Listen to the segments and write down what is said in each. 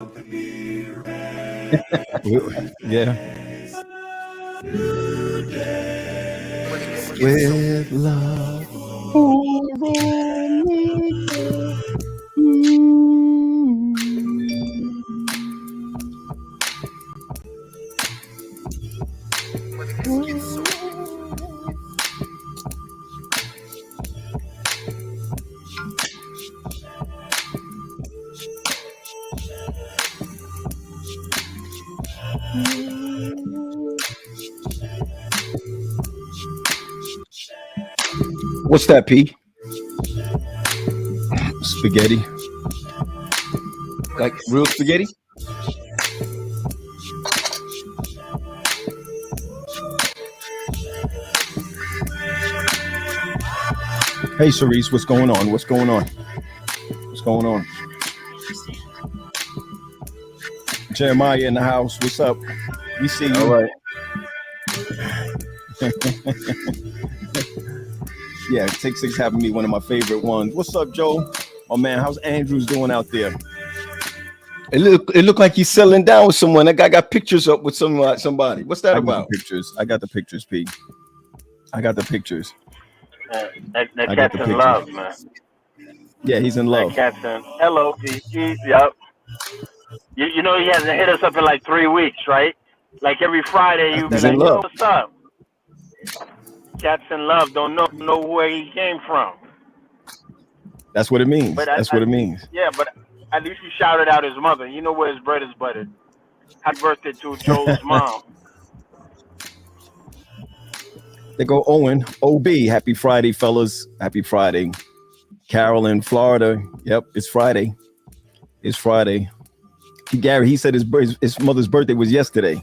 Yeah. With love. What's that, P? Spaghetti. Like real spaghetti? Hey, Cerise, what's going on? What's going on? What's going on? Jeremiah in the house. What's up? We see you. All right. Yeah, Take Six happened to be one of my favorite ones. What's up, Joe? Oh man, how's Andrews doing out there? It looked like he's settling down with someone. That guy got pictures up with somebody. What's that about? Pictures. I got the pictures, Pete. I got the pictures. That cat's in love, man. Yeah, he's in love. That cat's in L-O-V-E. Yep. You know he hasn't hit us up in like 3 weeks, right? Like every Friday, you be like, yo, what's up? Cat's in love. Don't know where he came from. That's what it means. That's what it means. Yeah, but at least he shouted out his mother. You know where his bread is buttered. Happy birthday to Joel's mom. They go Owen, OB. Happy Friday, fellas. Happy Friday. Carol in Florida. Yep, it's Friday. It's Friday. Gary, he said his mother's birthday was yesterday.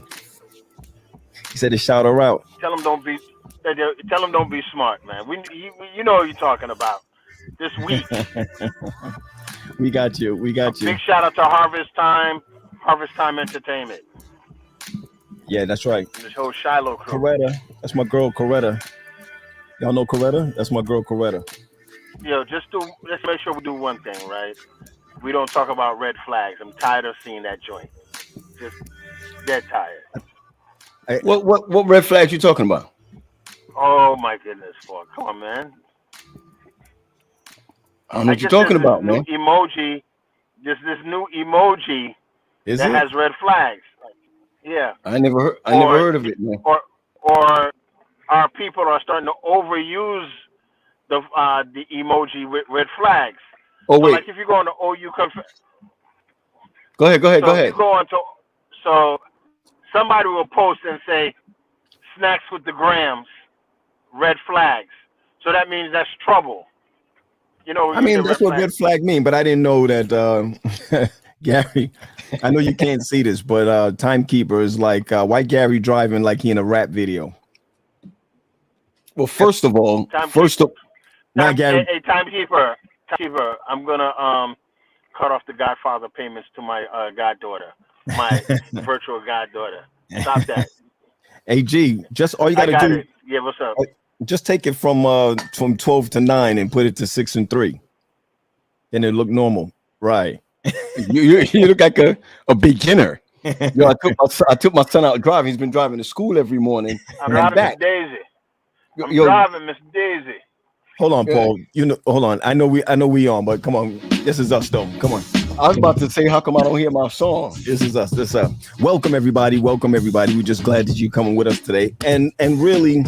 He said to shout her out. Tell him don't be smart, man. You know what you're talking about. This week. We got you. Big shout out to Harvest Time Entertainment. Yeah, that's right. And this whole Shiloh crew. Coretta. That's my girl, Coretta. Y'all know Coretta? That's my girl, Coretta. Yo, let's make sure we do one thing, right? We don't talk about red flags. I'm tired of seeing that joint. Just dead tired. What red flags you talking about? Oh my goodness, fuck. Come on, man. I don't know what you're talking about, man. Emoji. This new emoji that has red flags. Yeah. I never heard of it, man. Or our people are starting to overuse the emoji with red flags. Oh wait. So like if you go on the OU Go ahead. You go on to, so somebody will post and say snacks with the grams, red flags. So that means that's trouble. You know. I mean, that's what red flag mean, but I didn't know that. Gary, I know you can't see this, but Timekeeper is like white Gary driving like he in a rap video. Well, first of all, Gary. Hey, Timekeeper, I'm gonna cut off the Godfather payments to my goddaughter, my virtual goddaughter. Stop that. Hey G, just all you gotta do. Yeah, what's up? Just take it from 12 to 9 and put it to 6 and 3, and it look normal, right? you look like a beginner. Yo, I took my son out driving. He's been driving to school every morning. I'm driving Miss Daisy. I'm driving Miss Daisy. Hold on, Paul. Hold on. I know we on, but come on. This is us, though. Come on. I was about to say, how come I don't hear my song? This is us. This up. Welcome everybody. We're just glad that you're coming with us today. And really,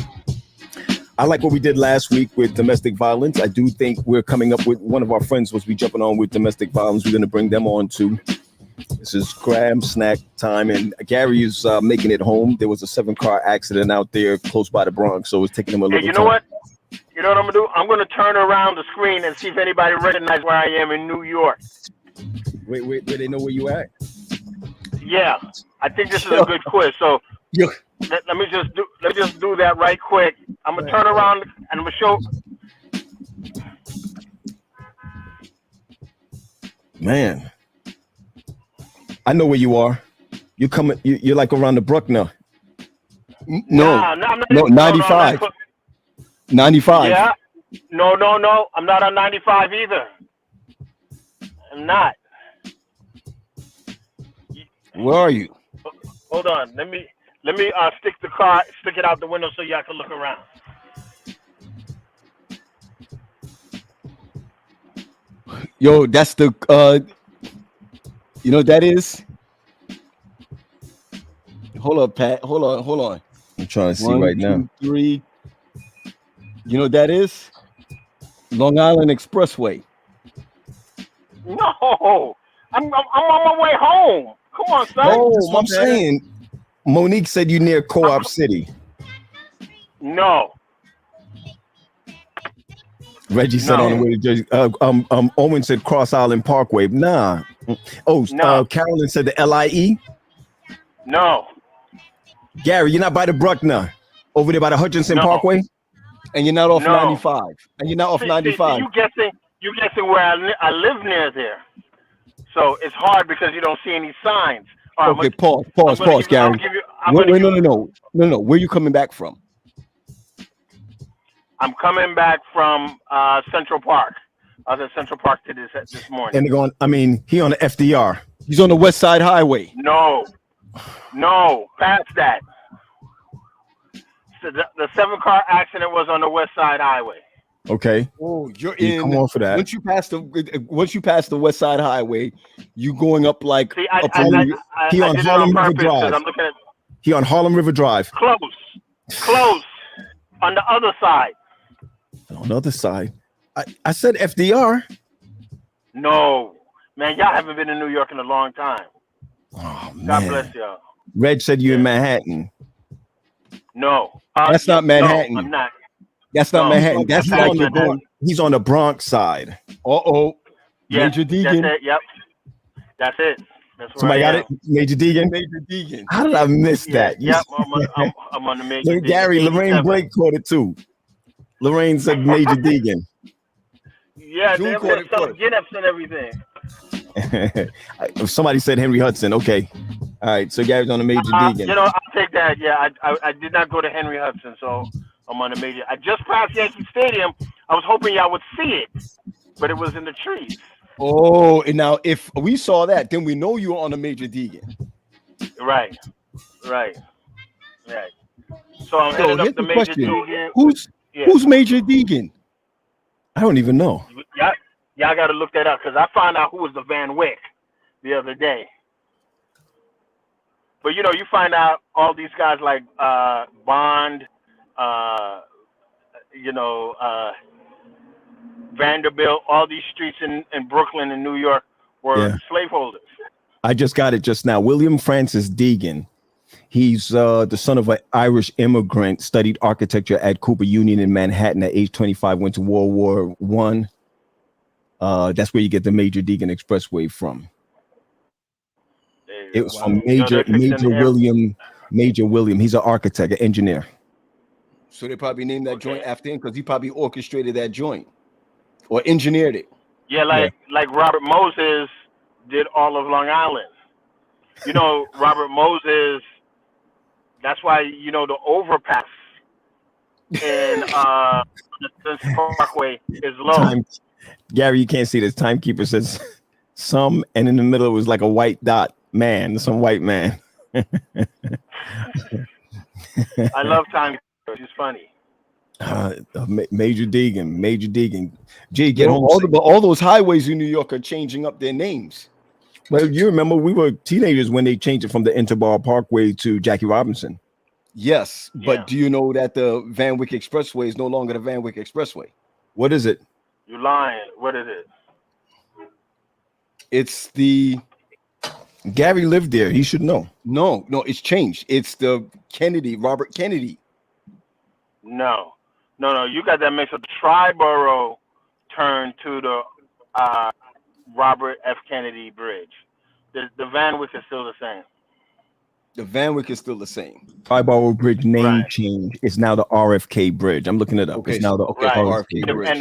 I like what we did last week with domestic violence. I do think we're coming up with one of our friends was be jumping on with domestic violence. We're going to bring them on too. This is Graham snack time, and Gary is making it home. There was a 7-car accident out there close by the Bronx, so it's taking him a little time. You know what I'm going to do? I'm going to turn around the screen and see if anybody recognizes where I am in New York. Wait, where they know where you at? Yeah, I think this is a good quiz. So let me just do that right quick. I'm gonna turn around and I'm gonna show. Man, I know where you are. You're coming. You're like around the Bruckner. No, 95. 95. Yeah. No. I'm not on 95 either. I'm not. Where are you? Hold on. Let me stick it out the window so y'all can look around. Yo, that's the you know what that is? Hold up, Pat. Hold on. I'm trying to see right now. 1, 2, 3. You know what that is? Long Island Expressway. No, I'm on my way home. Come on, son. Oh, I'm saying. Monique said you near Co-op City. No. Reggie said on the way to Jersey. Owen said Cross Island Parkway. Nah. Oh, no. Carolyn said the LIE. No. Gary, you're not by the Bruckner over there by the Hutchinson Parkway, and you're not off 95. And you're not off 95. You guessing where I live near there. So it's hard because you don't see any signs. Right, okay, pause, Gary. No. Where are you coming back from? I'm coming back from Central Park. I was at Central Park this morning. And they're going, he on the FDR. He's on the West Side Highway. No, past that. So the 7-car accident was on the West Side Highway. Okay. Oh, you're in. Come on for that. Once you pass the West Side Highway, you going up like. See, he on Harlem River Drive. He on Harlem River Drive. Close. On the other side. On the other side. I said FDR. No, man, y'all haven't been in New York in a long time. Oh man. God bless y'all. Reg said you in Manhattan. No, that's not Manhattan. No, I'm not. That's not Manhattan. That's like you're going. He's on the Bronx side. Major Deegan. That's it. Yep. That's it. That's where somebody got it. Major Deegan. Major Deegan. How did I miss that? Yep. I'm on the Major Deegan. Gary, Lorraine Blake caught it too. Lorraine said Major Deegan. Yeah, they have some get-ups and everything. Somebody said Henry Hudson. Okay. All right. So Gary's on the Major Deegan. I'll take that. Yeah, I did not go to Henry Hudson, so I'm on the Major. I just passed Yankee Stadium. I was hoping y'all would see it, but it was in the trees. Oh, and now if we saw that, then we know you were on the Major Deegan. Right. So I'm headed up the Major Deegan. Who's Major Deegan? I don't even know. Y'all got to look that up because I found out who was the Van Wyck the other day. But you find out all these guys like Bond, Vanderbilt, all these streets in Brooklyn and New York were slaveholders. I just got it just now. William Francis Deegan. He's the son of an Irish immigrant, studied architecture at Cooper Union in Manhattan at age 25, went to World War I. That's where you get the Major Deegan Expressway from. It was from Major William. He's an architect, an engineer. So they probably named that joint after him because he probably orchestrated that joint or engineered it. Yeah, like Robert Moses did all of Long Island. Robert Moses. That's why the overpass in the Parkway is low. Gary, you can't see this. Timekeeper says some, and in the middle it was like a white dot. Man, some white man. I love Timekeeper. She's funny. Major Deegan. Gee, get home. All those highways in New York are changing up their names. Well, you remember we were teenagers when they changed it from the Interborough Parkway to Jackie Robinson. Yes, but do you know that the Van Wyck Expressway is no longer the Van Wyck Expressway? What is it? You're lying. What is it? It's the... Gary lived there. He should know. No, it's changed. It's the Robert Kennedy. No. You got that mixed up. Triborough turned to the Robert F. Kennedy Bridge. The Van Wyck is still the same. The Van Wyck is still the same. Triborough Bridge name change. It's now the RFK Bridge. I'm looking it up. Okay, it's now the RFK Bridge. And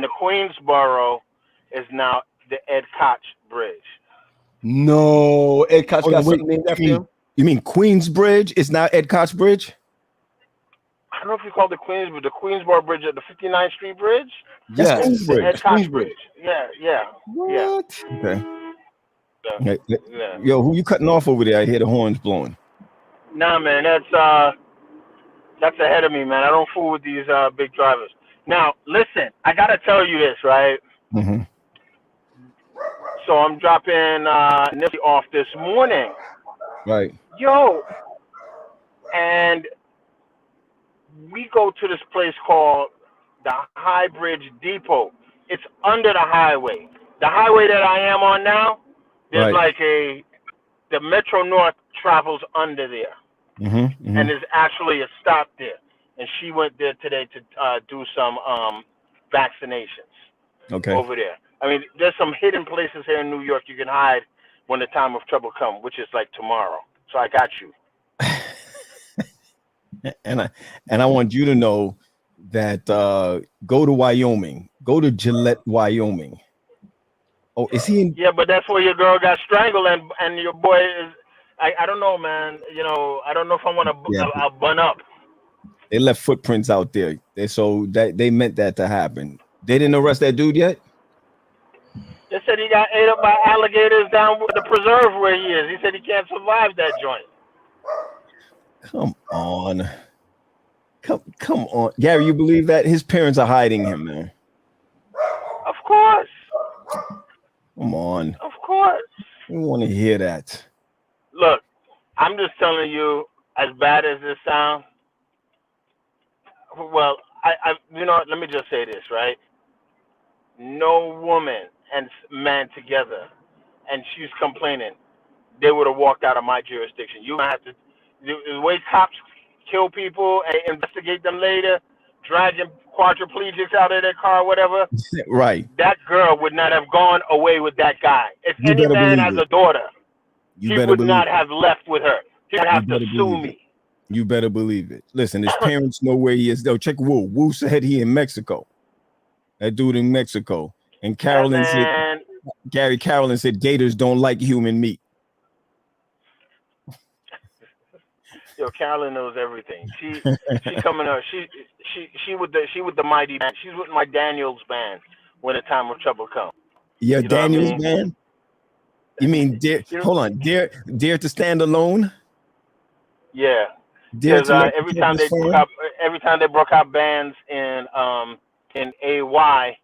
the Queensboro is now the Ed Koch Bridge. No, Ed Koch got something named after him. You mean Queensbridge is now Ed Koch Bridge? I don't know if you call it the Queensboro Bridge or the 59th Street Bridge. Yes, the Ed Koch Bridge. Yeah. What? Okay. Yeah. Yo, who you cutting off over there? I hear the horns blowing. Nah, man, that's ahead of me, man. I don't fool with these big drivers. Now, listen, I gotta tell you this, right? Mm-hmm. So I'm dropping Nipsey off this morning. Right. Yo, and we go to this place called the High Bridge Depot. It's under the highway. The highway that I am on now, there's Right. like the Metro North travels under there. Mm-hmm. Mm-hmm. And there's actually a stop there. And she went there today to do some vaccinations over there. I mean, there's some hidden places here in New York you can hide when the time of trouble comes, which is like tomorrow. So I got you. And I want you to know that go to Wyoming. Go to Gillette, Wyoming. Oh, is he in? Yeah, but that's where your girl got strangled, and your boy is. I don't know, man. You know, I don't know if I want to bun up. They left footprints out there. They meant that to happen. They didn't arrest that dude yet? They said he got ate up by alligators down with the preserve where he is. He said he can't survive that joint. Come on. Come on. Gary, you believe that? His parents are hiding him, man. Of course. Come on. Of course. We want to hear that. Look, I'm just telling you, as bad as this sounds, well, I you know, let me just say this, right? No woman and man together, and she's complaining, they would have walked out of my jurisdiction. You have to, the way cops kill people and investigate them later, dragging quadriplegics out of their car, whatever. Right. That girl would not have gone away with that guy. If any man has a daughter, he would not have left with her. He would have to sue me. You better believe it. Listen, his parents know where he is. They'll check Wu. Wu said he in Mexico. That dude in Mexico. And Carolyn said, Carolyn said gators don't like human meat. Yo, Carolyn knows everything. She coming up. She with the mighty band. She's with my Daniels band when the time of trouble comes. Yeah, Daniels band. You mean hold on, dare to stand alone? Yeah. Because every time they broke out bands in AY,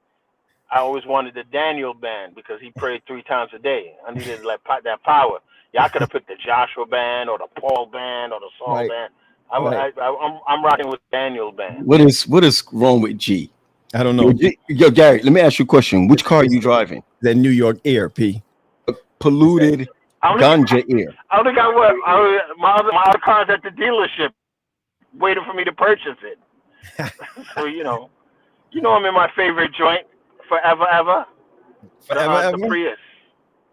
I always wanted the Daniel band because he prayed 3 times a day. I needed that power. Y'all could have picked the Joshua band or the Paul band or the Saul band. I'm rocking with Daniel band. What is wrong with G? I don't know. Yo, Gary, let me ask you a question. Which car are you driving? The New York Air, P. Polluted ganja air. I only got my other car's at the dealership waiting for me to purchase it. So you know I'm in my favorite joint, Forever Ever. The Prius.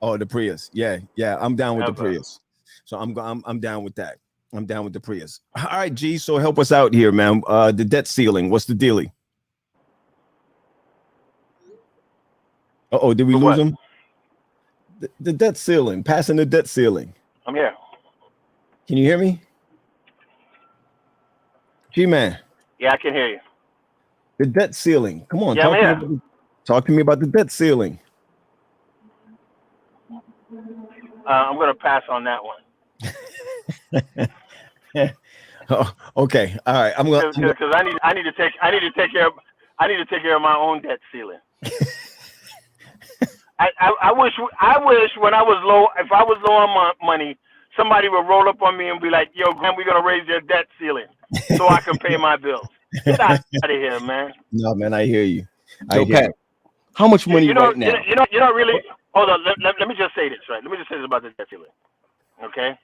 Oh, the Prius. Yeah. I'm down with the Prius. So I'm down with that. I'm down with the Prius. All right, G. So help us out here, man. The debt ceiling. What's the dealie? Did we lose him? The debt ceiling. Passing the debt ceiling. I'm here. Can you hear me? G-Man. Yeah, I can hear you. The debt ceiling. Come on. Yeah, Talk to me about the debt ceiling. I'm going to pass on that one. Oh, okay. All right. I'm going because I need to take care of my own debt ceiling. I wish when I was low, if I was low on money, somebody would roll up on me and be like, "Yo, Graham, we're gonna raise your debt ceiling so I can pay my bills." Get out of here, man. No, man, I hear you. Pat, how much money right now? You know, really. Hold on. Let me just say this, right? Let me just say this about the debt ceiling. Okay.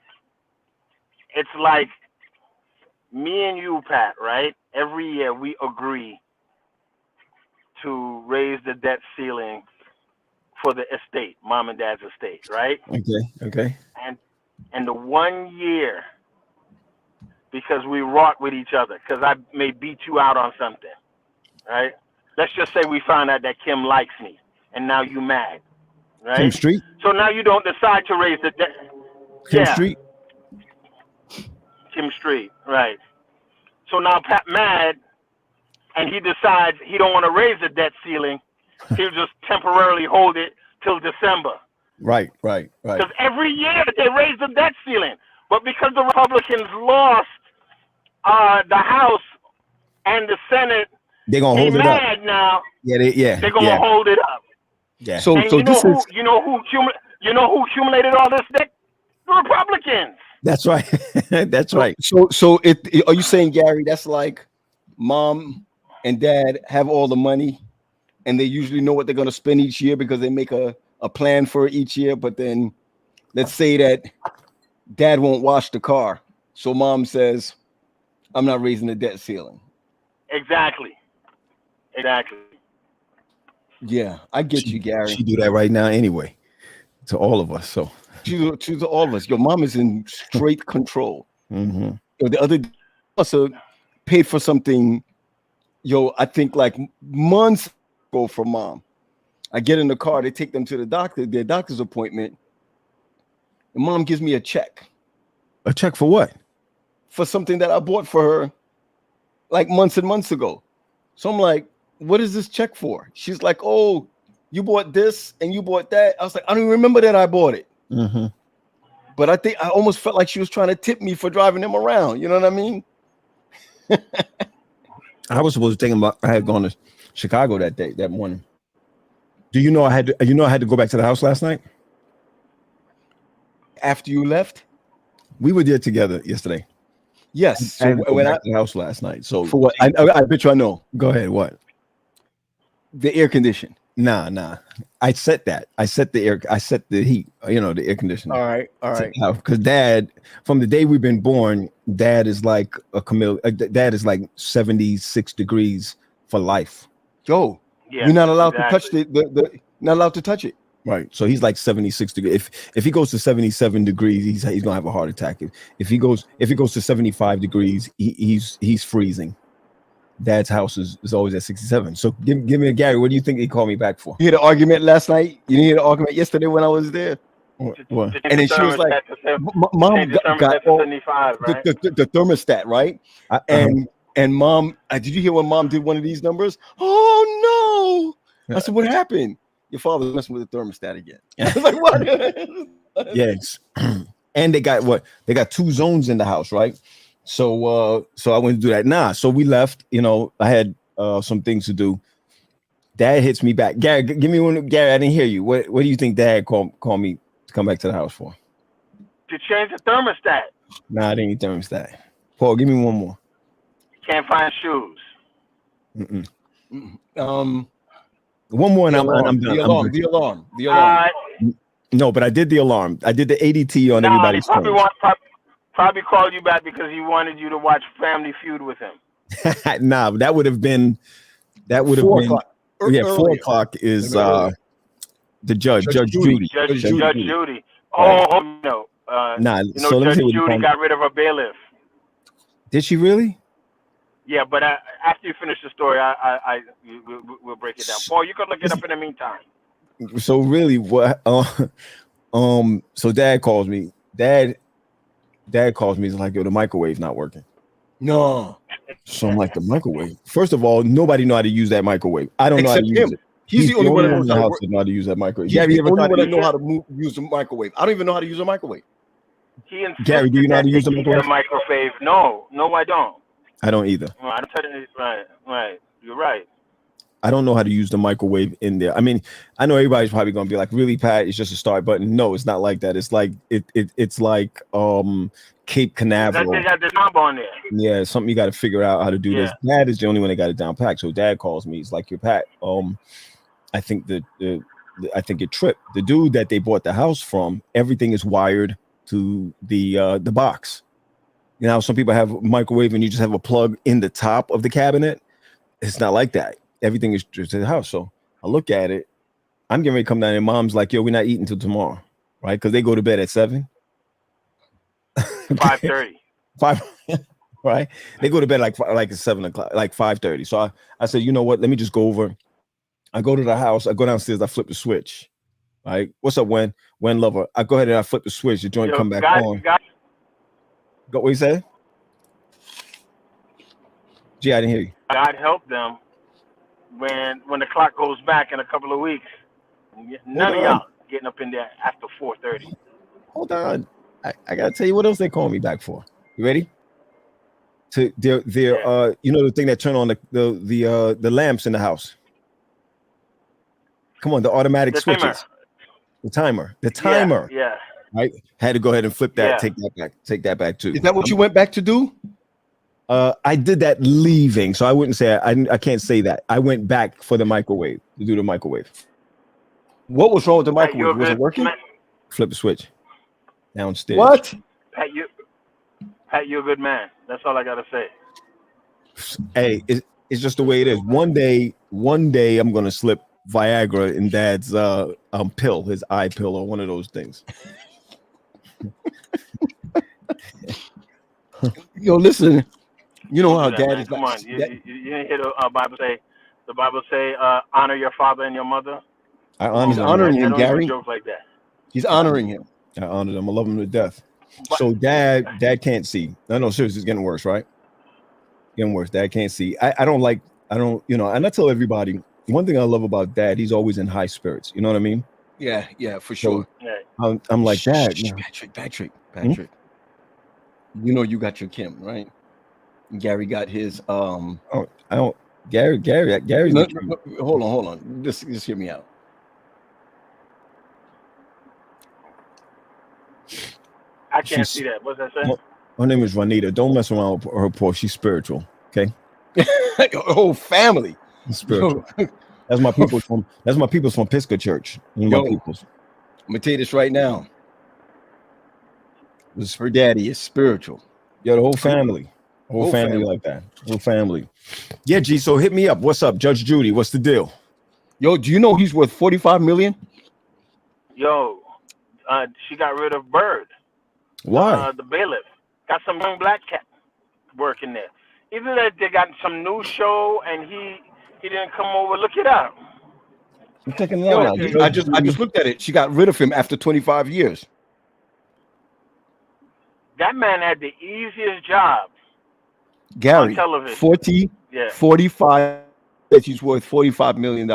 It's like me and you, Pat, right? Every year we agree to raise the debt ceiling for the estate, mom and dad's estate, right? Okay. And the 1 year, because we wrought with each other, because I may beat you out on something, right? Let's just say we find out that Kim likes me, and now you mad, right? Kim Street? So now you don't decide to raise the debt. Kim Street? Kim Street, right. So now Pat mad, and he decides he don't want to raise the debt ceiling. He'll just temporarily hold it till December. Right. Because every year they raise the debt ceiling, but because the Republicans lost the House and the Senate, They're gonna they hold it up. mad now. Yeah, They're gonna hold it up. Yeah. So And so you know this who is who accumulated all this debt? The Republicans. That's right. That's right. so it are you saying, Gary, that's like mom and dad have all the money and they usually know what they're gonna spend each year because they make a plan for it each year, but then let's say that dad won't wash the car. So mom says, I'm not raising the debt ceiling. Exactly. Yeah, I get you, Gary. She do that right now anyway to all of us. So To all of us. Your mom is in straight control. mm-hmm. The other day, also paid for something. I think like months ago for mom. I get in the car, they take them to the doctor, their doctor's appointment. And mom gives me a check. A check for what? For something that I bought for her like months and months ago. So I'm like, what is this check for? She's like, oh, you bought this and you bought that. I was like, I don't even remember that I bought it. Mm-hmm. But I think I almost felt like she was trying to tip me for driving them around. You know what I mean? I was supposed to think about. I had gone to Chicago that morning. Do you know I had to go back to the house last night? After you left? We were there together yesterday. Yes. So when I to the house last night. So for what? I bet you I know. Go ahead. What? The air condition. Nah. I set that. I set the heat. The air conditioner. All right. Because Dad, from the day we've been born, Dad is like a chameleon. Dad is like 76 degrees for life. Yo, you're not allowed to touch not allowed to touch it. Right. So he's like 76 degrees. If he goes to 77 degrees, he's gonna have a heart attack. If he goes to 75 degrees, he's freezing. Dad's house is always at 67. So give me a Gary. What do you think he called me back for? You hear the argument last night? You didn't hear the argument yesterday when I was there? What? And then she was like, Mom got the thermostat, right? And Mom, did you hear when Mom did one of these numbers? Oh no! I said, what happened? Your father messing with the thermostat again. I was like, what? Yes. And they got 2 zones in the house, right? So I went to do that. So we left. I had some things to do. Dad hits me back. Gary, give me one. Gary, I didn't hear you. What do you think Dad called me to come back to the house for? To change the thermostat. Nah, I didn't need thermostat. Paul, give me one more. Can't find shoes. One more and I'm done. The alarm. No, but I did the alarm. I did the ADT on everybody's phone. Probably called you back because he wanted you to watch Family Feud with him. Nah, that would have been 4 o'clock. Yeah, 4 o'clock is the Judge Judy. Judge Judy. Oh no. So Judge Judy got rid of her bailiff. Did she really? Yeah, but after you finish the story, we'll break it down. Paul, you can look it up in the meantime. So really, what? So Dad calls me. Dad calls me. He's like, "Yo, the microwave's not working." No. So I'm like, the microwave. First of all, nobody know how to use that microwave. I don't know how to use it. He's the only one in the house that know how to use that microwave. Gary, you ever know how to use the microwave? I don't even know how to use a microwave. Gary, do you know how to use the microwave? No, I don't. I don't either. No, I don't touch it. Right. You're right. I don't know how to use the microwave in there. I mean, I know everybody's probably gonna be like, "Really, Pat? It's just a start button." No, it's not like that. It's like it's like Cape Canaveral. They got the knob on there. Yeah, it's something you got to figure out how to do this. Dad is the only one that got it down packed. So Dad calls me. He's like, "Your Pat, I think I think it tripped. The dude that they bought the house from, everything is wired to the box. Some people have a microwave and you just have a plug in the top of the cabinet. It's not like that. Everything is to the house." So I look at it. I'm getting ready to come down and Mom's like, "Yo, we're not eating till tomorrow," right? Because they go to bed at 7. 5:30. 5, right? They go to bed like at 7 o'clock, like 5:30. So I said, you know what? Let me just go over. I go to the house. I go downstairs. I flip the switch. Right? What's up, Wen lover? I go ahead and I flip the switch. The joint come back on. Go. What you say? Gee, I didn't hear you. God help them when the clock goes back in a couple of weeks. None of y'all. getting up in there after 4:30. Hold on. I gotta tell you what else they call me back for. You ready? To their you know, the thing that turn on the lamps in the house. Come on, the automatic switches. The timer. Yeah. Right? Had to go ahead and flip that, take that back too. Is that what you went back to do? I did that leaving, so I wouldn't say I can't say that. I went back for the microwave to do the microwave. What was wrong with the microwave? Was it working? Flip the switch downstairs. What? Pat, you're a good man. That's all I gotta say. Hey, it's just the way it is. One day I'm gonna slip Viagra in Dad's pill, his eye pill, or one of those things. Yo, listen. You know how Dad is. Come on, you didn't hear the Bible say? The Bible say, honor your father and your mother. He's honoring him, Gary. Joke like that. He's honoring him. I honor him. I love him to death. So Dad can't see. No, seriously, it's getting worse, right? Getting worse. Dad can't see. I don't, you know, and I tell everybody, one thing I love about Dad, he's always in high spirits. You know what I mean? Yeah, for sure. So, I'm like, Dad. Patrick. You know you got your Kim, right? Gary got his Oh, I don't. Gary's no, hold on. Just hear me out. I can't see that. What's that say? Her name is Juanita. Don't mess around with her poor. She's spiritual. Okay. Whole family. Spiritual. That's my people from Pisgah Church. I'm gonna tell you this right now. Her daddy is spiritual. Yo, the whole family. Whole family like that. Whole family. Yeah, G. So hit me up. What's up, Judge Judy? What's the deal? Yo, do you know he's worth 45 million? Yo, she got rid of Bird. Why? The bailiff got some young black cat working there. Either that they got some new show and he didn't come over. Look it up. I'm checking it out. I just looked at it. She got rid of him after 25 years. That man had the easiest job. Gary, on television. 45. That he's worth $45 million.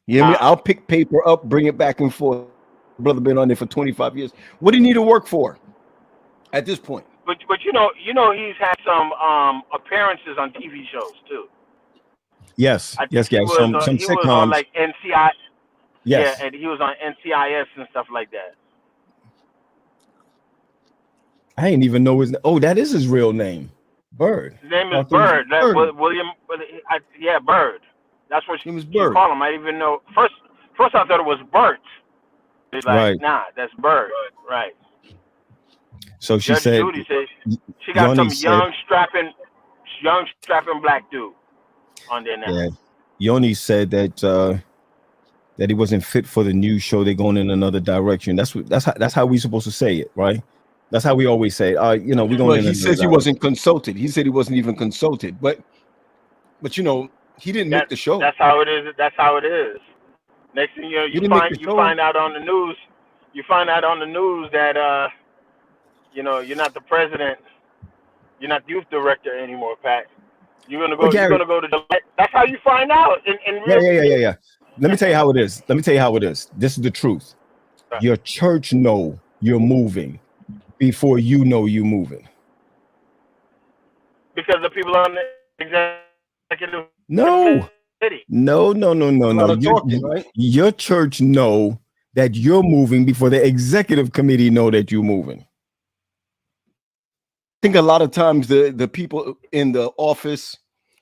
You hear me? I'll pick paper up, bring it back and forth. Brother been on there for 25 years. What do you need to work for at this point? But you know he's had some appearances on TV shows too. Yes, Gary. Some sitcoms. He was on like NCI. Yes. Yeah, and he was on NCIS and stuff like that. I didn't even know his name. Oh, that is his real name. Bird. His name is Bird. William. Bird. That's what she call him. I didn't even know. First I thought it was Bert. Like, right. Nah, that's Bird. Right. So she said. Judy said she got some young strapping black dude on there now. Yeah. Yoni said that he wasn't fit for the new show. They're going in another direction. That's how we supposed to say it, right? That's how we always say, you know, we're going. Well, he says he wasn't consulted. He said he wasn't even consulted, but you know, he didn't make the show. That's how it is. That's how it is. Next thing you know, you find out on the news. You find out on the news that you know, you're not the president. You're not the youth director anymore, Pat. You're gonna go. You're gonna go to the. That's how you find out. Yeah. Let me tell you how it is. This is the truth. Right. Your church know you're moving before you know you're moving. Because the people on the executive. No. Your church know that you're moving before the executive committee know that you're moving. I think a lot of times the people in the office,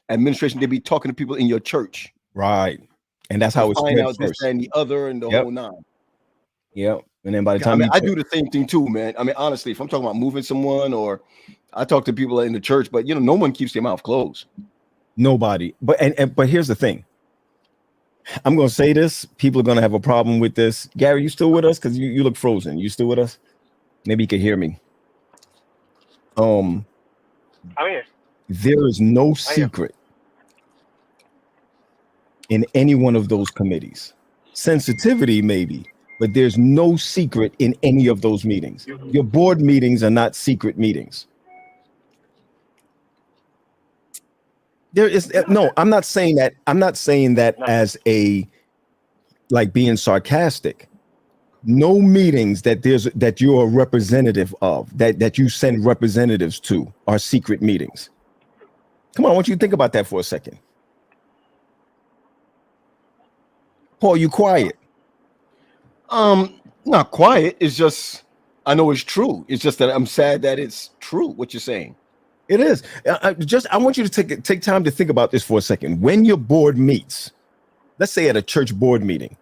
administration, they be talking to people in your church. Right. And that's how it's find out this and the other and the whole nine. Yep. And then by the time I do the same thing too, man. I mean, honestly, if I'm talking about moving someone, or I talk to people in the church, but you know, no one keeps their mouth closed. Nobody. But here's the thing. I'm gonna say this. People are gonna have a problem with this. Gary, you still with us? Because you look frozen. You still with us? Maybe you can hear me. I'm here. There is no secret in any one of those committees. Sensitivity, maybe, but there's no secret in any of those meetings. Your board meetings are not secret meetings. There is no. I'm not saying that as a like being sarcastic. No meetings that you're a representative of, that you send representatives to, are secret meetings. Come on, I want you to think about that for a second. Paul, you quiet. Not quiet. It's just, I know it's true. It's just that I'm sad that it's true what you're saying. It is. I want you to take time to think about this for a second. When your board meets, let's say at a church board meeting,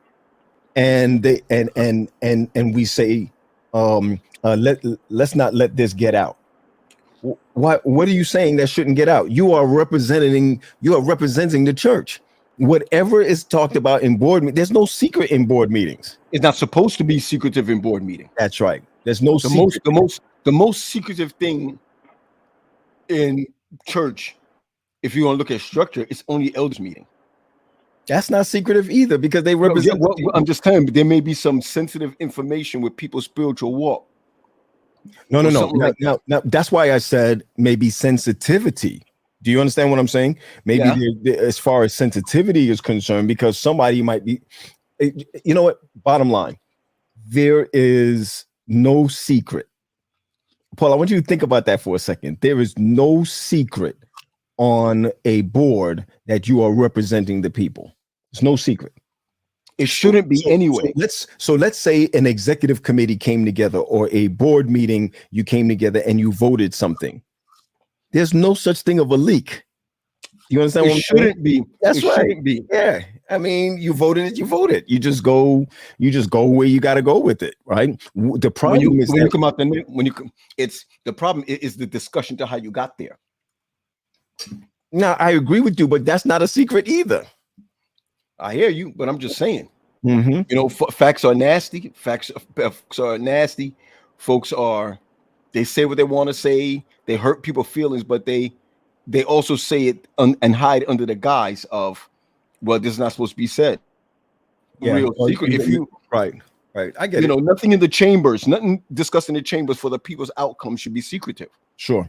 and they and we say, let's not let this get out. What are you saying that shouldn't get out? You are representing the church. Whatever is talked about in board meetings, there's no secret in board meetings. It's not supposed to be secretive in board meeting. That's right. There's no the most secretive thing in church, if you want to look at structure, it's only elders meeting. That's not secretive either, because they represent. I'm just telling you, there may be some sensitive information with people's spiritual walk. No. Now, that's why I said maybe sensitivity. Do you understand what I'm saying? Maybe as far as sensitivity is concerned, because somebody might be, you know what? Bottom line, there is no secret. Paul, I want you to think about that for a second. There is no secret on a board that you are representing the people. It's no secret. It shouldn't be anyway. So let's say an executive committee came together, or a board meeting, you came together and you voted something. There's no such thing of a leak. You understand what I'm saying? Shouldn't be. That's right. Shouldn't be. Yeah. I mean, you voted it, you voted. You just go where you got to go with it, right? The problem is the problem is the discussion to how you got there. Now, I agree with you, but that's not a secret either. I hear you, but I'm just saying. You know, facts are nasty. Facts are nasty. Folks they say what they want to say. They hurt people's feelings, but they also say it and hide under the guise of, well, this is not supposed to be said. Yeah, real secret. If you right, I get it. You know, nothing in the chambers, nothing discussed in the chambers for the people's outcome should be secretive. Sure.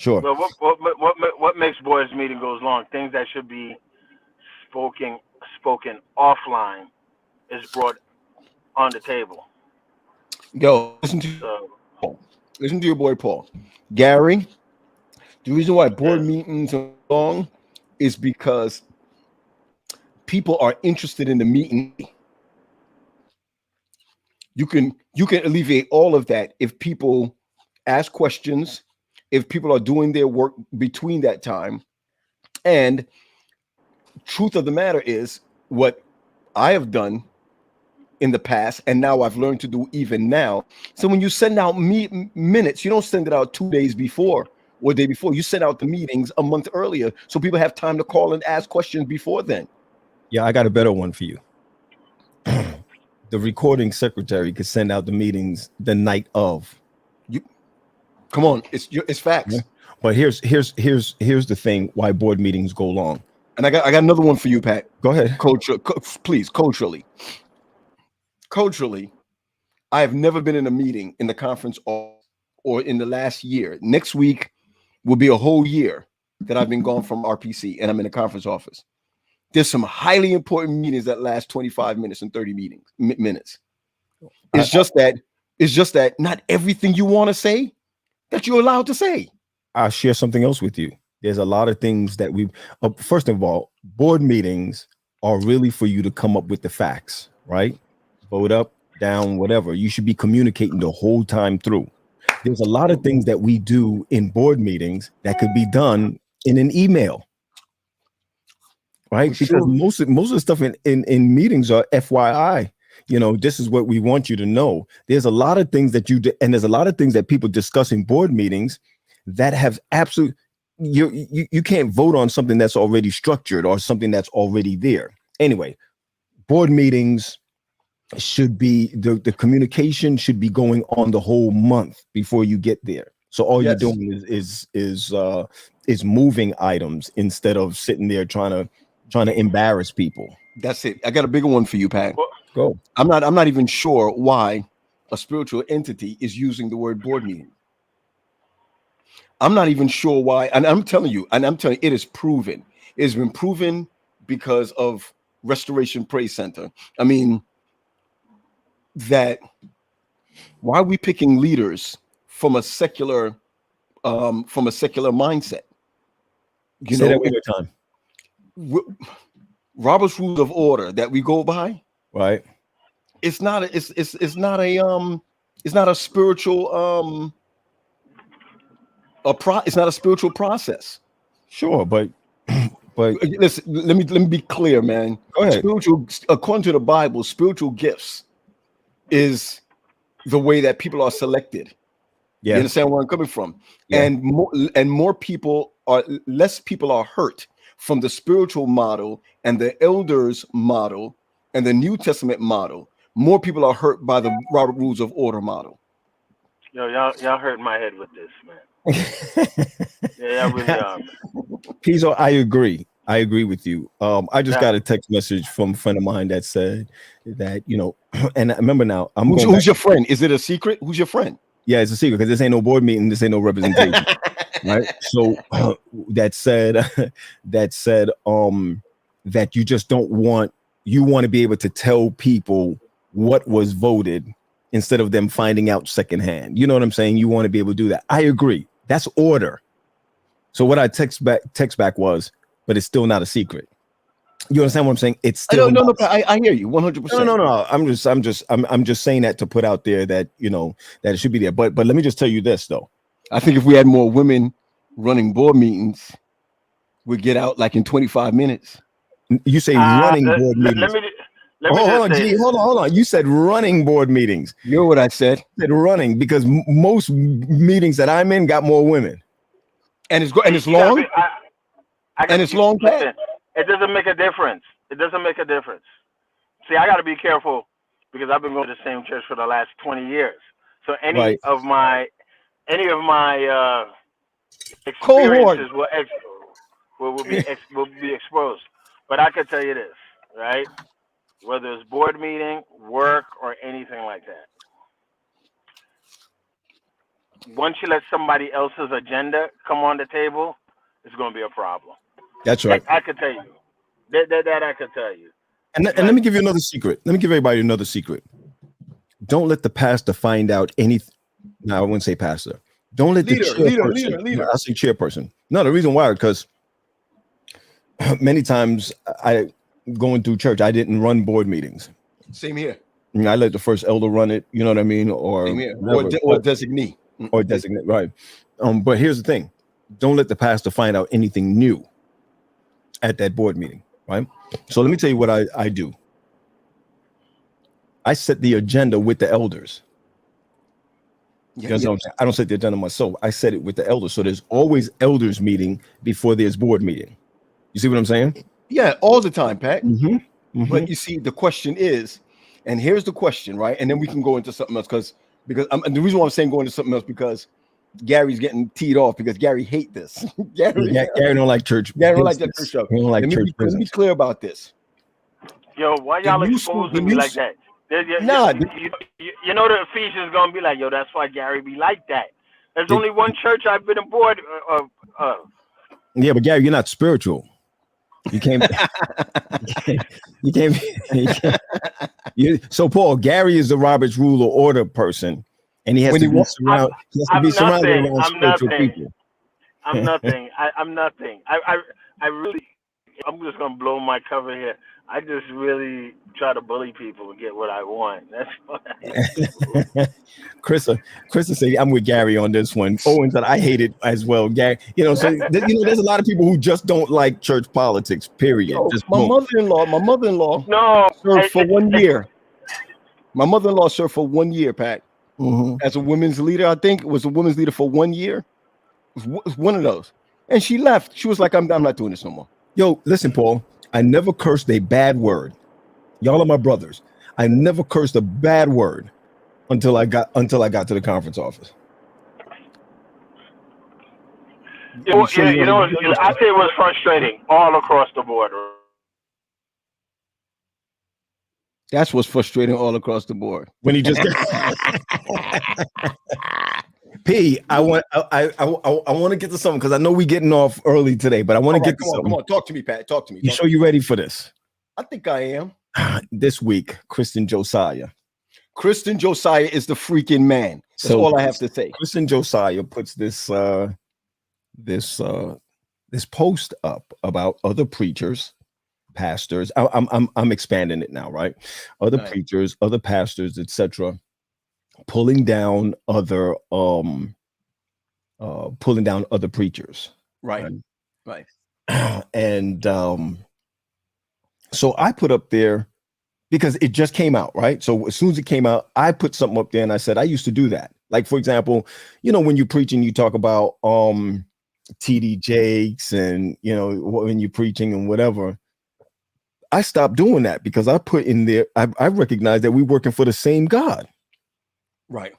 But what makes boards meeting goes long? Things that should be spoken offline is brought on the table. Yo, listen to your boy Paul. Gary, the reason why board meetings are long is because people are interested in the meeting. You can alleviate all of that if people ask questions, if people are doing their work between that time. And truth of the matter is, what I have done in the past, and now I've learned to do even now. So when you send out minutes, you don't send it out 2 days before or day before. You send out the meetings a month earlier, so people have time to call and ask questions before then. Yeah, I got a better one for you. The recording secretary could send out the meetings the night of. Come on, it's facts. Yeah. But here's the thing why board meetings go long. And I got another one for you, Pat. Go ahead. Please, culturally, I have never been in a meeting in the conference or in the last year. Next week will be a whole year that I've been gone from RPC, and I'm in the conference office. There's some highly important meetings that last 25 minutes and 30 minutes. It's just that not everything you want to say that you're allowed to say. I'll share something else with you. There's a lot of things that first of all, board meetings are really for you to come up with the facts, right? Vote up, down, whatever. You should be communicating the whole time through. There's a lot of things that we do in board meetings that could be done in an email, right? Because most of the stuff in meetings are FYI. You know, this is what we want you to know. There's a lot of things that and there's a lot of things that people discuss in board meetings that have you can't vote on something that's already structured or something that's already there. Anyway, board meetings should be the communication should be going on the whole month before you get there. So all you're doing is moving items instead of sitting there trying to embarrass people. That's it. I got a bigger one for you, Pat. Go. I'm not even sure why a spiritual entity is using the word board meeting. I'm not even sure why, and I'm telling you, it is proven. It has been proven because of Restoration Praise Center. I mean, that why are we picking leaders from a secular mindset? You know, that one more time. Robert's Rules of Order that we go by, right? It's not a spiritual it's not a spiritual process. Sure, but listen, let me be clear, man. Go ahead. Spiritual, according to the Bible, spiritual gifts is the way that people are selected. Yeah. You understand where I'm coming from? Yeah. And less people are hurt from the spiritual model and the elders model and the New Testament model. More people are hurt by the Robert Rules of Order model. Yo, y'all hurt my head with this, man. Yeah, really are. Pizzo, I agree with you. I just got a text message from a friend of mine that said that, you know, and I remember now. Who's your friend? Is it a secret? Who's your friend? Yeah, it's a secret because this ain't no board meeting. This ain't no representation. Right. So that said, that you just don't want, you want to be able to tell people what was voted instead of them finding out secondhand. You know what I'm saying? You want to be able to do that. I agree. That's order. So what I text back was, but it's still not a secret. You understand what I'm saying? It's still no. I hear you 100%. No. I'm just saying that to put out there that, you know, that it should be there. But let me just tell you this though. I think if we had more women running board meetings, we'd get out like in 25 minutes. You say running board meetings. Hold on. You said running board meetings. You know what I said? I said running because most meetings that I'm in got more women. And it's long. It's long. It doesn't make a difference. It doesn't make a difference. See, I got to be careful because I've been going to the same church for the last 20 years. So any of my experiences will be exposed. But I can tell you this, right? Whether it's board meeting, work, or anything like that. Once you let somebody else's agenda come on the table, it's going to be a problem. That's right. I can tell you. That I can tell you. And let me give you another secret. Let me give everybody another secret. Don't let the pastor find out anything. No, I wouldn't say pastor. Don't let the chairperson. Leader. I say chairperson. No, the reason why, because many times going through church, I didn't run board meetings. Same here. I let the first elder run it. You know what I mean? Or designee. Or designate, right. But here's the thing. Don't let the pastor find out anything new at that board meeting, right? So let me tell you what I do. I set the agenda with the elders. You know what I'm saying? I don't set the agenda myself. I set it with the elders. So there's always elders meeting before there's board meeting. You see what I'm saying? Yeah, all the time, Pat. Mm-hmm. Mm-hmm. But you see, the question is, and here's the question, right? And then we can go into something else because the reason why I'm saying go into something else because Gary's getting teed off because Gary hate this. Gary don't like church. Gary don't like that church show. He don't like church. Let me be clear about this. Yo, why y'all exposing me like that? You know the Ephesians gonna be like, yo, that's why Gary be like that. There's only one church I've been aboard of. Yeah, but Gary, you're not spiritual. You can't. You can't. So Paul, Gary is the Robert's Rule of Order person. And he has to be surrounded around spiritual people. I'm nothing. I'm nothing. I'm just gonna blow my cover here. I just really try to bully people and get what I want. That's what I do. Krista said I'm with Gary on this one. Owen said I hate it as well. Gary, there's a lot of people who just don't like church politics. Period. My mother-in-law served for 1 year. My mother-in-law served for 1 year, Pat. Mm-hmm. As a women's leader, I think it was a women's leader for 1 year. It was one of those, and she left. She was like, "I'm not doing this no more." Yo, listen, Paul. I never cursed a bad word. Y'all are my brothers. I never cursed a bad word until I got to the conference office. I say it was frustrating all across the board. That's what's frustrating all across the board. When he just P, I want to get to something because I know we're getting off early today, but I want to get to something. Come on, talk to me, Pat. Talk to me. You sure you ready for this? I think I am. This week, Christian Josiah. Christian Josiah is the freaking man. That's all I have to say. Christian Josiah puts this post up about other preachers, pastors. I'm expanding it now, right? Other preachers, other pastors, etc., pulling down other preachers. Right. And so I put up there, because it just came out, right? So as soon as it came out, I put something up there and I said, I used to do that. Like, for example, when you're preaching, you talk about TD Jakes and, when you're preaching and whatever. I stopped doing that because I put in there, I recognize that we're working for the same God. Right.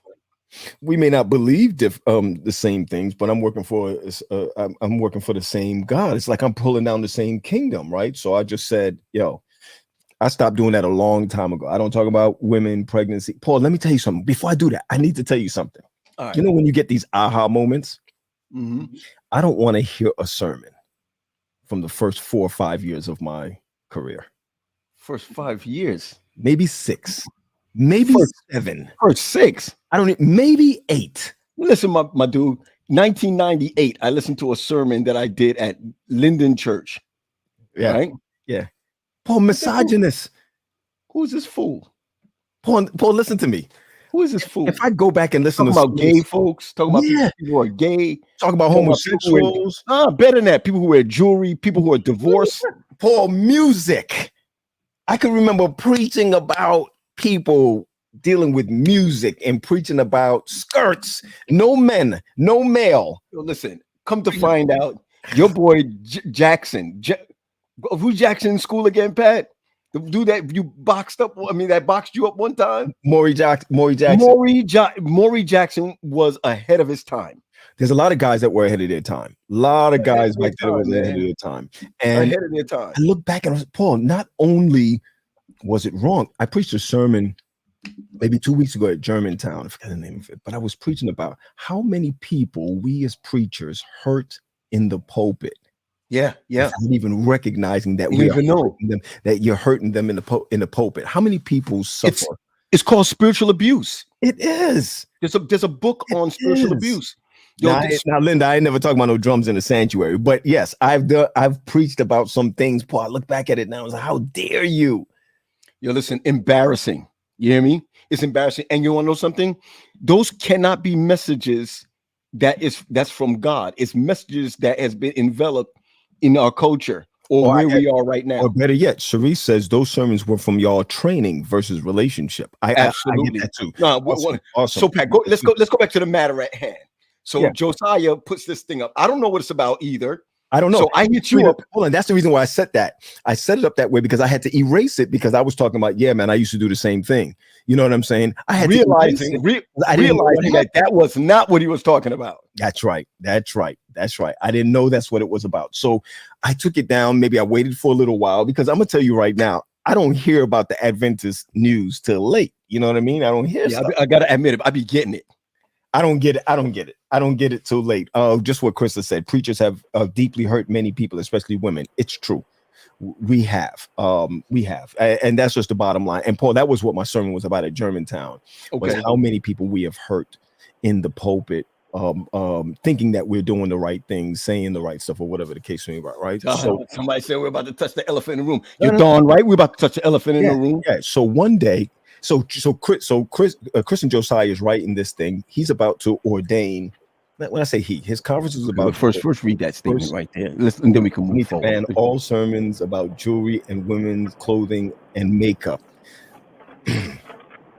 We may not believe the same things, but I'm working for the same God. It's like I'm pulling down the same kingdom, right? So I just said, I stopped doing that a long time ago. I don't talk about women, pregnancy. Paul, let me tell you something. Before I do that, I need to tell you something. All right. When you get these aha moments, I don't want to hear a sermon from the first 4 or 5 years of my career. First 5 years? Maybe 6. Maybe 7. First 6? I don't know. Maybe 8. Listen, my dude, 1998, I listened to a sermon that I did at Linden Church. Yeah. Right? Yeah. Paul, misogynist. Who is this fool? Paul, listen to me. Who is this fool? If I go back and listen talking about gay folks, talking about people who are gay, talk about homosexuals. Better than that. People who wear jewelry, people who are divorced. Paul, music. I can remember preaching about people dealing with music and preaching about skirts. No men, no male. Listen, come to find out, your boy Jackson. Who's Jackson in school again, Pat? The dude that you boxed up. That boxed you up one time. Maury Jackson. Maury Jackson was ahead of his time. There's a lot of guys that were ahead of their time. A lot of guys back then were ahead of their time. And ahead of their time. I look back and I was, Paul, not only was it wrong, I preached a sermon maybe 2 weeks ago at Germantown. I forgot the name of it, but I was preaching about how many people we as preachers hurt in the pulpit. Yeah. Without even recognizing that that you're hurting them in the pulpit. How many people suffer? It's called spiritual abuse. It is. There's a book on spiritual abuse. Now, Linda, I ain't never talked about no drums in the sanctuary, but yes, I've preached about some things. Paul, I look back at it now and I was like, how dare you? Listen, embarrassing. You hear me? It's embarrassing. And you want to know something? Those cannot be messages that's from God. It's messages that has been enveloped in our culture or where we are right now. Or better yet, Sharice says those sermons were from y'all training versus relationship. Absolutely. I get that too. No, awesome. So Pat, let's go back to the matter at hand. So Josiah puts this thing up. I don't know what it's about either. I don't know. So I hit you up. Hold on. That's the reason why I said that. I set it up that way because I had to erase it because I was talking about, man, I used to do the same thing. You know what I'm saying? I had realizing that was not what he was talking about. That's right. I didn't know that's what it was about. So I took it down. Maybe I waited for a little while because I'm going to tell you right now, I don't hear about the Adventist news till late. You know what I mean? I don't hear stuff. I got to admit it. I be getting it. I don't get it. I don't get it too late. Just what Krista said. Preachers have deeply hurt many people, especially women. It's true. We have, and that's just the bottom line. And Paul, that was what my sermon was about at Germantown. Was how many people we have hurt in the pulpit, thinking that we're doing the right things, saying the right stuff, or whatever the case may be. Right? So somebody said we're about to touch the elephant in the room. You're darn right. We're about to touch the elephant in the room. Yeah. So one day. So Christian Josiah is writing this thing. He's about to ordain. When I say his conference is about first read that statement right there. And then we can move forward. Ban all sermons about jewelry and women's clothing and makeup.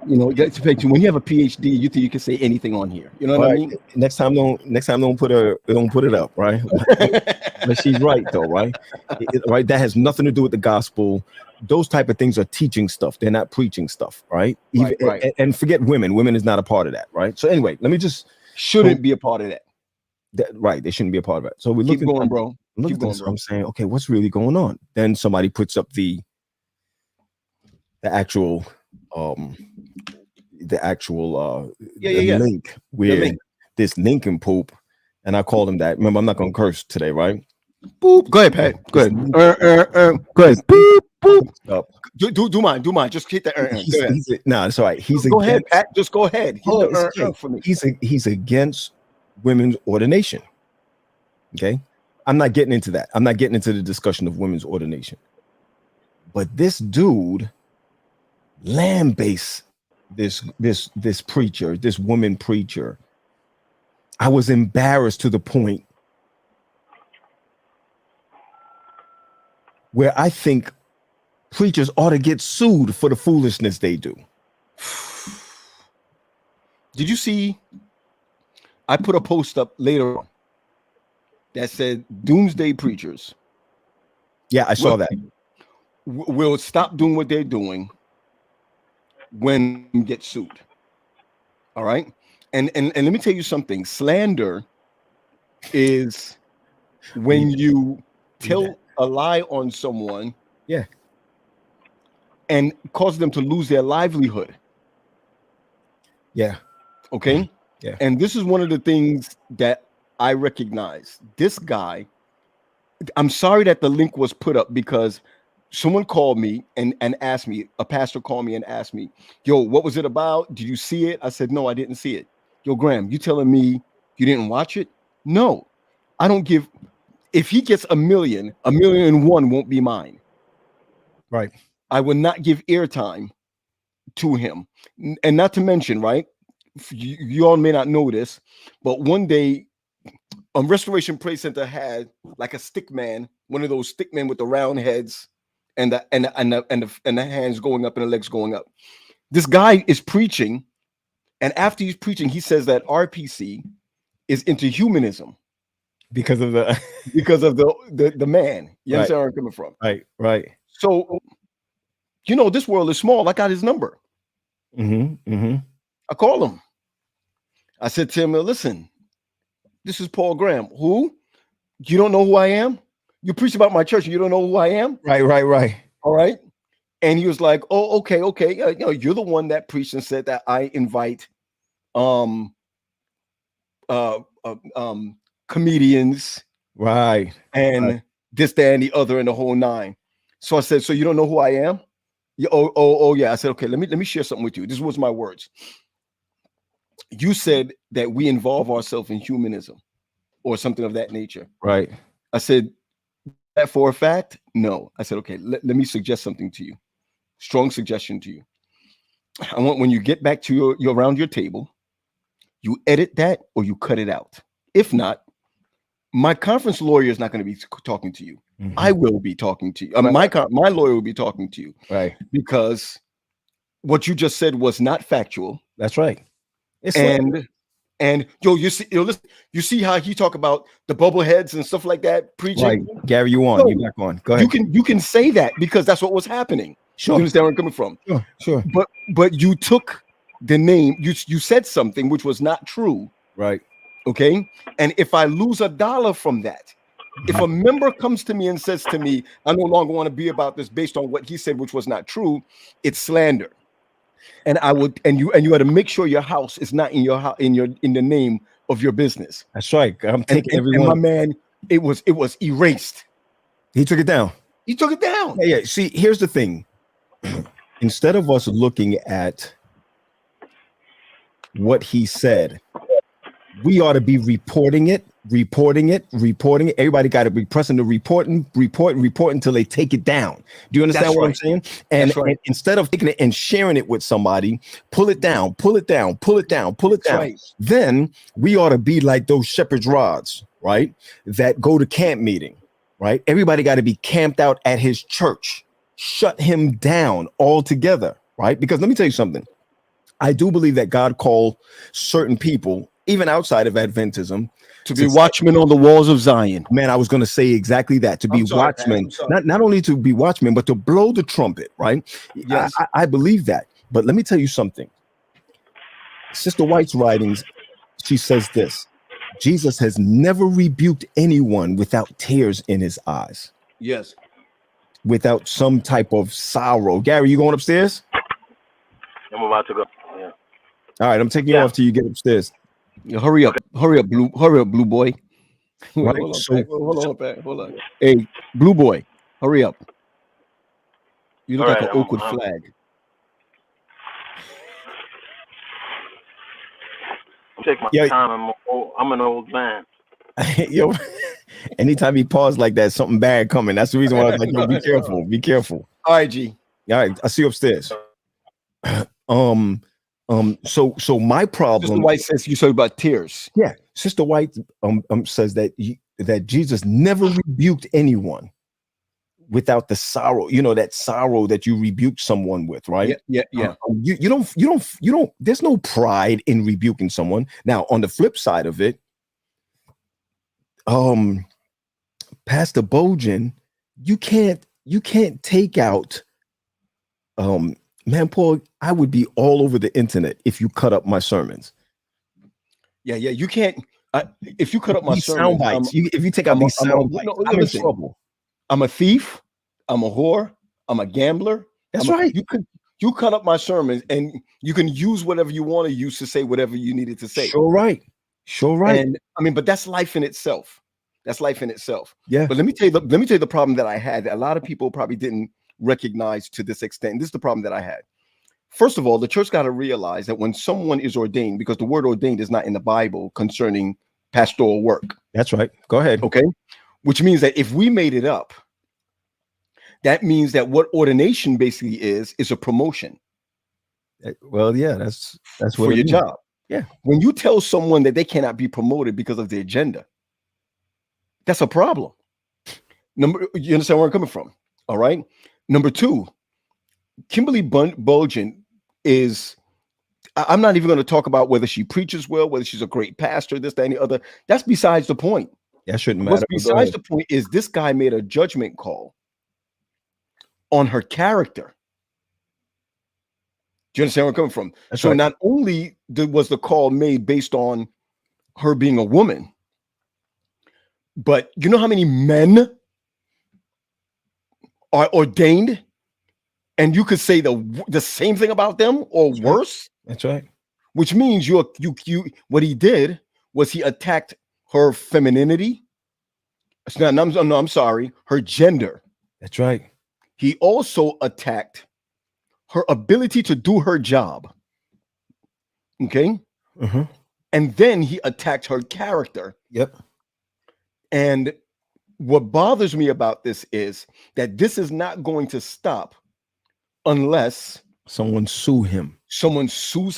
When you have a PhD, you think you can say anything on here. You know what I mean? Next time don't put it up, right? But she's right though, right? Right. That has nothing to do with the gospel. Those type of things are teaching stuff. They're not preaching stuff, right? Right. And forget women. Women is not a part of that, right? So anyway, let me just shouldn't be a part of that. Right. They shouldn't be a part of it. So we keep going, bro. Look at this. I'm saying, okay, what's really going on? Then somebody puts up the actual link with this Lincoln poop, and I called him that. Remember, I'm not gonna curse today, right? Boop. Go ahead, Pat. Go ahead. Go ahead. Boop. Boop. Do mine. Just hit the no, it's all right. Go ahead, Pat. Just go ahead. For me. He's against women's ordination. Okay, I'm not getting into that. I'm not getting into the discussion of women's ordination. But this dude lambaste this preacher, this woman preacher. I was embarrassed to the point where I think preachers ought to get sued for the foolishness they do. Did you see? I put a post up later on that said doomsday preachers. Yeah, I saw that. Will stop doing what they're doing when you get sued. All right. And let me tell you something. Slander is when you tell a lie on someone, and cause them to lose their livelihood. Yeah. Okay. Yeah. And this is one of the things that I recognize. This guy, I'm sorry that the link was put up because someone called me and asked me, a pastor called me and asked me, yo, what was it about? Did you see it? I said, no, I didn't see it. Yo, Graham, you telling me you didn't watch it? No, I don't give. If he gets 1,000,001 won't be mine. Right. I will not give airtime to him. And not to mention, right, you all may not know this, but one day Restoration Praise Center had like a stick man, one of those stick men with the round heads and the hands going up and the legs going up. This guy is preaching, and after he's preaching, he says that RPC is into humanism because of the man. You understand where I'm coming from? Right. So, this world is small. I got his number. I called him. I said to him, listen, this is Paul Graham. Who? You don't know who I am? You preach about my church and you don't know who I am? Right. All right. And he was like, oh, okay. You're the one that preached and said that I invite comedians. Right. And this, that, and the other, and the whole nine. So I said, so you don't know who I am? Yeah, oh, yeah. I said, okay, let me share something with you. This was my words. You said that we involve ourselves in humanism or something of that nature. Right. I said, that for a fact? No. I said, okay, let me suggest something to you. Strong suggestion to you. I want when you get back to your around your table, you edit that or you cut it out. If not, my conference lawyer is not going to be talking to you. I will be talking to you. My lawyer will be talking to you. Right. Because what you just said was not factual. That's right. And listen, you see how he talk about the bubble heads and stuff like that preaching. Right. Gary, you back on. Go ahead. You can say that because that's what was happening. Sure. You understand where I'm coming from? Sure. But you took the name, you said something which was not true. Right. Okay. And if I lose $1 from that, if a member comes to me and says to me, I no longer want to be about this based on what he said, which was not true, it's slander. And I would, and you had to make sure your house is not in the name of your business. That's right. I'm taking everyone. And my man, it was erased. He took it down. Yeah. See, here's the thing. Instead of us looking at what he said, we ought to be reporting it. Everybody got to be pressing the report until they take it down. Do you understand what I'm saying? And instead of taking it and sharing it with somebody, pull it down. Right. Then we ought to be like those shepherd's rods, right? That go to camp meeting, right? Everybody got to be camped out at his church. Shut him down altogether, right? Because let me tell you something. I do believe that God called certain people, even outside of Adventism, to be watchmen on the walls of Zion. Man, I was going to say exactly that, to be watchmen, not only to be watchmen, but to blow the trumpet, right? Yes. I believe that. But let me tell you something. Sister White's writings, she says this: Jesus has never rebuked anyone without tears in his eyes. Yes. Without some type of sorrow. Gary, you going upstairs? I'm about to go. Yeah. All right, I'm taking you off till you get upstairs. Hurry up, blue boy. Right. Hold on. Hey, blue boy, hurry up. You look like an Oakwood flag. Take my time. I'm an old man. Yo, anytime he paused like that, something bad coming. That's the reason why I was like, yo, be careful, be careful. All right, G. All right, I see you upstairs. So my problem. Sister White says you said about tears. Yeah, Sister White says that that Jesus never rebuked anyone without the sorrow. You know, that sorrow that you rebuke someone with, right? Yeah. You don't. There's no pride in rebuking someone. Now, on the flip side of it, Pastor Bojan, you can't take out. Man, Paul, I would be all over the internet if you cut up my sermons. Yeah, you can't. If you cut up my sermons, sound bites, if you take out these sound bites, I'm in trouble. I'm a thief. I'm a whore. I'm a gambler. That's right. You cut up my sermons, and you can use whatever you want to use to say whatever you needed to say. Sure right. And I mean, but that's life in itself. Yeah. But let me tell you the problem that I had. That a lot of people probably didn't recognize to this extent. This is the problem that I had. First of all, the church got to realize that when someone is ordained, because the word ordained is not in the Bible concerning pastoral work. That's right. Go ahead. Okay. Which means that if we made it up, that means that what ordination basically is a promotion. Well, yeah, that's for your job. Yeah. When you tell someone that they cannot be promoted because of their gender, that's a problem. You understand where I'm coming from? All right. Number two, Kimberly Bojan is, I'm not even going to talk about whether she preaches well, whether she's a great pastor, this, that, and the other. That's besides the point. That shouldn't matter. What's besides the point is this guy made a judgment call on her character. Do you understand where I'm coming from? That's so right. Not only was the call made based on her being a woman, but you know how many men are ordained, and you could say the same thing about them or worse. That's right. Which means what he did was he attacked her femininity. I'm sorry, her gender. That's right. He also attacked her ability to do her job. Okay. Mm-hmm. And then he attacked her character. Yep. And what bothers me about this is that this is not going to stop unless someone sues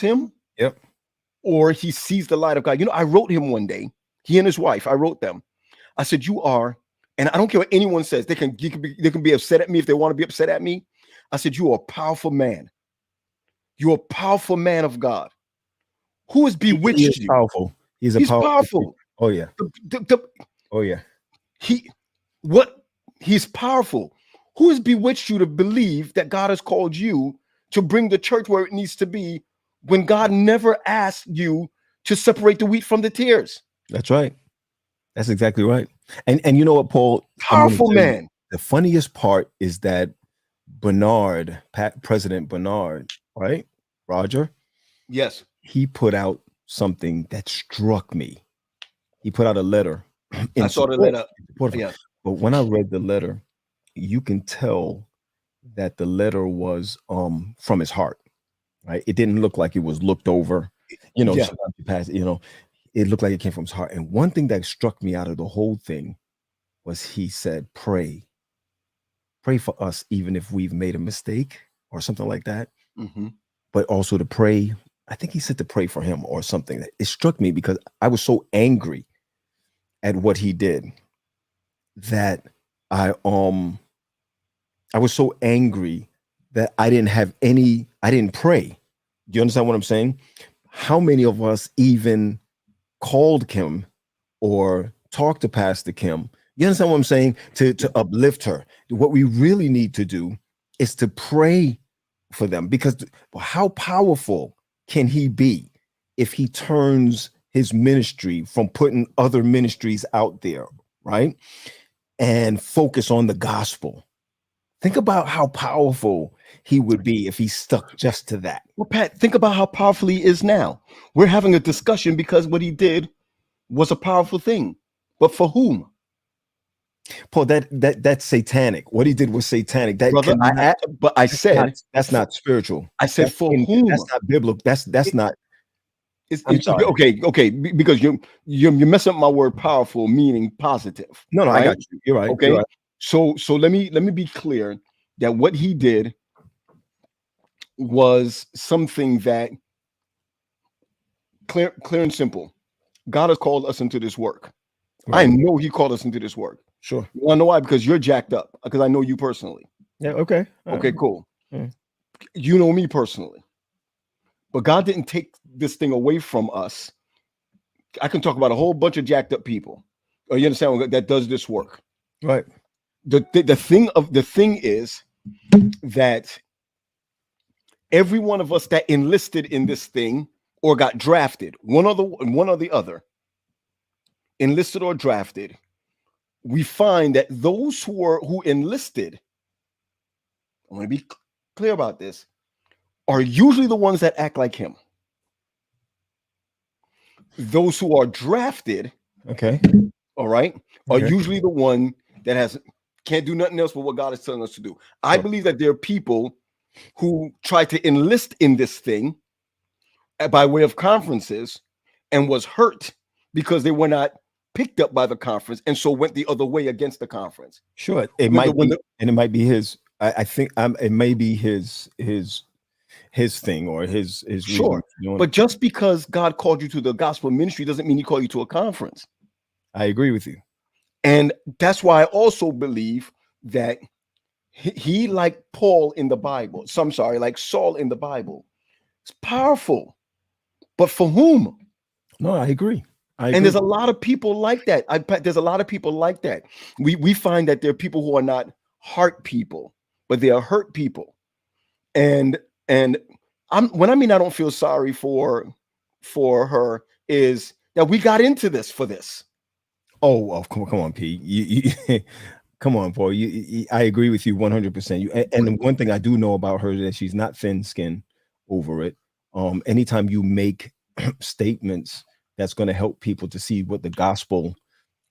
him. Yep. Or he sees the light of God. You know, I wrote him one day, he and his wife, I wrote them. I said, you are, and I don't care what anyone says, they can be upset at me if they want to be upset at me. I said, you are a powerful man. You're a powerful man of God. Who has bewitched you? He's powerful. He's powerful. Oh yeah. Oh yeah. He's powerful. Who has bewitched you to believe that God has called you to bring the church where it needs to be when God never asked you to separate the wheat from the tares? That's right. That's exactly right. And you know what, Paul? Powerful man. The funniest part is that President Bernard, right? Roger. Yes. He put out something that struck me. He put out a letter. I saw the letter. Yeah. But when I read the letter, you can tell that the letter was from his heart, right? It didn't look like it was looked over, you know, it looked like it came from his heart. And one thing that struck me out of the whole thing was he said, pray for us, even if we've made a mistake or something like that. Mm-hmm. But also to pray. I think he said to pray for him or something. It struck me because I was so angry at what he did that I was so angry that I didn't pray. Do you understand what I'm saying? How many of us even called Kim or talked to Pastor Kim? You understand what I'm saying? To uplift her. What we really need to do is to pray for them, because how powerful can he be if he turns his ministry from putting other ministries out there, right? And focus on the gospel. Think about how powerful he would be if he stuck just to that. Well, Pat, think about how powerful he is now. We're having a discussion because what he did was a powerful thing. But for whom? Paul, that's satanic. What he did was satanic. That Brother, I said that's not spiritual. I said that's for whom? That's not biblical. That's not. I'm sorry. Okay, because you're messing up my word powerful, meaning positive. No, right? I got you. You're right. Okay. You're right. So let me be clear that what he did was something that clear and simple. God has called us into this work. Right. I know he called us into this work. Sure. You want to know why? Because you're jacked up. Because I know you personally. Yeah. Okay. Okay. Cool. You know me personally. But God didn't take this thing away from us. I can talk about a whole bunch of jacked up people. Or you understand that does this work. Right. The thing is that every one of us that enlisted in this thing or got drafted, one or the other, enlisted or drafted, we find that those who enlisted, I want to be clear about this, are usually the ones that act like him. Those who are drafted, all right, are usually the one that can't do nothing else but what God is telling us to do. I believe that there are people who try to enlist in this thing by way of conferences and was hurt because they were not picked up by the conference and so went the other way against the conference. Sure, it might be, and it might be his. I think it may be his thing or his sure. But just because God called you to the gospel ministry doesn't mean he called you to a conference. I agree with you, and that's why I also believe that he like Paul in the Bible. So I'm sorry, like Saul in the Bible. It's powerful, but for whom? No, I agree. And there's a lot of people like that. There's a lot of people like that. We find that there are people who are not heart people, but they are hurt people. And when I mean I don't feel sorry for her is that we got into this for this. Oh, come on, P. You come on, Paul. I agree with you 100%. And the one thing I do know about her is that she's not thin-skinned over it. Anytime you make statements that's going to help people to see what the gospel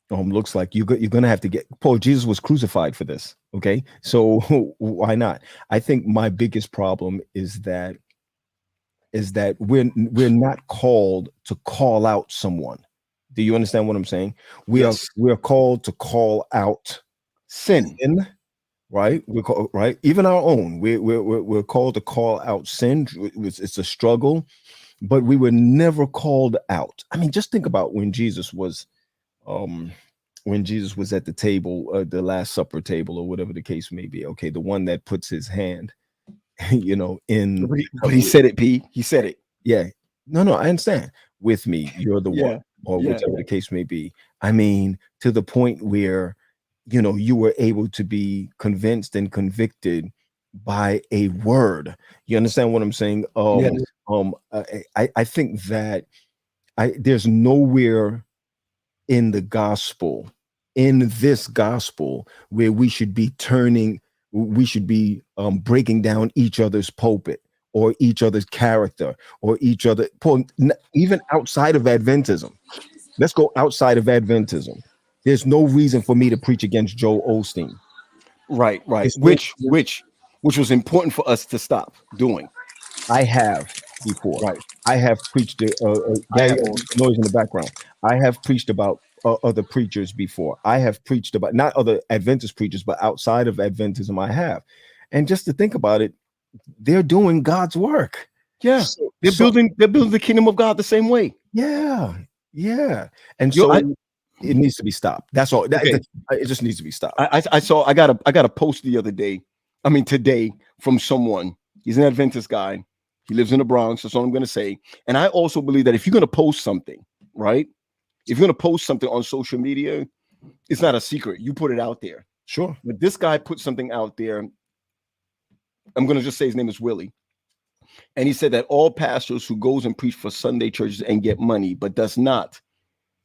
looks like, you're going to have to get Paul. Jesus was crucified for this. Okay, so why not? I think my biggest problem is that we're not called to call out someone. Do you understand what I'm saying? We are called to call out sin, right? Right, even our own. We're called to call out sin. It's a struggle, but we were never called out. I mean, just think about when Jesus was at the table, the Last Supper table, or whatever the case may be. Okay, the one that puts his hand, in. But he said it, P. He said it. Yeah. No, I understand. With me, you're the one, or whichever the case may be. I mean, to the point where, you were able to be convinced and convicted by a word. You understand what I'm saying? I think that there's nowhere in the gospel, in this gospel, where we should be breaking down each other's pulpit or each other's character or each other, even outside of Adventism. Let's go outside of Adventism. There's no reason for me to preach against Joel Osteen. Right. Which was important for us to stop doing. I have before. Right. I have preached noise in the background. I have preached about other preachers before. I have preached about not other Adventist preachers, but outside of Adventism I have. And just to think about it, they're doing God's work. Yeah. They're building the kingdom of God the same way. Yeah. And so it needs to be stopped. That's all. It just needs to be stopped. I got a post the other day. I mean, today from someone. He's an Adventist guy. He lives in the Bronx. That's all I'm going to say. And I also believe that if you're going to post something, right? If you're going to post something on social media, it's not a secret. You put it out there. Sure. But this guy put something out there. I'm going to just say his name is Willie. And he said that all pastors who goes and preach for Sunday churches and get money, but does not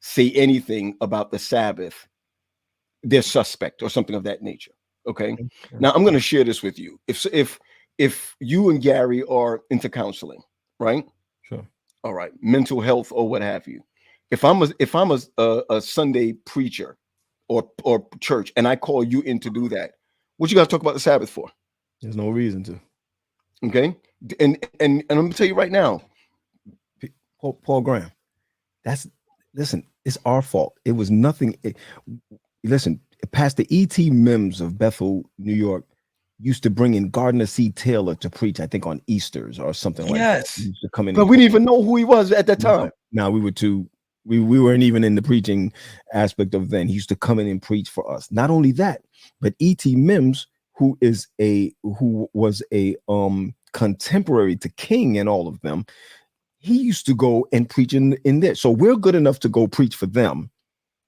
say anything about the Sabbath, they're suspect or something of that nature. Okay. Now I'm going to share this with you. If you and Gary are into counseling, right? Sure. All right. Mental health or what have you. If I'm a Sunday preacher, or church, and I call you in to do that, what you guys talk about the Sabbath for? There's no reason to. Okay, and I'm gonna tell you right now, Paul Graham, listen, it's our fault. It was nothing. Listen, Pastor E.T. Mims of Bethel, New York, used to bring in Gardner C. Taylor to preach, I think on Easters or something like that. He used to come in, but we didn't even know who he was at that time. Now we were too. We weren't even in the preaching aspect of then. He used to come in and preach for us. Not only that, but E.T. Mims, who was a contemporary to King and all of them, he used to go and preach in there. So we're good enough to go preach for them,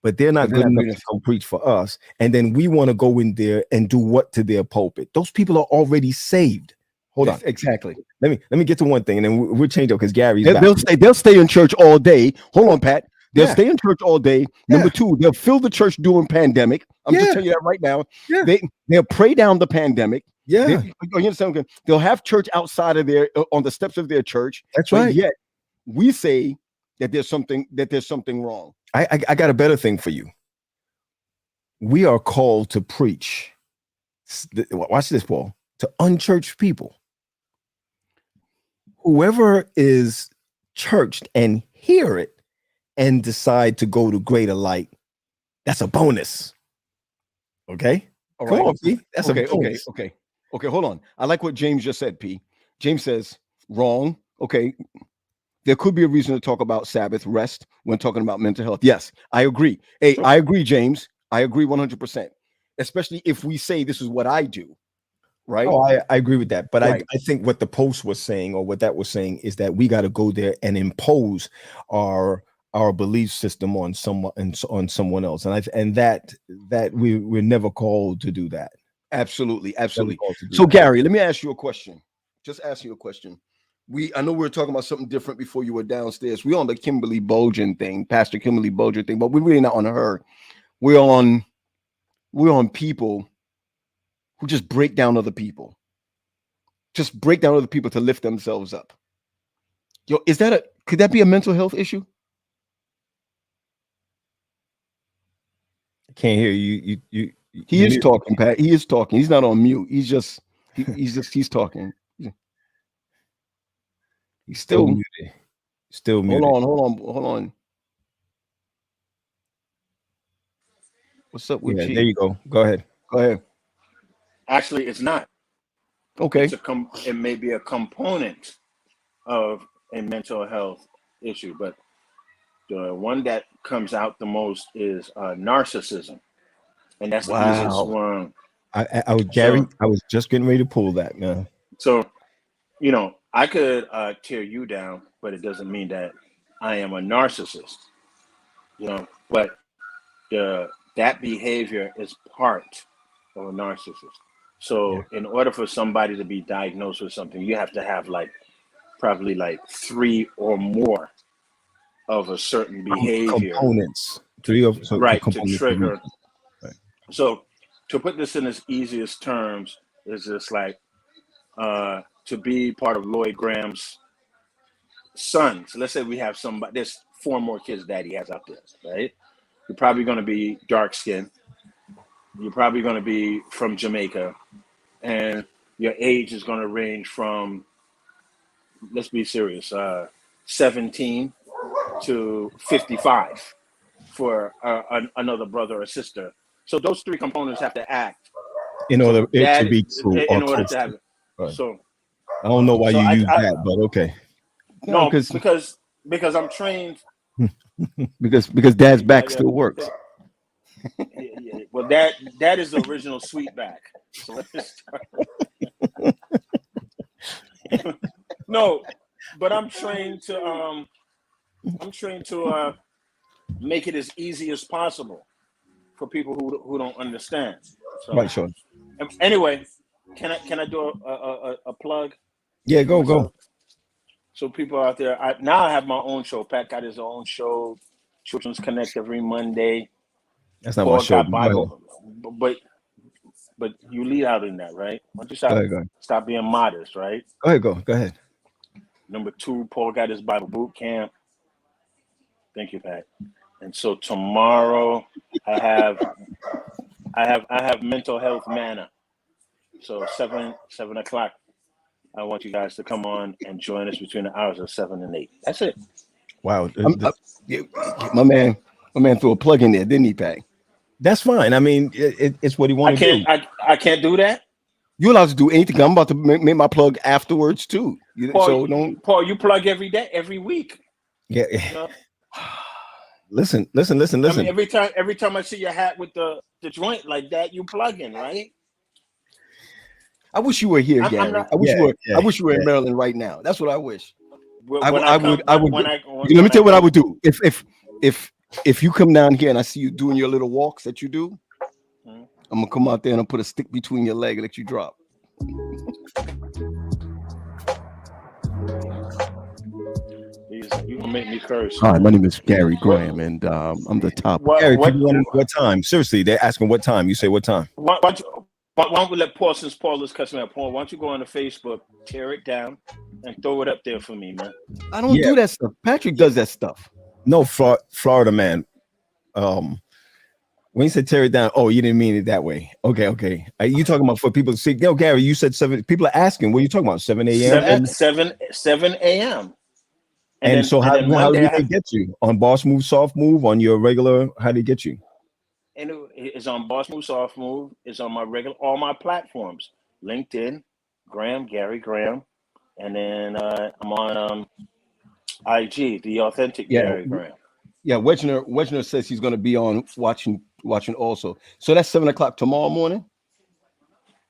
but they're not good enough to go preach for us. And then we want to go in there and do what to their pulpit? Those people are already saved. Hold on. Exactly. Let me get to one thing, and then we'll change up because Gary's they'll stay in church all day. Hold on, Pat. They'll stay in church all day. Number two, they'll fill the church during pandemic. I'm just telling you that right now. Yeah. They'll pray down the pandemic. Yeah. You understand? They'll have church outside of on the steps of their church. That's right. Yet we say that there's something wrong. I got a better thing for you. We are called to preach. Watch this, Paul. To unchurched people. Whoever is churched and hear it and decide to go to greater light, that's a bonus. Okay? All Come right. on, P. That's okay, a bonus. Okay, hold on. I like what James just said, P. James says, wrong. Okay. There could be a reason to talk about Sabbath rest when talking about mental health. Yes, I agree. Hey, sure. I agree, James. I agree 100%. Especially if we say this is what I do. Right. Oh, I agree with that. But I think what the post was saying, or what that was saying, is that we got to go there and impose our belief system on someone else. And that we're never called to do that. Absolutely. So Gary, let me ask you a question. Just ask you a question. I know we were talking about something different before you were downstairs. We're on the Kimberly Bolgen thing, Pastor Kimberly Bolgen thing, but we're really not on her. We're on people who just break down other people. Just break down other people to lift themselves up. Yo, could that be a mental health issue? I can't hear you. He is talking, Pat. He is talking. He's not on mute. He's talking. He's still muted. Still muted. Hold on. What's up with G? There you go. Go ahead. Actually, it's not. Okay. It may be a component of a mental health issue, but the one that comes out the most is narcissism, and that's the easiest one. I was just getting ready to pull that, man. So, I could tear you down, but it doesn't mean that I am a narcissist. But that behavior is part of a narcissist. So in order for somebody to be diagnosed with something, you have to have probably 3 or more of a certain behavior. Components. Right, to trigger. Right. So to put this in its easiest terms, is just to be part of Lloyd Graham's sons. Let's say we have somebody, there's 4 more kids daddy has out there, right? You're probably going to be dark skinned. You're probably going to be from Jamaica, and your age is going to range from, let's be serious, 17 to 55 for another brother or sister. So those 3 components have to act in order to be true. In order to have it. Right. So I don't know why you use that, but okay. No, because I'm trained. because Dad's back still works. Yeah. Well, that is the original Sweetback. So let's start. No, but I'm trained to make it as easy as possible for people who don't understand. So, right, sure. Anyway, can I do a plug? Yeah, go. So people out there, I have my own show. Pat got his own show, Children's Connect, every Monday. That's not my show. Bible, but you lead out in that, right? Why don't you stop being modest, right? Go ahead. Number 2, Paul got his Bible boot camp. Thank you, Pat. And so tomorrow I have I have mental health manna. So 7 o'clock. I want you guys to come on and join us between the hours of 7 and 8. That's it. Wow. My man threw a plug in there, didn't he, Pat? That's fine. I mean, it's what he wanted to do. I can't do that. You're allowed to do anything. I'm about to make my plug afterwards too. Paul, you plug every day, every week. Yeah. You know? Listen. I mean, every time I see your hat with the joint like that, you plug in, right? I wish you were here, Gary. I wish you were in Maryland right now. That's what I wish. I would. Let me tell you what I would do. If you come down here and I see you doing your little walks that you do, I'm gonna come out there and I'll put a stick between your leg and let you drop. You gonna make me curse. Hi, my name is Gary Graham, and I'm the top. Gary, what time? Seriously, they're asking what time. You say what time? Why don't we let Paul, since Paul is cussing out, Paul, why don't you go on the Facebook, tear it down, and throw it up there for me, man? I don't do that stuff. Patrick does that stuff. No, Florida man. When you said tear it down, you didn't mean it that way. Okay. You talking about for people to see? No, Gary, you said 7. People are asking, what are you talking about? 7 a.m. 7 a.m. And so how do they get you on Boss Move, Soft Move, on your regular? How do they get you? And it's on Boss Move, Soft Move. It's on my all my platforms: LinkedIn, Gary Graham, and then I'm on IG, the authentic Gary Graham. Yeah, Wejner says he's going to be on watching also. So that's 7 o'clock tomorrow morning.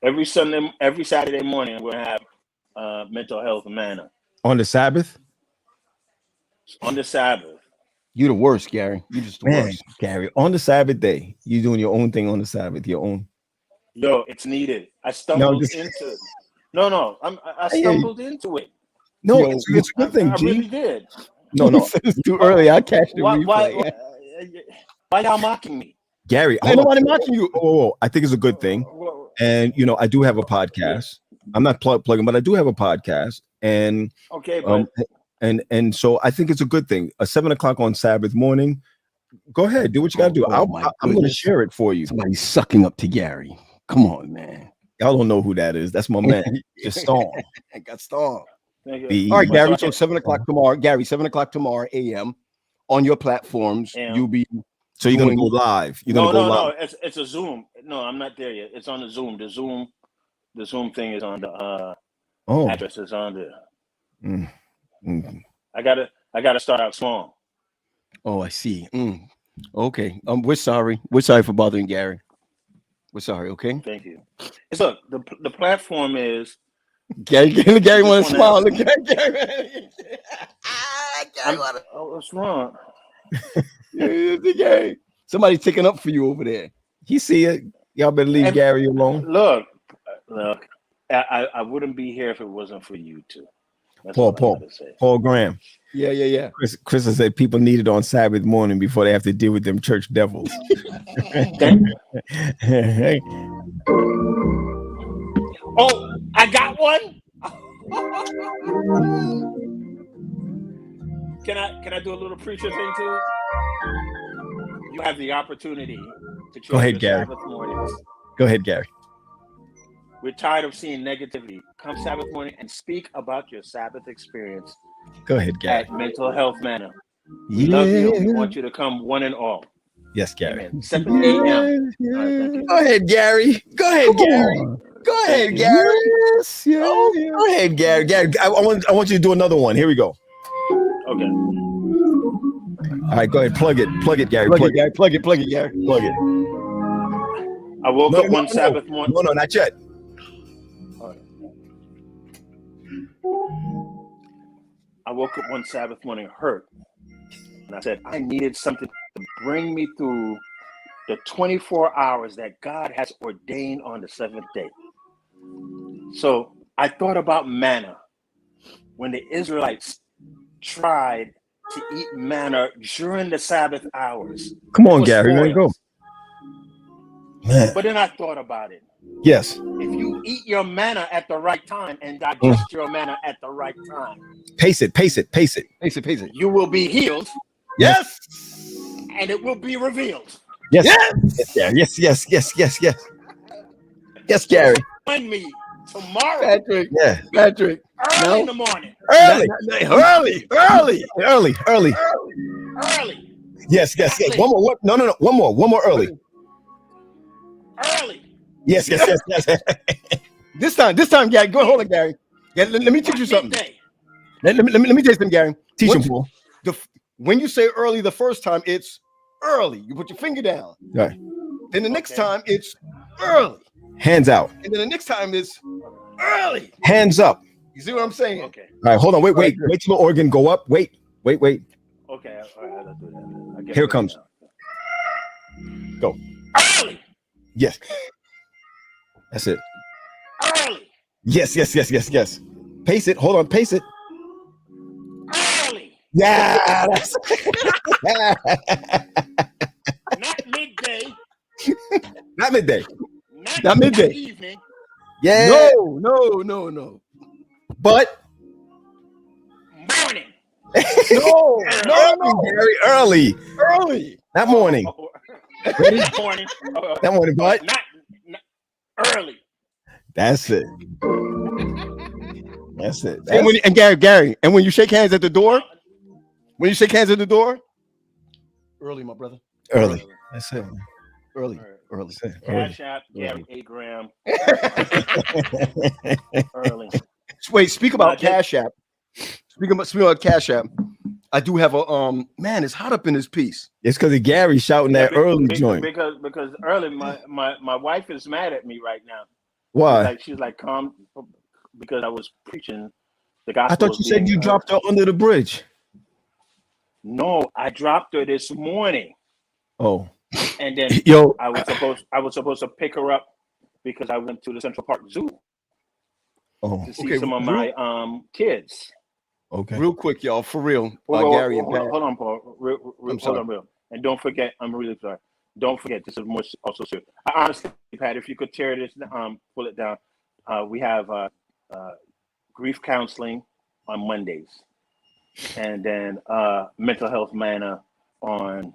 Every Saturday morning we'll have mental health manna on the Sabbath. On the Sabbath. You're the worst, Gary. You just the worst, Gary. On the Sabbath day, you doing your own thing on the Sabbath, your own. Yo, it's needed. I stumbled into it. No, I stumbled into it. No, it's a good thing, I really did. No, it's too early. I catch the replay. Why y'all mocking me? Gary, ain't nobody mocking you. I think it's a good thing. And I do have a podcast. I'm not plugging, but I do have a podcast. And okay, but and so I think it's a good thing. 7 o'clock on Sabbath morning. Go ahead, do what you gotta do. I'm gonna share it for you. Somebody's sucking up to Gary. Come on, man. Y'all don't know who that is. That's my man. Just Storm. I got Storm. All right, Gary. So 7 o'clock tomorrow. Gary, 7 o'clock tomorrow a.m. on your platforms. You'll be. So you're gonna go live. You're gonna go live. No. It's a Zoom. No, I'm not there yet. It's on the Zoom. The Zoom thing is on the address is on there. I gotta start out small. Oh, I see. Okay. We're sorry. We're sorry for bothering Gary. We're sorry. Okay. Thank you. Look, the platform is Gary want to smile. Look at Gary. What's wrong? Gary. Somebody's taking up for you over there. He see it. Y'all better leave Gary alone. Look. I wouldn't be here if it wasn't for you two. Paul Graham. Yeah. Chris said people need it on Sabbath morning before they have to deal with them church devils. Hey. Oh, I got one. Can I do a little preacher thing to it? You have the opportunity to choose. Go ahead, Gary. Sabbath mornings. Go ahead, Gary. We're tired of seeing negativity. Come Sabbath morning and speak about your Sabbath experience. Go ahead, Gary. At Mental Health Manor. We love you. We want you to come one and all. Yes, Gary. Amen. 7 a.m. Right, go ahead, Gary. Go ahead, Gary. Go ahead, Gary. Yes. Go ahead, Gary. Gary, I want you to do another one. Here we go. Okay. All right, go ahead. Plug it, Gary. Plug it, Gary. Plug it, Gary. Plug it. I woke up one Sabbath morning. No, not yet. I woke up one Sabbath morning hurt. And I said, I needed something to bring me through the 24 hours that God has ordained on the seventh day. So I thought about manna. When the Israelites tried to eat manna during the Sabbath hours. Come on, Gary, there you go. Man. But then I thought about it. Yes. If you eat your manna at the right time and digest your manna at the right time. Pace it. You will be healed. Yes. And it will be revealed. Yes. Yes. Yes, Gary. Join me tomorrow. Patrick. Yeah. Patrick. Early in the morning. Early. Early. Yes. One more. What? No. One more early. Early. Yes. This time, Gary. Go hold on, Gary. Yeah, let me teach you something. Let me tell you something, Gary. Teach him, Paul. When you say early the first time, it's early. You put your finger down. Right. Then the next time it's early. Hands out. And then the next time is early. Hands up. You see what I'm saying? Okay. All right, hold on. Wait till the organ go up. Wait. Okay. All right, let's do that. Here it comes. Go. Early. Yes. That's it. Early. Yes. Pace it. Hold on. Pace it. Early. Yeah. Not midday. Not midday. Not midday. Evening. Yeah. No. But Morning. No. Very early. Not morning. Ready? Morning. Not morning, but Not early. that's it. And Gary, and when you shake hands at the door, early, my brother. Early. That's it. Early. Cash App, Gary A. Graham. Early. Wait, speak about Cash App. Speaking about Cash App, I do have a man, it's hot up in this piece. It's because of Gary shouting that early joint. Because early, my wife is mad at me right now. Why? She's like, calm, because I was preaching the gospel. I thought you said you dropped her under the bridge. No, I dropped her this morning. Oh. And then I was supposed to pick her up because I went to the Central Park Zoo to see some of my kids. Okay. Real quick, y'all, for real. Gary and Pat. Hold on, Paul. Hold on. And don't forget, I'm really sorry. Don't forget, this is more also serious. Honestly, Pat, if you could tear this, pull it down. We have grief counseling on Mondays, and then mental health manna on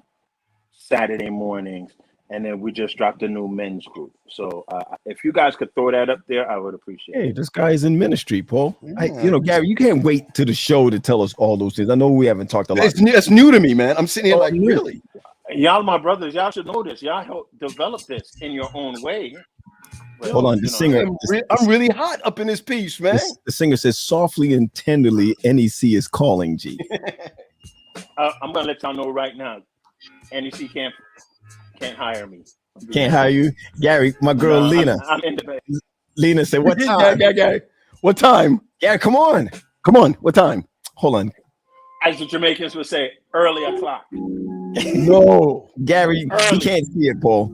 Saturday mornings, and then we just dropped a new men's group. So if you guys could throw that up there, I would appreciate it. Hey, this guy is in ministry, Paul. Gary, you can't wait to the show to tell us all those things. I know we haven't talked a lot. It's new to me, man. I'm sitting here like, really? Y'all, my brothers, y'all should know this. Y'all help develop this in your own way. But, hold on, the singer. I'm really hot up in this piece, man. The singer says, softly and tenderly, NEC is calling, G. I'm going to let y'all know right now. NEC can't hire me. Can't hire you? Gary, my girl Lena. I'm in the bed. Lena said, what time? Gary. What time? Gary, come on. What time? Hold on. As the Jamaicans would say, early o'clock. No. Gary, you can't see it, Paul.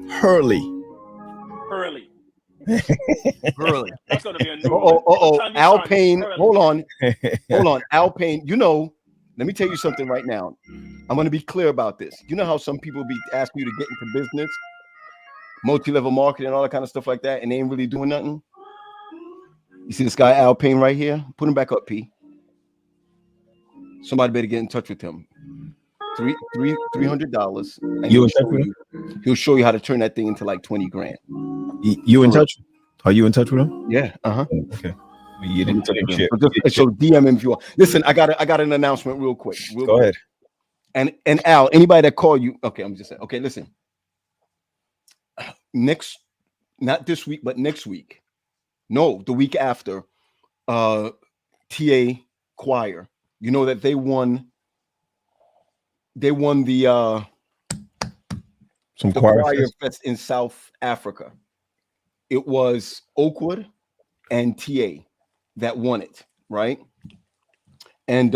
Hurley. That's going to be a new Alpine. Hold on. Alpine. Let me tell you something right now. I'm going to be clear about this. You know how some people be asking you to get into business, multi-level marketing, all that kind of stuff like that, and they ain't really doing nothing? You see this guy Alpine right here? Put him back up, P. Somebody better get in touch with him. $300. And he'll show you how to turn that thing into like 20 grand. You in touch? Are you in touch with him? Yeah. Okay. You didn't tell him shit. So DM him if you want. Listen, I got an announcement real quick. Go ahead. And Al, anybody that call you, okay, I'm just saying. Okay, listen. Not this week, but next week. No, the week after. TA Choir. You know that they won the choir fest in South Africa. It was Oakwood and TA that won it, right? And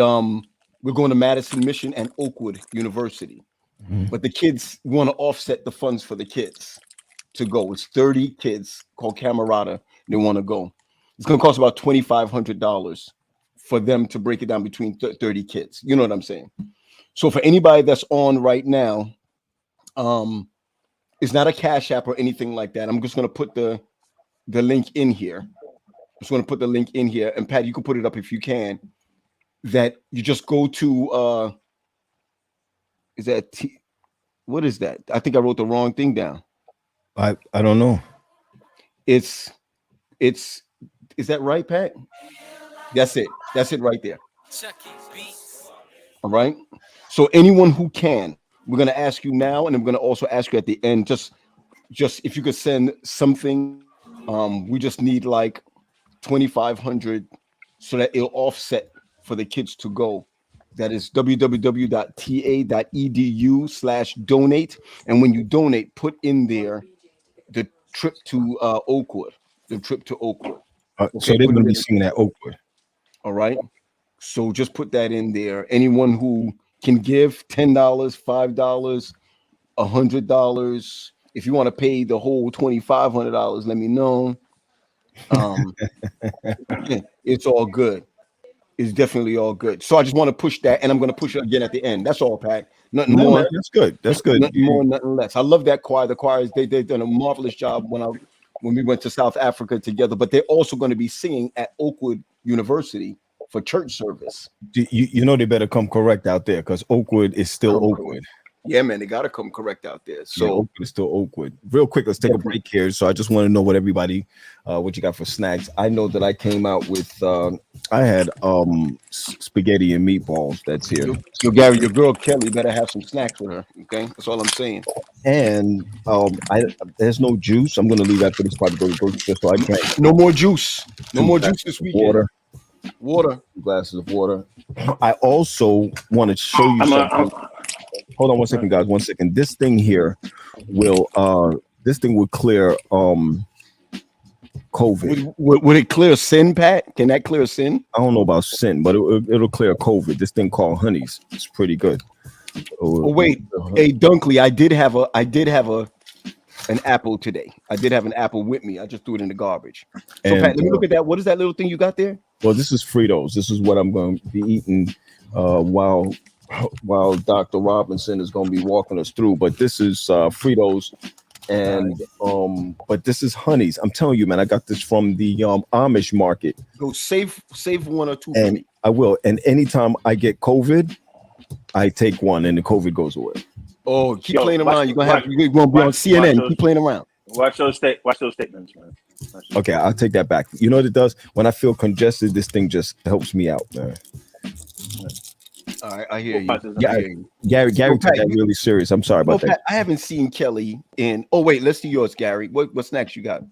we're going to Madison Mission and Oakwood University. Mm-hmm. But the kids want to offset the funds for the kids to go. It's 30 kids called Camerata. They want to go. It's going to cost about $2,500 for them to break it down between 30 kids. You know what I'm saying? So for anybody that's on right now, it's not a Cash App or anything like that. I'm just going to put the link in here. And Pat, you can put it up if you can. That you just go to What is that? I think I wrote the wrong thing down. I don't know. Is that right, Pat? That's it. That's it right there. All right. So anyone who can, we're gonna ask you now, and I'm gonna also ask you at the end. Just if you could send something. We just need like 2,500 so that it'll offset for the kids to go. That is www.ta.edu/donate. And when you donate, put in there the trip to Oakwood. The trip to Oakwood. Okay, so they're going to be singing at Oakwood. All right. So just put that in there. Anyone who can give $10, $5, $100. If you want to pay the whole $2,500, let me know. It's all good. It's definitely all good. So I just want to push that, and I'm going to push it again at the end. That's all, Pat. Nothing more. Man, that's good. That's good. Nothing more, nothing less. I love that choir. The choirs, they've done a marvelous job when we went to South Africa together. But they're also going to be singing at Oakwood University for church service. You know they better come correct out there because Oakwood is still Oakwood. Yeah, man, they got to come correct out there. So yeah, Oakwood is still Oakwood. Real quick, let's take a break here. So I just want to know what everybody, what you got for snacks. I know that I came out with, I had spaghetti and meatballs. That's here. So Gary, your girl Kelly better have some snacks with her. Okay, that's all I'm saying. And there's no juice. I'm gonna leave after this part to go just so I drank. No more juice. No more juice this weekend. Water. Glasses of water. I also want to show you something. Hold on one second, guys. 1 second. This thing here will clear COVID. Would it clear sin, Pat? Can that clear sin? I don't know about sin, but it'll clear COVID. This thing called Honeys. It's pretty good. Oh wait, hey Dunkley, I did have an apple today. I did have an apple with me. I just threw it in the garbage. So Pat, let me look at that. What is that little thing you got there? Well, this is Fritos. This is what I'm going to be eating while Dr. Robinson is going to be walking us through. But this is Fritos, and but this is Honeys. I'm telling you, man, I got this from the Amish market. Go save one or two and for me. I will. And anytime I get COVID, I take one, and the COVID goes away. Oh, keep playing around. You're gonna be on CNN. Keep playing around. Watch those statements, man. Okay, I'll take that back. You know what it does? When I feel congested, this thing just helps me out, man. All right, I hear you. Gary took that really serious. I'm sorry about that. Pat, I haven't seen Kelly in. Oh wait, let's see yours, Gary. What snacks you got?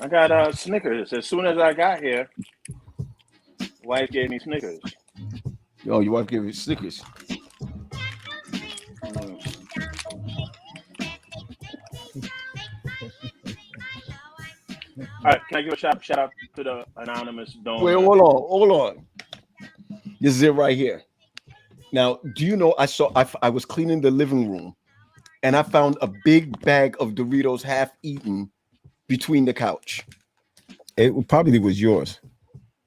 I got Snickers. As soon as I got here, wife gave me Snickers. Oh, your wife gave you Snickers. All right, can I give a shout out to the anonymous donor? Wait, hold on. This is it right here. Now, do you know I was cleaning the living room and I found a big bag of Doritos half eaten between the couch. It probably was yours.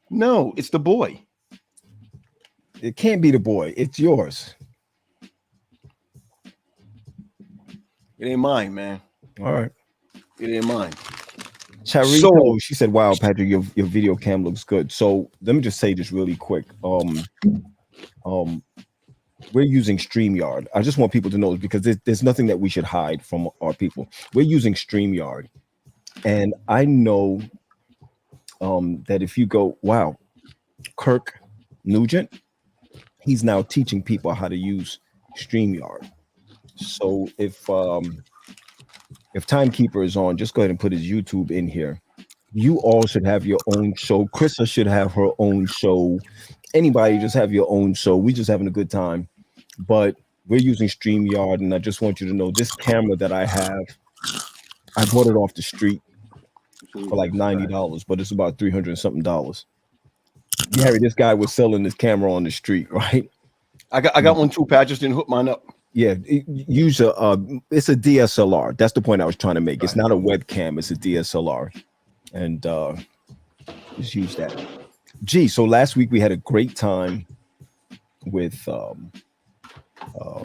No, it's the boy. It can't be the boy. It's yours. It ain't mine, man. All right. It ain't mine. Charito, she said, "Wow, Patrick, your video cam looks good." So let me just say this really quick. We're using StreamYard. I just want people to know because there's nothing that we should hide from our people. We're using StreamYard, and I know that if you go, wow, Kirk Nugent, he's now teaching people how to use StreamYard. So if Timekeeper is on, just go ahead and put his YouTube in here. You all should have your own show. Krista should have her own show. Anybody just have your own show. We just having a good time. But we're using StreamYard, and I just want you to know this camera that I have, I bought it off the street for like $90, but it's about $300 and something. Gary, this guy was selling this camera on the street, right? I got one too, Pat. I just didn't hook mine up. Yeah, it's a DSLR. That's the point I was trying to make. It's not a webcam, it's a DSLR. And just use that. Gee, so last week we had a great time with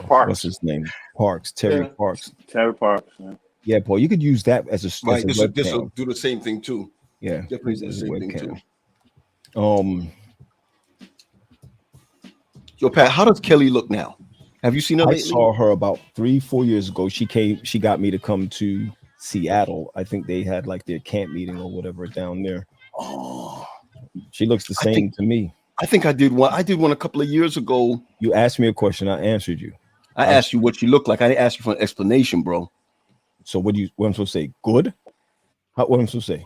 what's his name? Parks, Terry Parks. Terry Parks. Yeah, Paul, you could use that as a right. This will do the same thing too. Yeah, definitely the same thing too. Yo, Pat, how does Kelly look now? Have you seen her lately? I saw her about 3-4 years ago. She got me to come to Seattle. I think they had like their camp meeting or whatever down there. Oh, she looks the same to me. I think I did one. I did one a couple of years ago. You asked me a question. I answered you. I asked you what she looked like. I didn't ask you for an explanation, bro. So what I'm supposed to say? Good? What I'm supposed to say?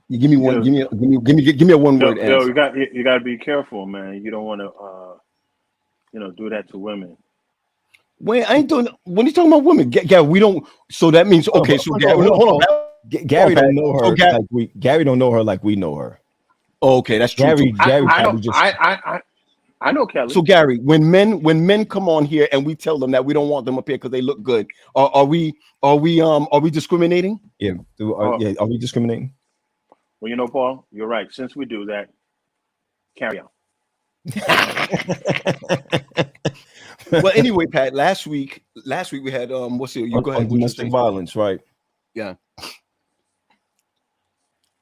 You give me one. Give me a one word answer. You got to be careful, man. You don't want to, do that to women. Wait, I ain't doing. When you talking about women, Gary, we don't. So that means okay. So Gary, hold on. Gary don't know her like Gary don't know her like we know her. Oh, okay, that's true. Gary I know Kelly. So Gary, when men come on here and we tell them that we don't want them up here because they look good, are we discriminating? Yeah, are we discriminating? Well, Paul, you're right. Since we do that, carry on. Well, anyway, Pat. Last week we had You go ahead. Domestic violence, right? Yeah.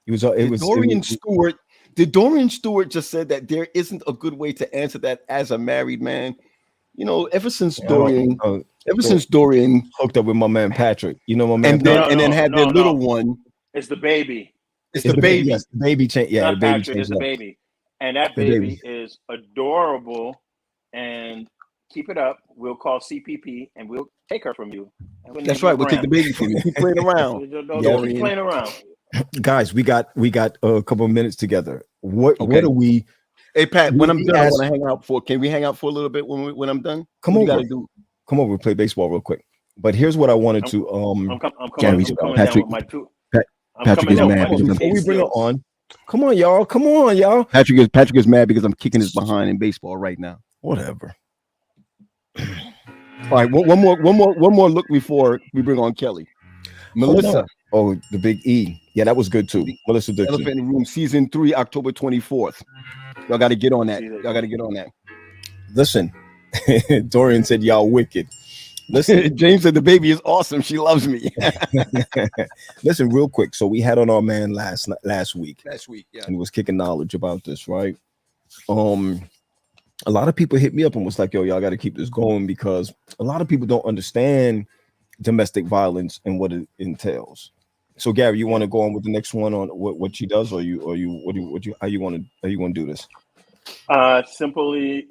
Dorian Stewart just said that there isn't a good way to answer that as a married man. Ever since Dorian hooked up with my man Patrick, my man, and then had their little one. It's the baby. It's the baby. Yes, the baby changed. Yeah, the baby changed. It's the baby, and that baby is adorable. And keep it up. We'll call CPP and we'll take her from you. That's right. We'll take the baby from you. Keep playing around. Don't keep playing around. Guys, we got a couple of minutes together. What are we? Hey Pat, when I'm done, I want to hang out for. Can we hang out for a little bit when I'm done? Come over. Come over. Play baseball real quick. But here's what I wanted to. Patrick is mad before we bring her on. Come on, y'all. Patrick is mad because I'm kicking his behind in baseball right now. Whatever. All right, one more look before we bring on Kelly. Melissa. Oh, the Big E. Yeah, that was good too. Melissa did Elephant in the Room, season 3, October 24th. Y'all got to get on that. Listen, Dorian said y'all wicked. Listen, James said the baby is awesome. She loves me. Listen, real quick. So we had on our man last week. Yeah. And he was kicking knowledge about this, right? A lot of people hit me up and was like, yo, y'all got to keep this going because a lot of people don't understand domestic violence and what it entails. So Gary, you want to go on with the next one on what she does, or how you want to do this? Simply,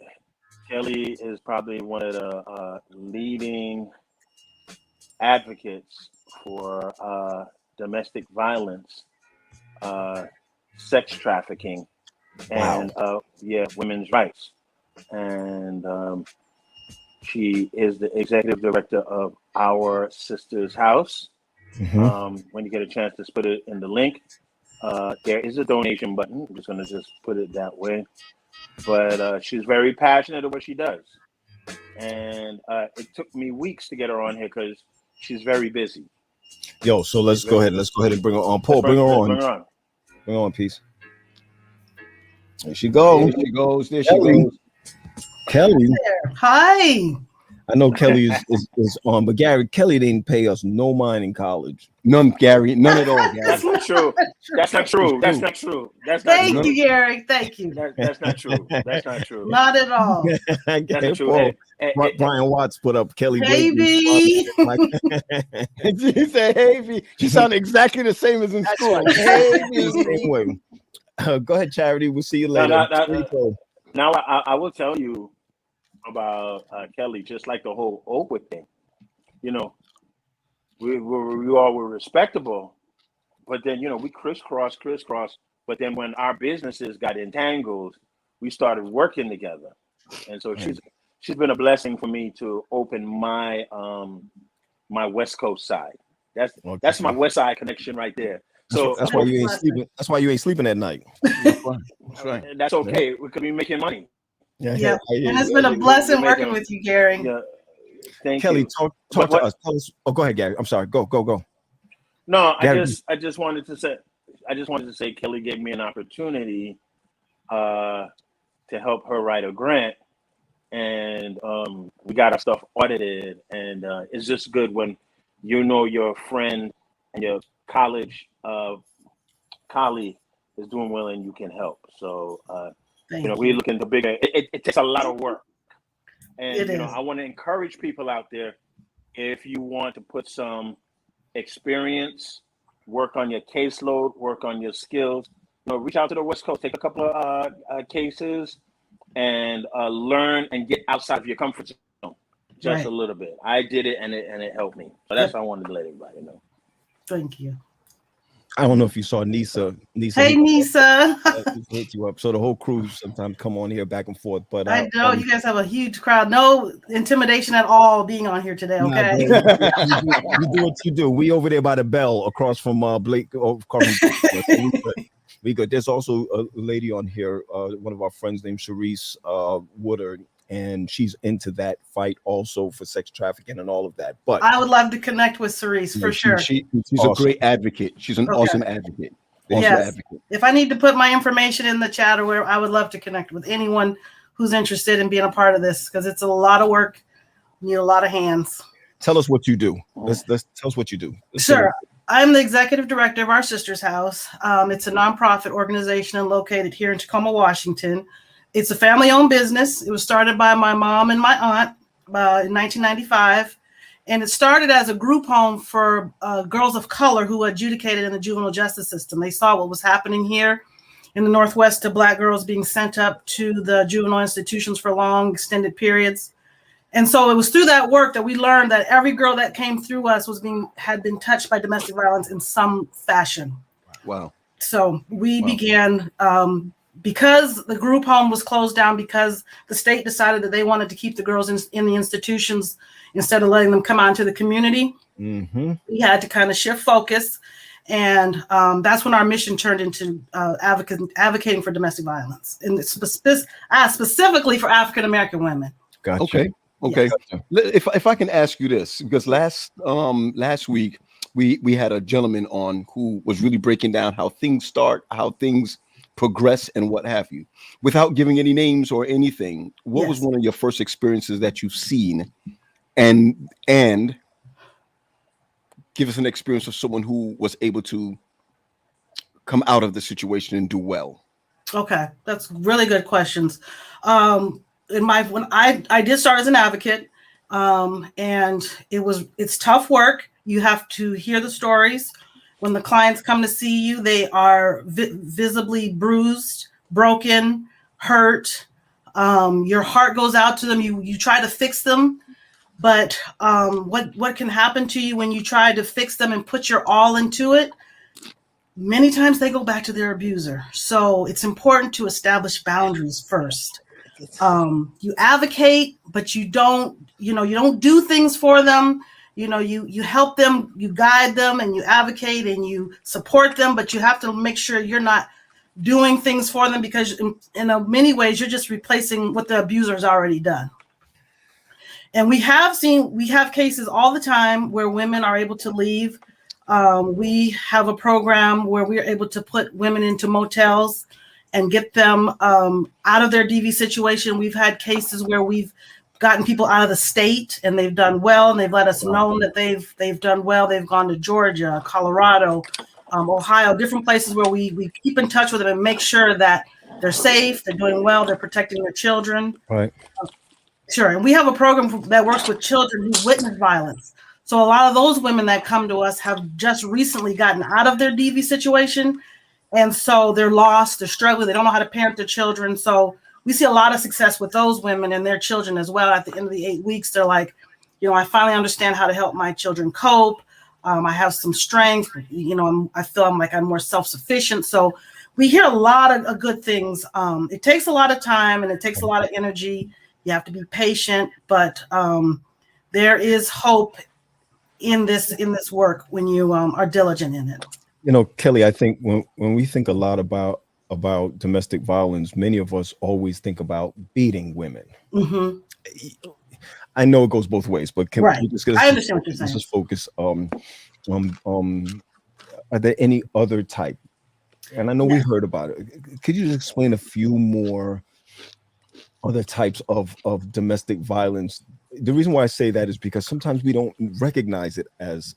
Kelly is probably one of the leading advocates for domestic violence, sex trafficking, and women's rights. And she is the executive director of Our Sister's House. Mm-hmm. When you get a chance to put it in the link, there is a donation button. I'm just going to put it that way. But she's very passionate of what she does. And it took me weeks to get her on here because she's very busy. Yo, so let's go ahead and bring her on. Paul, bring her on. Bring her on, peace. There she goes. There she goes. Kelly. Hi. I know Kelly is on, but Kelly didn't pay us no mind in college. None, Gary. None at all, Gary. That's not true. Thank you, Gary. Thank you. That's not true. That's not true. Not at all. That's not true. Brian Watts put up Kelly. Baby. She said, "Hey, she sounded exactly the same as in school." Go ahead, Charity. We'll see you later. Now I will tell you about Kelly, just like the whole Oakwood thing. We all were respectable, but then we crisscross. But then when our businesses got entangled, we started working together, and so she's been a blessing for me to open my my West Coast side. That's my West Side connection right there. So that's why you ain't sleeping. That's why you ain't sleeping at night. That's right. That's okay. We could be making money. Yeah. And it's been a blessing working with you, Gary. Yeah. Thank Kelly, you. talk to us. Tell us. Oh, go ahead, Gary. I'm sorry. Go. No, Gary. I just wanted to say Kelly gave me an opportunity to help her write a grant, and we got our stuff audited, and it's just good when your friend and your college colleague is doing well and you can help. So we look into bigger. It takes a lot of work. And I want to encourage people out there, if you want to put some experience, work on your caseload, work on your skills, reach out to the West Coast, take a couple of cases, and learn and get outside of your comfort zone just a little bit. I did it, and it helped me. So that's what I wanted to let everybody know. Thank you. I don't know if you saw Nisa. Hey, Nisa. Hit you up. So the whole crew sometimes come on here back and forth. But I know you guys have a huge crowd. No intimidation at all being on here today. Okay. You do what you do. We over there by the bell across from Blake. We good. There's also a lady on here, one of our friends named Sharice Woodard, and she's into that fight also for sex trafficking and all of that. But I would love to connect with Sharice for sure. She's awesome. A great advocate. She's an awesome advocate. Advocate. If I need to put my information in the chat or where, I would love to connect with anyone who's interested in being a part of this, because it's a lot of work. You need a lot of hands. Tell us what you do. Let's tell us what you do. Sure. I'm the executive director of Our Sister's House. It's a nonprofit organization and located here in Tacoma, Washington. It's a family-owned business. It was started by my mom and my aunt in 1995. And it started as a group home for girls of color who were adjudicated in the juvenile justice system. They saw what was happening here in the Northwest to Black girls being sent up to the juvenile institutions for long, extended periods. And so it was through that work that we learned that every girl that came through us had been touched by domestic violence in some fashion. Wow. So we began, because the group home was closed down, because the state decided that they wanted to keep the girls in the institutions instead of letting them come out into the community. Mm-hmm. We had to kind of shift focus. And that's when our mission turned into advocating for domestic violence, and specifically for African-American women. Gotcha. Okay. Yes. If I can ask you this, because last week we had a gentleman on who was really breaking down how things start, how things progress, and what have you. Without giving any names or anything, what was one of your first experiences that you've seen, and give us an experience of someone who was able to come out of the situation and do well? Okay, that's really good questions. When I did start as an advocate, and it's tough work. You have to hear the stories. When the clients come to see you, they are visibly bruised, broken, hurt. Your heart goes out to them. You try to fix them, but what can happen to you when you try to fix them and put your all into it? Many times they go back to their abuser. So it's important to establish boundaries first. You advocate, but you don't do things for them. You help them, you guide them, and you advocate and you support them, but you have to make sure you're not doing things for them, because in many ways you're just replacing what the abuser has already done. And we have cases all the time where women are able to leave. We have a program where we are able to put women into motels and get them out of their DV situation. We've had cases where we've gotten people out of the state and they've done well, and they've let us know that they've done well. They've gone to Georgia, Colorado, Ohio, different places where we keep in touch with them and make sure that they're safe, they're doing well, they're protecting their children. Right. Sure. And we have a program that works with children who witness violence. So a lot of those women that come to us have just recently gotten out of their DV situation. And so they're lost, they're struggling, they don't know how to parent their children. So we see a lot of success with those women and their children as well. At the end of the 8 weeks, they're like, I finally understand how to help my children cope. I have some strength, I feel I'm more self-sufficient. So we hear a lot of good things. It takes a lot of time and it takes a lot of energy. You have to be patient, but there is hope in this work when you are diligent in it. Kelly, I think when we think a lot about domestic violence, many of us always think about beating women. Mm-hmm. I know it goes both ways, but can we just I understand what you're saying. Let's just focus. Are there any other type? And I know we heard about it. Could you just explain a few more other types of domestic violence? The reason why I say that is because sometimes we don't recognize it as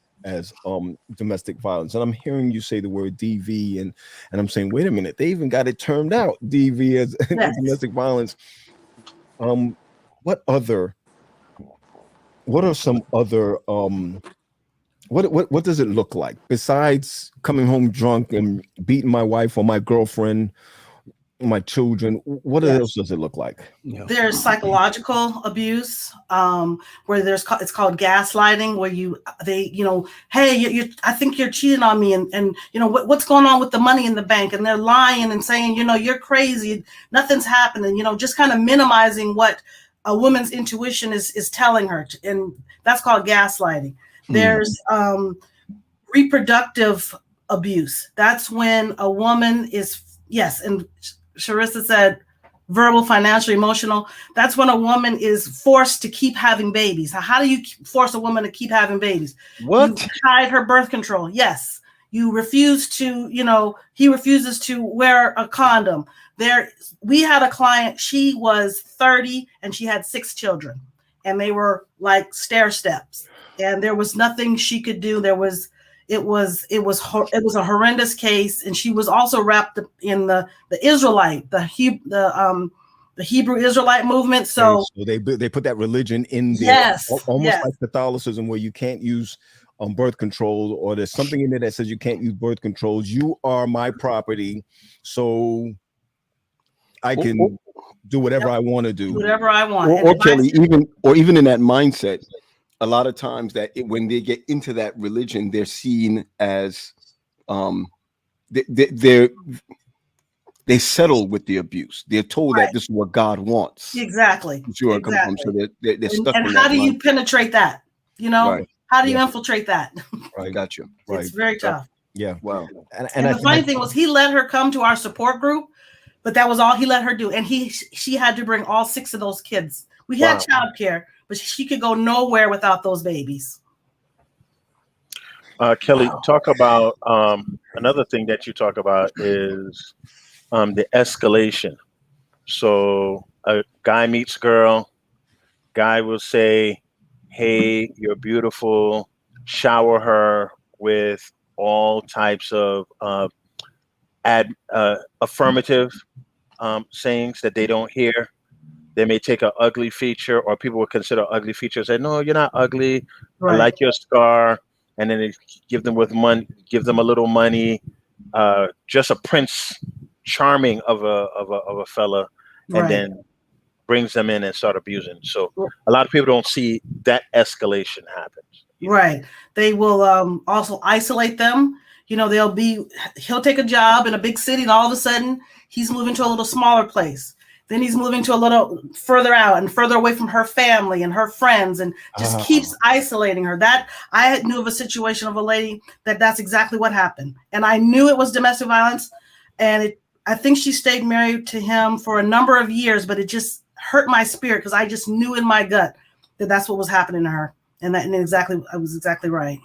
domestic violence. And I'm hearing you say the word DV, and I'm saying, wait a minute, they even got it termed out, DV as domestic violence. what are some other what does it look like besides coming home drunk and beating my wife or my girlfriend, my children? What else does it look like? There's psychological abuse, where it's called gaslighting, where hey, I think you're cheating on me, and what's going on with the money in the bank, and they're lying and saying, you're crazy, nothing's happening, just kind of minimizing what a woman's intuition is telling her, and that's called gaslighting. There's reproductive abuse. That's when a woman is, yes, and Sharissa said verbal, financial, emotional. That's when a woman is forced to keep having babies. How do you force a woman to keep having babies? What? You hide her birth control. Yes. You refuse to, he refuses to wear a condom. We had a client, she was 30 and she had 6 children, and they were like stair steps, and there was nothing she could do. It was a horrendous case, and she was also wrapped in the Israelite, the Hebrew Israelite movement. So they put that religion in there, yes, almost like Catholicism, where you can't use birth control, or there's something in there that says you can't use birth controls. You are my property, so I can do whatever I want to do. Whatever I want. Or Kelly, even in that mindset, a lot of times when they get into that religion, they're seen as they settle with the abuse. They're told that this is what God wants. Exactly. Sure. Exactly. So they're stuck. And how do you penetrate that? Right. How do you infiltrate that? Right. Got you. Right. It's very tough. Yeah. Wow. And the funny thing was, he let her come to our support group, but that was all he let her do. And she had to bring all 6 of those kids. We had childcare, but she could go nowhere without those babies. Kelly, talk about another thing that you talk about is the escalation. So a guy meets a girl, guy will say, hey, you're beautiful, shower her with all types of affirmative sayings that they don't hear. They may take an ugly feature, or people would consider ugly features, say, no, you're not ugly. Right. I like your scar. And then they give them a little money, just a Prince Charming of a fella, and then brings them in and start abusing. So a lot of people don't see that escalation happen. Right. They will also isolate them. He'll take a job in a big city, and all of a sudden he's moving to a little smaller place. Then he's moving to a little further out and further away from her family and her friends, and just keeps isolating her. That I knew of a situation of a lady that's exactly what happened. And I knew it was domestic violence. And I think she stayed married to him for a number of years, but it just hurt my spirit, because I just knew in my gut that that's what was happening to her. I was exactly right.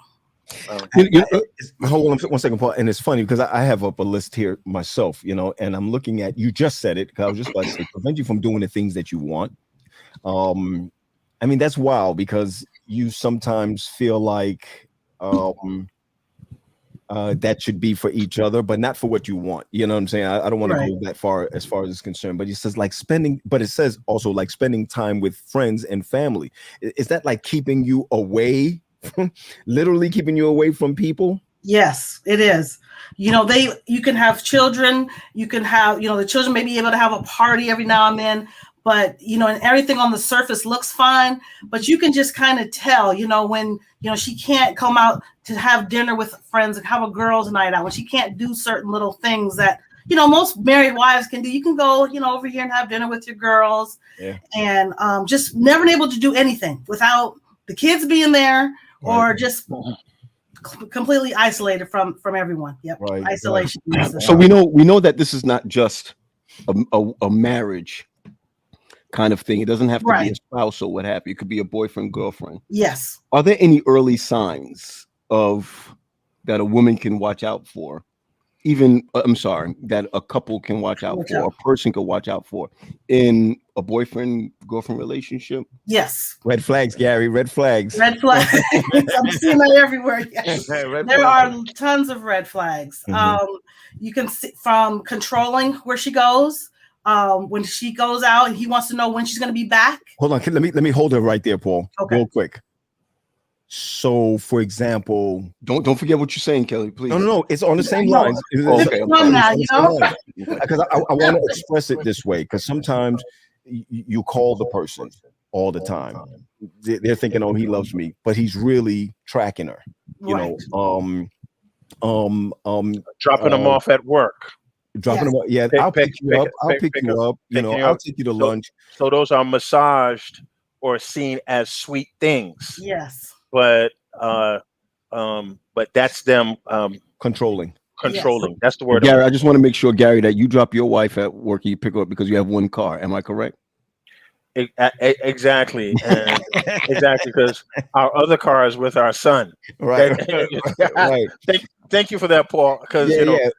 Hold on 1 second, Paul. And it's funny because I have up a list here myself, and I'm looking at, you just said it, because I was just about to say, prevent you from doing the things that you want. I mean, that's wild, because you sometimes feel like that should be for each other, but not for what you want. You know what I'm saying? I don't want to go that far as far as it's concerned, but it says it says also like spending time with friends and family. Is that like keeping you away? Literally keeping you away from people? Yes, it is. You can have children, you can have, the children may be able to have a party every now and then, but and everything on the surface looks fine, but you can just kind of tell, when she can't come out to have dinner with friends and have a girls' night out, when she can't do certain little things that most married wives can do. You can go over here and have dinner with your girls, and just never been able to do anything without the kids being there, or just completely isolated from everyone. Yep. Right. Isolation. Right. So we know that this is not just a marriage kind of thing. It doesn't have to be a spouse or what have you. It could be a boyfriend, girlfriend. Yes. Are there any early signs that a woman can watch out for? That a couple can watch out for, a person can watch out for in a boyfriend-girlfriend relationship? Yes. Red flags, Gary. Red flags. Red flags. I'm seeing that everywhere. Yes. There are tons of red flags. You can see from controlling where she goes, when she goes out and he wants to know when she's going to be back. Hold on, let me hold her right there, Paul. Okay. Real quick. So, for example, don't forget what you're saying, Kelly. Please. No, it's on the same lines. Okay. Because I want to express it this way, because sometimes you call the person all the time. They're thinking, oh, he loves me, but he's really tracking her. You know, dropping them off at work. Dropping them off. Yeah, I'll pick you up. I'll pick you up. You know, I'll take you to lunch. So those are massaged or seen as sweet things. Yes. But that's them controlling. Yes. That's the word. Gary, I just want to make sure, Gary, that you drop your wife at work and you pick her up because you have one car. Am I correct? Exactly. And exactly, because our other car is with our son. Right. Right. Thank you for that, Paul. Because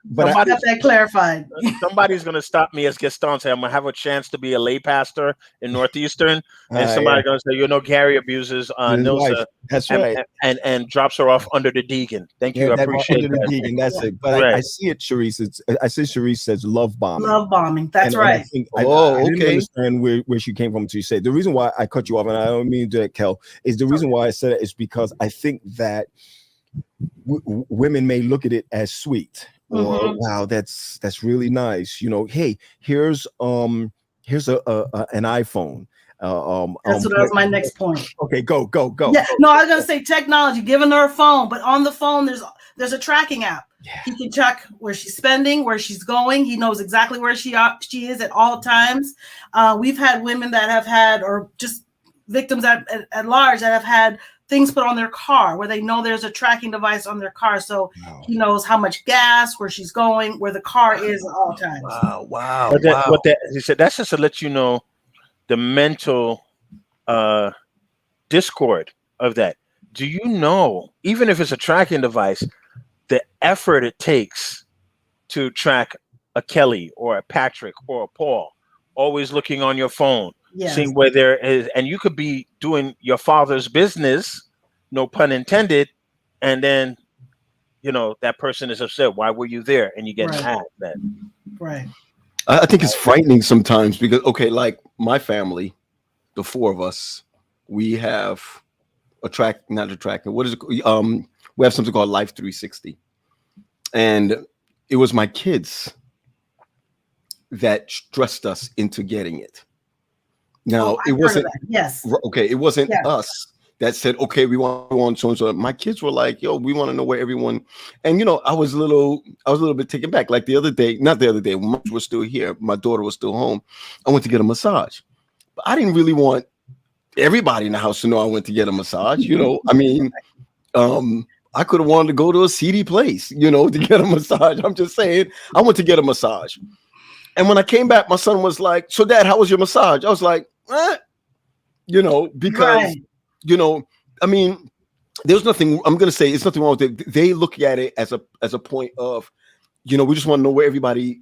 but I got that clarified. Somebody's going to stop me as Gaston said. I'm going to have a chance to be a lay pastor in Northeastern, and somebody's going to say, you know, Gary abuses Nilsa. That's right. And drops her off under the Deegan. Thank you. I appreciate that. Deegan, that's it. But I see it, Sharice. I see Sharice says love bombing. Love bombing. That's right. I didn't understand where she came from. To say the reason why I cut you off, and I don't mean to, Kel, is the reason why I said it is because I think that women may look at it as sweet, or wow, that's really nice. You know, hey, here's an iPhone. That's what was my next point. Okay, go. Yeah, no, I was gonna say technology, giving her a phone, but on the phone there's a tracking app. Yeah. He can check where she's spending, where she's going. He knows exactly where she is at all times. We've had women that have had, or just victims at large that have had things put on their car where they know there's a tracking device on their car, so he knows how much gas, where she's going, where the car is at all times. Wow. What he said, that's just to let you know the mental discord of that. Do you know, even if it's a tracking device, the effort it takes to track a Kelly or a Patrick or a Paul, always looking on your phone, seeing where there is, and you could be doing your father's business, no pun intended, and then, you know, that person is upset. Why were you there? And you get mad. Right. I think it's frightening sometimes because, okay, like my family, the four of us, we have not a tracker. What is it? We have something called Life 360. And it was my kids that stressed us into getting it. Now, it wasn't, it wasn't us that said, okay, we want so and so. My kids were like, yo, we want to know where everyone, and you know, I was a little bit taken back. Like not the other day, when my was still here, my daughter was still home. I went to get a massage, but I didn't really want everybody in the house to know I went to get a massage. You know, I mean, I could have wanted to go to a seedy place, you know, to get a massage. I'm just saying, I went to get a massage. And when I came back, my son was like, so Dad, how was your massage? I was like, you know, because, you know, I mean, there's nothing, I'm going to say it's nothing wrong with it. They look at it as a point of, you know, we just want to know where everybody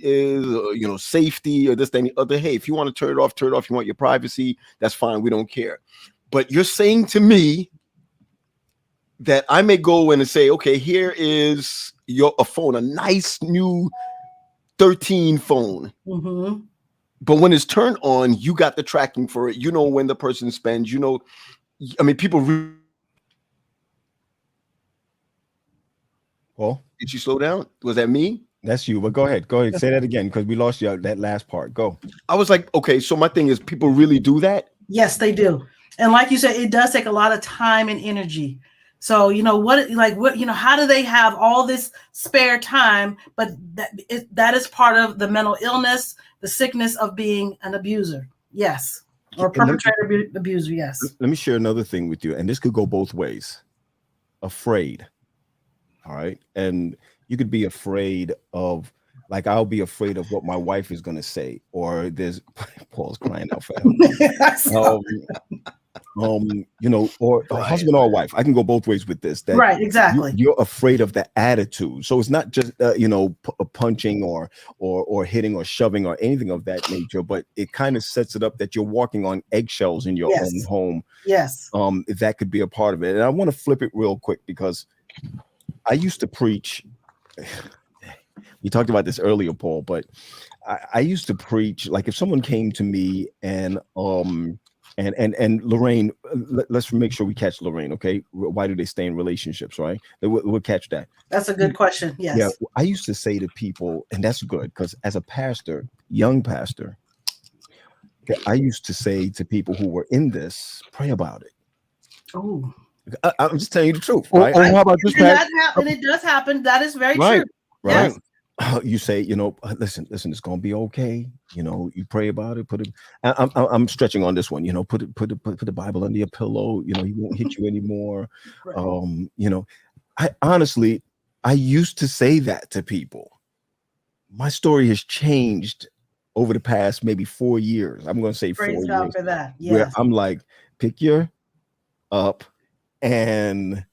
is, or, you know, safety or this, that, and the other. Hey, if you want to turn it off. You want your privacy, that's fine. We don't care. But you're saying to me that I may go in and say, okay, here is a phone, a nice new 13 phone. Mm-hmm. But when it's turned on, you got the tracking for it. You know when the person spends, you know, I mean, people. Well, did you slow down? Was that me? That's you, but go ahead. Say that again, because we lost you that last part. Go. I was like, okay, so my thing is people really do that? Yes, they do. And like you said, it does take a lot of time and energy. So, you know, how do they have all this spare time? But that is part of the mental illness, the sickness of being an abuser. Yes. Or perpetrator abuser. Yes. Let me share another thing with you. And this could go both ways. Afraid. All right. And you could be afraid of, like, I'll be afraid of what my wife is going to say, or there's Paul's crying out for help. You know, or a husband or a wife. I can go both ways with this. That right, exactly. You're afraid of the attitude. So it's not just you know, punching or hitting or shoving or anything of that nature, but it kind of sets it up that you're walking on eggshells in your own home. Yes. That could be a part of it. And I want to flip it real quick because I used to preach. We talked about this earlier, Paul, but I used to preach, like if someone came to me and Lorraine, let's make sure we catch Lorraine. Okay, why do they stay in relationships? Right, we'll catch that. That's a good question. Yes. Yeah, I used to say to people, and that's good because as a pastor, young pastor, I used to say to people who were in this, pray about it. Oh, I'm just telling you the truth, right? How about this? And it does happen. That is very true. Right. Yes. You say, listen, it's gonna be okay. You pray about it. Put it. I'm stretching on this one. Put the Bible under your pillow. He won't hit you anymore. Right. I used to say that to people. My story has changed over the past maybe 4 years. I'm gonna say Praise 4 God years. for that. Yes. Where I'm like, pick your up and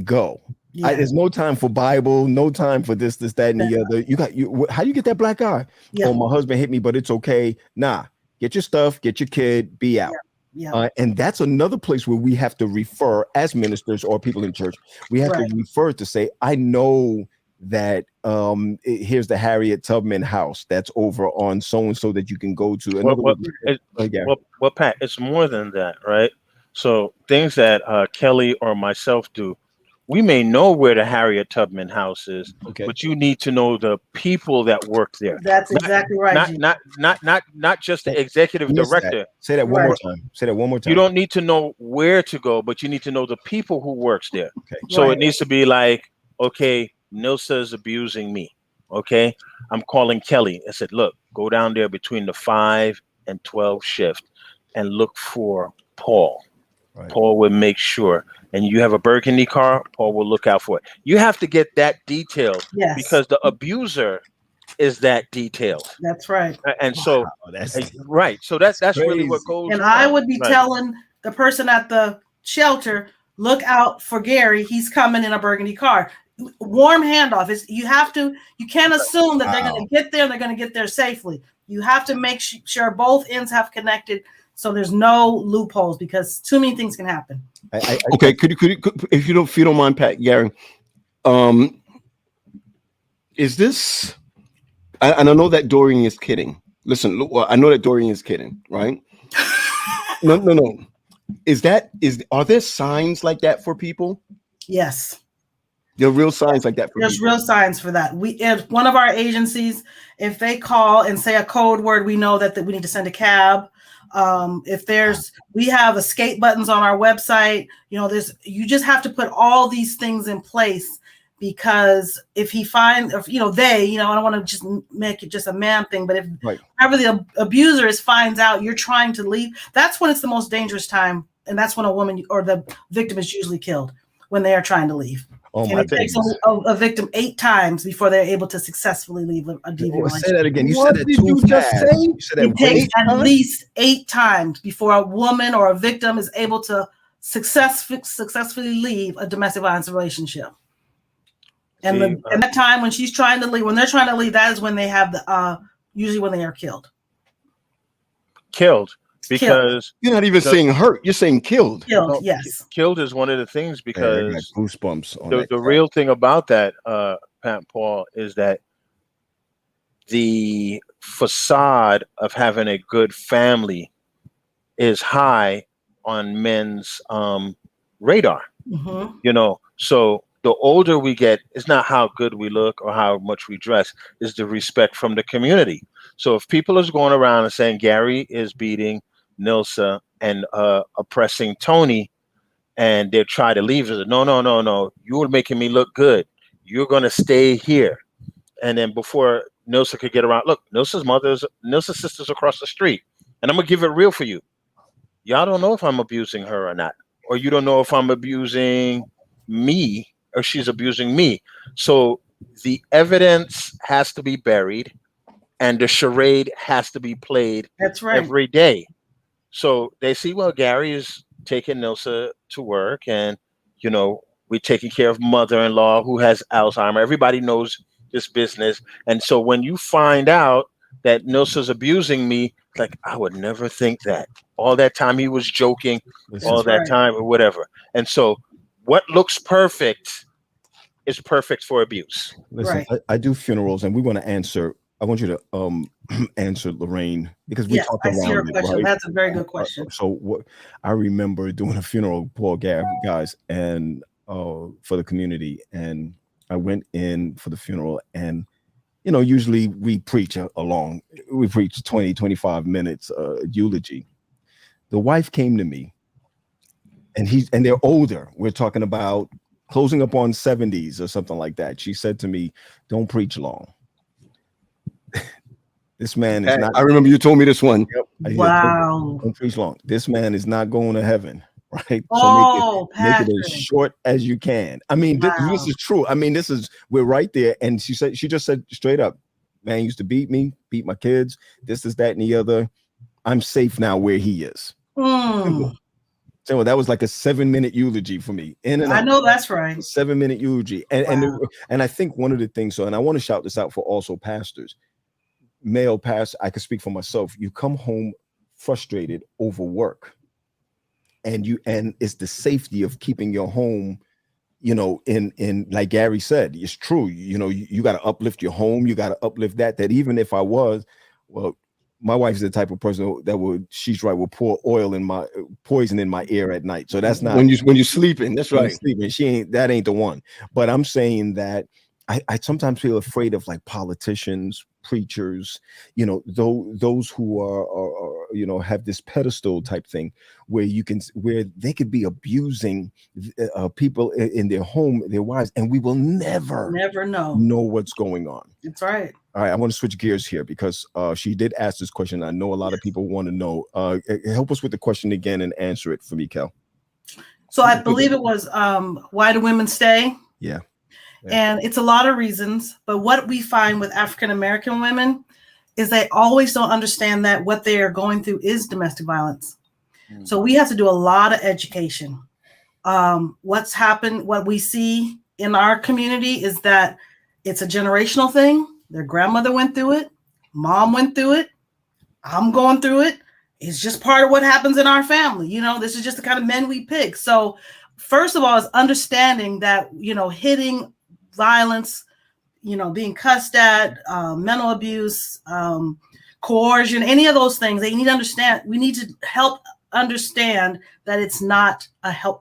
go. Yeah. There's no time for Bible, no time for this, that, and the other. How do you get that black eye? Yeah. Oh, my husband hit me, but it's okay. Nah, get your stuff, get your kid, be out. Yeah. And that's another place where we have to refer as ministers or people in church. We have to refer to say, I know that here's the Harriet Tubman house that's over on so and so that you can go to. Well, Pat, it's more than that, right? So things that Kelly or myself do, we may know where the Harriet Tubman house is, but you need to know the people that work there. That's exactly right. Not just the executive director. Say that one more time. Say that one more time. You don't need to know where to go, but you need to know the people who works there. Okay. So it needs to be like, okay, Nilsa is abusing me. Okay, I'm calling Kelly. I said, look, go down there between the 5 and 12 shift and look for Paul. Right. Paul will make sure. And you have a burgundy car, Paul will look out for it. You have to get that detailed because the abuser is that detailed. That's right. And so right. So that's really what goes. And I would be telling the person at the shelter, look out for Gary. He's coming in a burgundy car. Warm handoff. You can't assume that they're going to get there. They're going to get there safely. You have to make sure both ends have connected. So there's no loopholes because too many things can happen. Okay, could you, if you don't mind, Pat, Gary, is this? And I know that Dorian is kidding. Listen, look, I know that Dorian is kidding, right? No. Are there signs like that for people? Yes. There are real signs like that for There's people. real signs for that. If one of our agencies, if they call and say a code word, we know that we need to send a cab. We have escape buttons on our website. You just have to put all these things in place because I don't want to just make it just a man thing, but if whoever the abuser finds out you're trying to leave, that's when it's the most dangerous time. And that's when a woman or the victim is usually killed, when they are trying to leave. Oh, and it takes a victim 8 times before they're able to successfully leave a deviant relationship. Say that again. You said that too fast. It takes at least 8 times before a woman or a victim is able to successfully leave a domestic violence relationship. And that time when she's trying to leave, when they're trying to leave, that is when they have usually when they are killed. Because you're not even saying hurt, you're saying killed. Yes. Killed is one of the things because goosebumps. The real thing about that, Pat Paul, is that the facade of having a good family is high on men's radar. Mm-hmm. So the older we get, it's not how good we look or how much we dress, is the respect from the community. So if people is going around and saying Gary is beating Nilsa and oppressing Tony, and they try to leave. No. You were making me look good. You're going to stay here. And then before Nilsa could get around, look, Nilsa's sister's across the street. And I'm going to give it real for you. Y'all don't know if I'm abusing her or not. Or you don't know if I'm abusing me or she's abusing me. So the evidence has to be buried and the charade has to be played every day. So they see, well, Gary is taking Nilsa to work and, we're taking care of mother-in-law who has Alzheimer's. Everybody knows this business. And so when you find out that Nilsa's abusing me, like, I would never think that. All that time he was joking, time or whatever. And so what looks perfect is perfect for abuse. Listen, I do funerals and we want to answer I want you to answer, Lorraine, because we talked around your it, question. right? That's a very good question. So what I remember doing a funeral, Paul guys, and for the community, and I went in for the funeral, and usually we preach along. We preach 20, 25 minutes eulogy. The wife came to me, and they're older. We're talking about closing up on 70s or something like that. She said to me, "Don't preach long." This man is not. I remember you told me this one. Yep. Wow. Don't preach long. This man is not going to heaven, right? Oh, so make it as short as you can. I mean, this is true. I mean, we're right there. And she just said straight up, man used to beat me, beat my kids, this, that, and the other. I'm safe now where he is. So that was like a 7-minute eulogy for me. I know that's right. 7-minute eulogy. And I think one of the things, and I want to shout this out for also pastors, male pastor, I can speak for myself. You come home frustrated over work, and it's the safety of keeping your home, in like Gary said, it's true. You got to uplift your home. You got to uplift that even if I was, well, my wife's the type of person that will pour poison in my ear at night. So that's not when you're sleeping. That's right. Sleeping. That ain't the one. But I'm saying that I sometimes feel afraid of like politicians, preachers, those who are have this pedestal type thing where they could be abusing people in their home, their wives, and we will never know what's going on. That's right. All right, I want to switch gears here because she did ask this question. I know a lot of people want to know. Help us with the question again and answer it for me, Kel. So I believe it was why do women stay? Yeah. And it's a lot of reasons, but what we find with African American women is they always don't understand that what they are going through is domestic violence. So we have to do a lot of education. What's happened, what we see in our community is that it's a generational thing. Their grandmother went through it. Mom went through it. I'm going through it. It's just part of what happens in our family. This is just the kind of men we pick. So first of all, is understanding that, hitting violence, being cussed at, mental abuse, coercion, any of those things, they need to understand. We need to help understand that it's not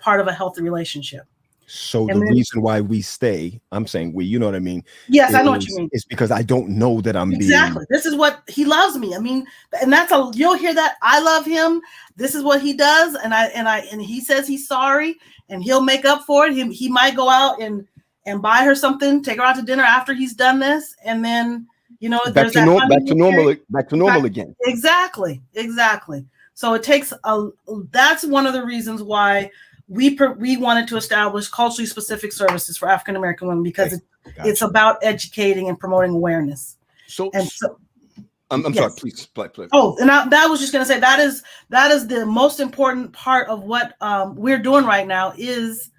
part of a healthy relationship. So the reason why we stay, I'm saying we, you know what I mean? Yes, I know what you mean. It's because I don't know that I'm exactly. This is what he loves me. I mean, and you'll hear that. I love him. This is what he does, and he says he's sorry, and he'll make up for it. He might go out and buy her something, take her out to dinner after he's done this, and then back to normal again. Exactly. So it takes that's one of the reasons why we wanted to establish culturally specific services for African American women, because it's about educating and promoting awareness. I'm sorry, please play. Oh, and that was just going to say that is the most important part of what we're doing right now is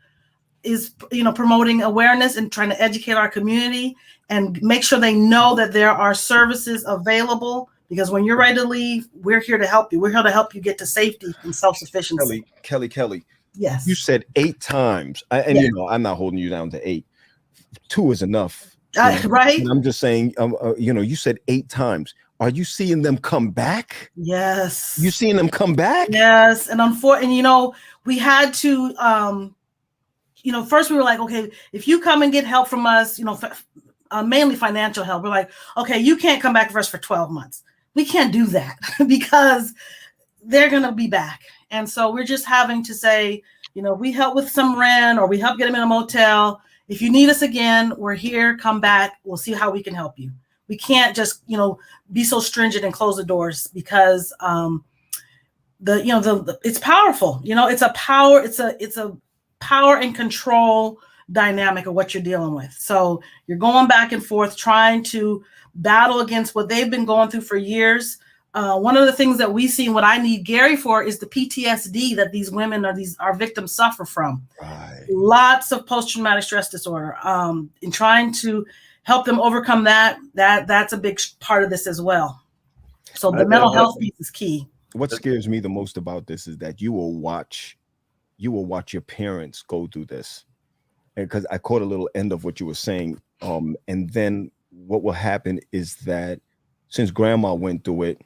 promoting awareness and trying to educate our community and make sure they know that there are services available, because when you're ready to leave, we're here to help you. We're here to help you get to safety and self-sufficiency. Kelly. Yes. You said 8 times, and I'm not holding you down to 8. 2 is enough, right? And I'm just saying, you said 8 times. Are you seeing them come back? Yes. You seeing them come back? Yes, and unfortunately, we had to. First we were like, okay, if you come and get help from us, mainly financial help, we're like, okay, you can't come back for us for 12 months. We can't do that because they're going to be back. And so we're just having to say, we help with some rent or we help get them in a motel. If you need us again, we're here, come back. We'll see how we can help you. We can't just, be so stringent and close the doors because it's powerful. It's a power and control dynamic of what you're dealing with. So you're going back and forth trying to battle against what they've been going through for years. One of the things that we see and what I need Gary for is the PTSD that these women or our victims suffer from. Right. Lots of post-traumatic stress disorder. In trying to help them overcome that's a big part of this as well. So the mental health piece is key. What scares me the most about this is that you will watch your parents go through this. And because I caught a little end of what you were saying. And then what will happen is that since grandma went through it,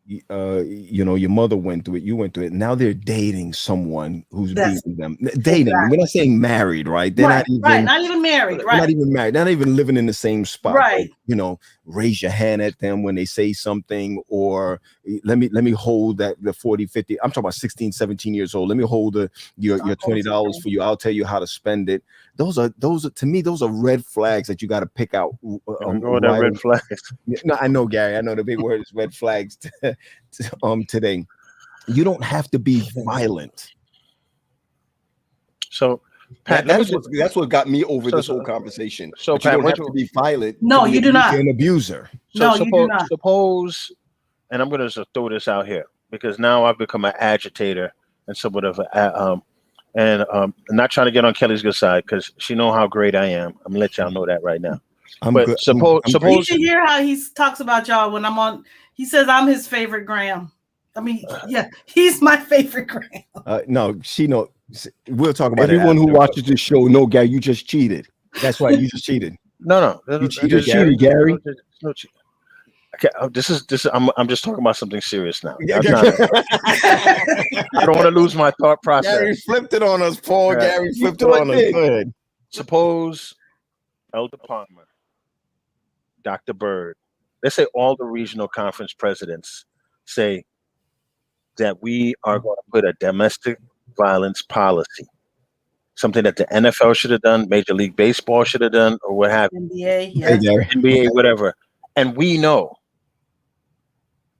you know, your mother went through it, you went through it. Now they're dating someone who's beating them. Dating. Exactly. We're not saying married, right? They're not even married, right? Not even married. They're not even living in the same spot. Right. But, you know, raise your hand at them when they say something, or let me hold the 40, 50. I'm talking about 16, 17 years old. Let me hold your $20 for you. I'll tell you how to spend it. Those are to me, those are red flags that you got to pick out. Red flags. No, I know, Gary. I know the big word is red flags today. You don't have to be violent. So Pat, that's what got me over this whole conversation. So Pat, you don't have to be violent. No, you do not. An abuser. So you do not. Suppose, and I'm going to throw this out here because now I've become an agitator and somewhat of I'm not trying to get on Kelly's good side because she know how great I am. I'm gonna let y'all know that right now. Suppose you should hear how he talks about y'all when I'm on. He says I'm his favorite Graham. I mean, yeah, he's my favorite Graham. No, she know. We'll talk about everyone who watches this show. No, Gary, you just cheated. That's right, you just cheated. No, you cheated, Gary. No, okay, this is. I'm just talking about something serious now. I don't want to lose my thought process. Gary flipped it on us, Paul. Right. Gary flipped it on us. Go ahead. Suppose Elder Palmer, Dr. Bird, let's say all the regional conference presidents say that we are going to put a domestic violence policy, something that the NFL should have done, Major League Baseball should have done, or what have you. NBA, yeah. NBA, whatever. And we know,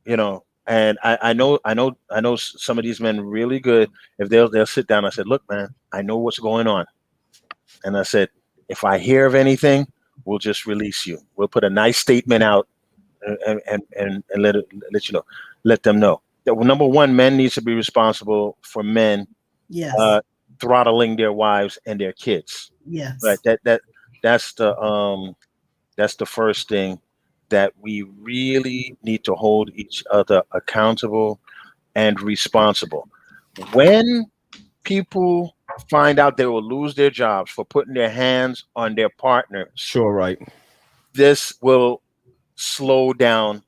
you know, and I know some of these men really good. If they'll sit down, I said, look, man, I know what's going on. And I said, if I hear of anything, we'll just release you. We'll put a nice statement out and let you know, let them know that number one, men needs to be responsible for men, throttling their wives and their kids. Yes, right. That's the first thing that we really need to hold each other accountable and responsible. When people find out they will lose their jobs for putting their hands on their partners, sure, right, this will slow down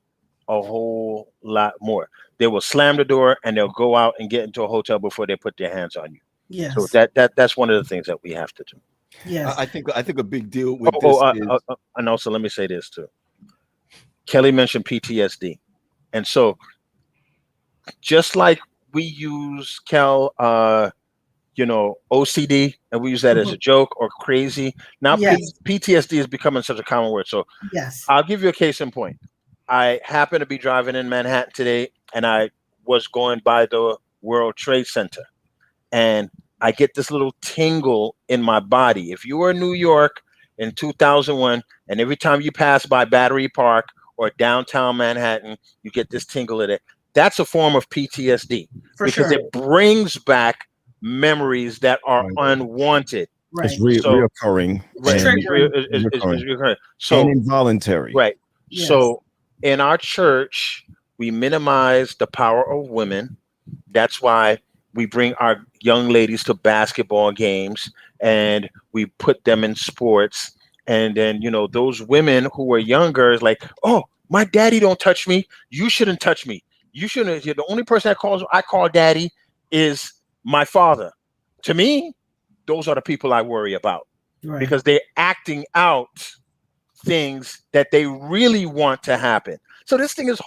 a whole lot more. They will slam the door and they'll go out and get into a hotel before they put their hands on you. Yes. So that's one of the things that we have to do. Yes. I think a big deal with this is, and also let me say this too. Kelly mentioned PTSD, and so just like we use OCD, and we use that as a joke or crazy. Now PTSD is becoming such a common word. So yes, I'll give you a case in point. I happened to be driving in Manhattan today, and I was going by the World Trade Center, and I get this little tingle in my body. If you were in New York in 2001, and every time you pass by Battery Park or downtown Manhattan, you get this tingle in it. That's a form of PTSD because it brings back memories that are unwanted. Right. It's reoccurring. Reoccurring. So, and involuntary. Right. Yes. So in our church, we minimize the power of women. That's why we bring our young ladies to basketball games and we put them in sports. And then, those women who are younger is like, oh, my daddy don't touch me. You shouldn't touch me. You shouldn't. The only person I call daddy is my father. To me, those are the people I worry about because they're acting out things that they really want to happen. So this thing is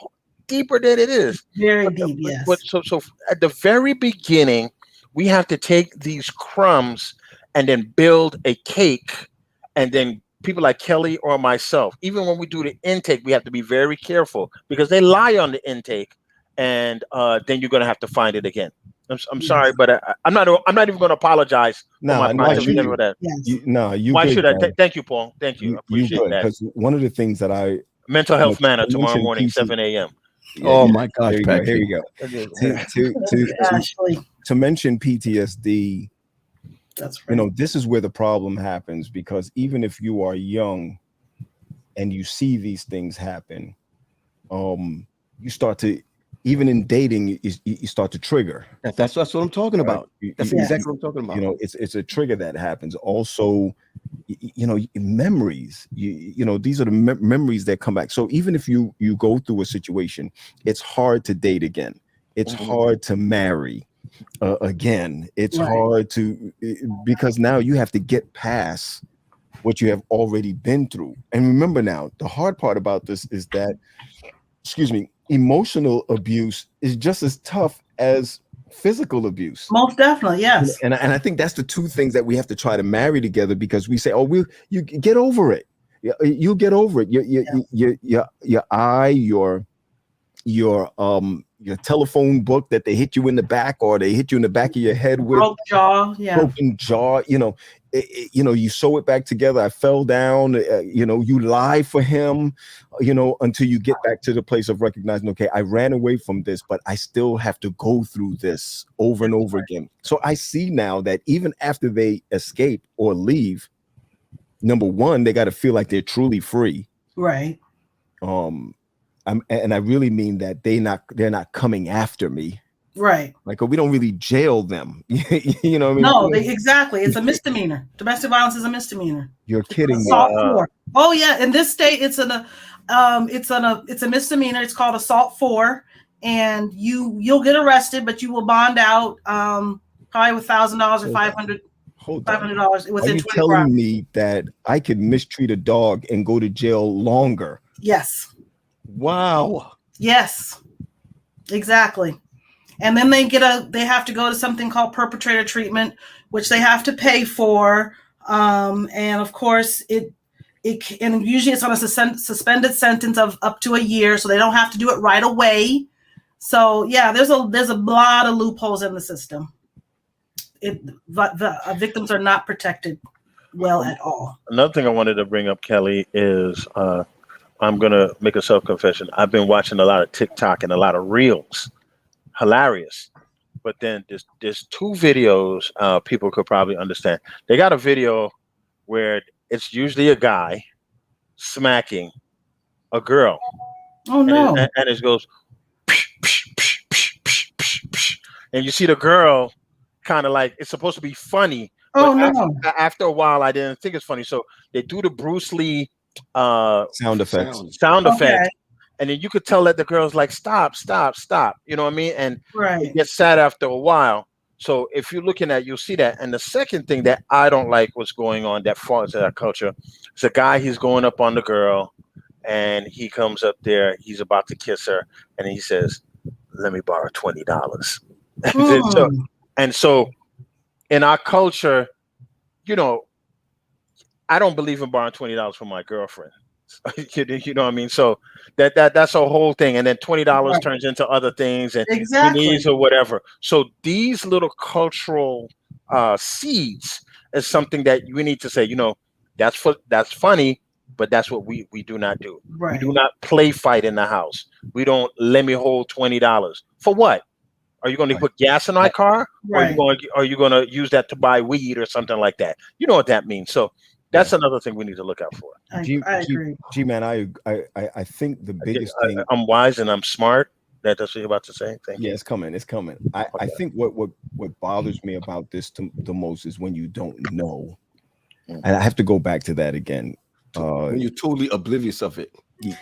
deeper than it is. Very deep, yes. But so at the very beginning, we have to take these crumbs and then build a cake, and then people like Kelly or myself, even when we do the intake, we have to be very careful because they lie on the intake, and then you're going to have to find it again. I'm sorry, but I'm not even going to apologize. Why should I? Thank you, Paul. Thank you. I appreciate that. Because one of the things that mental health manna tomorrow morning, 7 a.m. Oh my gosh, here you go. To mention PTSD, that's right. This is where the problem happens, because even if you are young and you see these things happen, you start to, even in dating, you start to trigger. That's what I'm talking about. That's exactly what I'm talking about. It's a trigger that happens. Also, memories. These are the memories that come back. So even if you go through a situation, it's hard to date again. It's hard to marry again. It's hard to, because now you have to get past what you have already been through. And remember now, the hard part about this is that, emotional abuse is just as tough as physical abuse. Most definitely, yes. And I think that's the two things that we have to try to marry together, because we say, oh, you get over it. You'll get over it. Your eye, your telephone book that they hit you in the back, or they hit you in the back of your head with broken jaw. You sew it back together. I fell down. You lie for him. Until you get back to the place of recognizing, okay, I ran away from this, but I still have to go through this over and over again. So I see now that even after they escape or leave, number one, they got to feel like they're truly free. Right. And I really mean that they're not coming after me. Right. Like, we don't really jail them. You know what I mean? No, exactly. It's a misdemeanor. Domestic violence is a misdemeanor. You're kidding me. Assault 4. Oh yeah, in this state, it's a misdemeanor. It's called assault 4, and you'll get arrested, but you will bond out probably with $1,000 or $500. $500 within 24 hours. Are you telling me that I could mistreat a dog and go to jail longer? Yes. Wow. Yes. Exactly. And then they have to go to something called perpetrator treatment, which they have to pay for. And of course, and usually it's on a suspended sentence of up to a year, so they don't have to do it right away. So yeah, there's a lot of loopholes in the system. The victims are not protected well at all. Another thing I wanted to bring up, Kelly, is I'm gonna make a self-confession. I've been watching a lot of TikTok and a lot of reels. Hilarious. But then there's two videos people could probably understand. They got a video where it's usually a guy smacking a girl. Oh no. And it goes psh, psh, psh, psh, psh, psh, psh. And you see the girl kind of like, it's supposed to be funny. Oh no. After a while I didn't think it's funny. So they do the Bruce Lee sound effect. And then you could tell that the girl's like, stop. You know what I mean? And right. It gets sad after a while. So if you're looking at, you'll see that. And the second thing that I don't like what's going on that falls to that culture, it's a guy, he's going up on the girl and he comes up there, he's about to kiss her. And he says, let me borrow $20. So in our culture, I don't believe in borrowing $20 from my girlfriend. You know what I mean? So that's a whole thing, and then $20 turns into other things, and needs or whatever. So these little cultural seeds is something that we need to say. That's funny, but that's what we do not do. Right. We do not play fight in the house. We don't let me hold $20 for what? Are you going to put gas in my car? Right. Or are you going to use that to buy weed or something like that? You know what that means. So that's another thing we need to look out for. I agree. G-Man, I think the biggest thing. I'm wise and I'm smart. That's what you're about to say. Thank you. It's coming. I think what bothers me about this the most is when you don't know. And I have to go back to that again. When you're totally oblivious of it.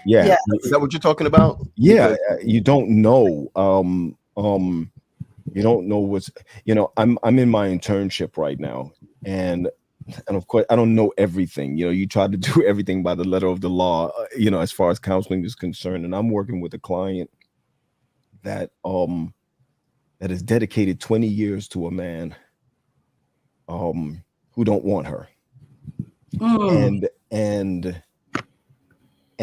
Yeah. Is that what you're talking about? Yeah. You don't know. You don't know what's, I'm in my internship right now, and of course I don't know everything. You try to do everything by the letter of the law, as far as counseling is concerned. And I'm working with a client that has dedicated 20 years to a man who don't want her.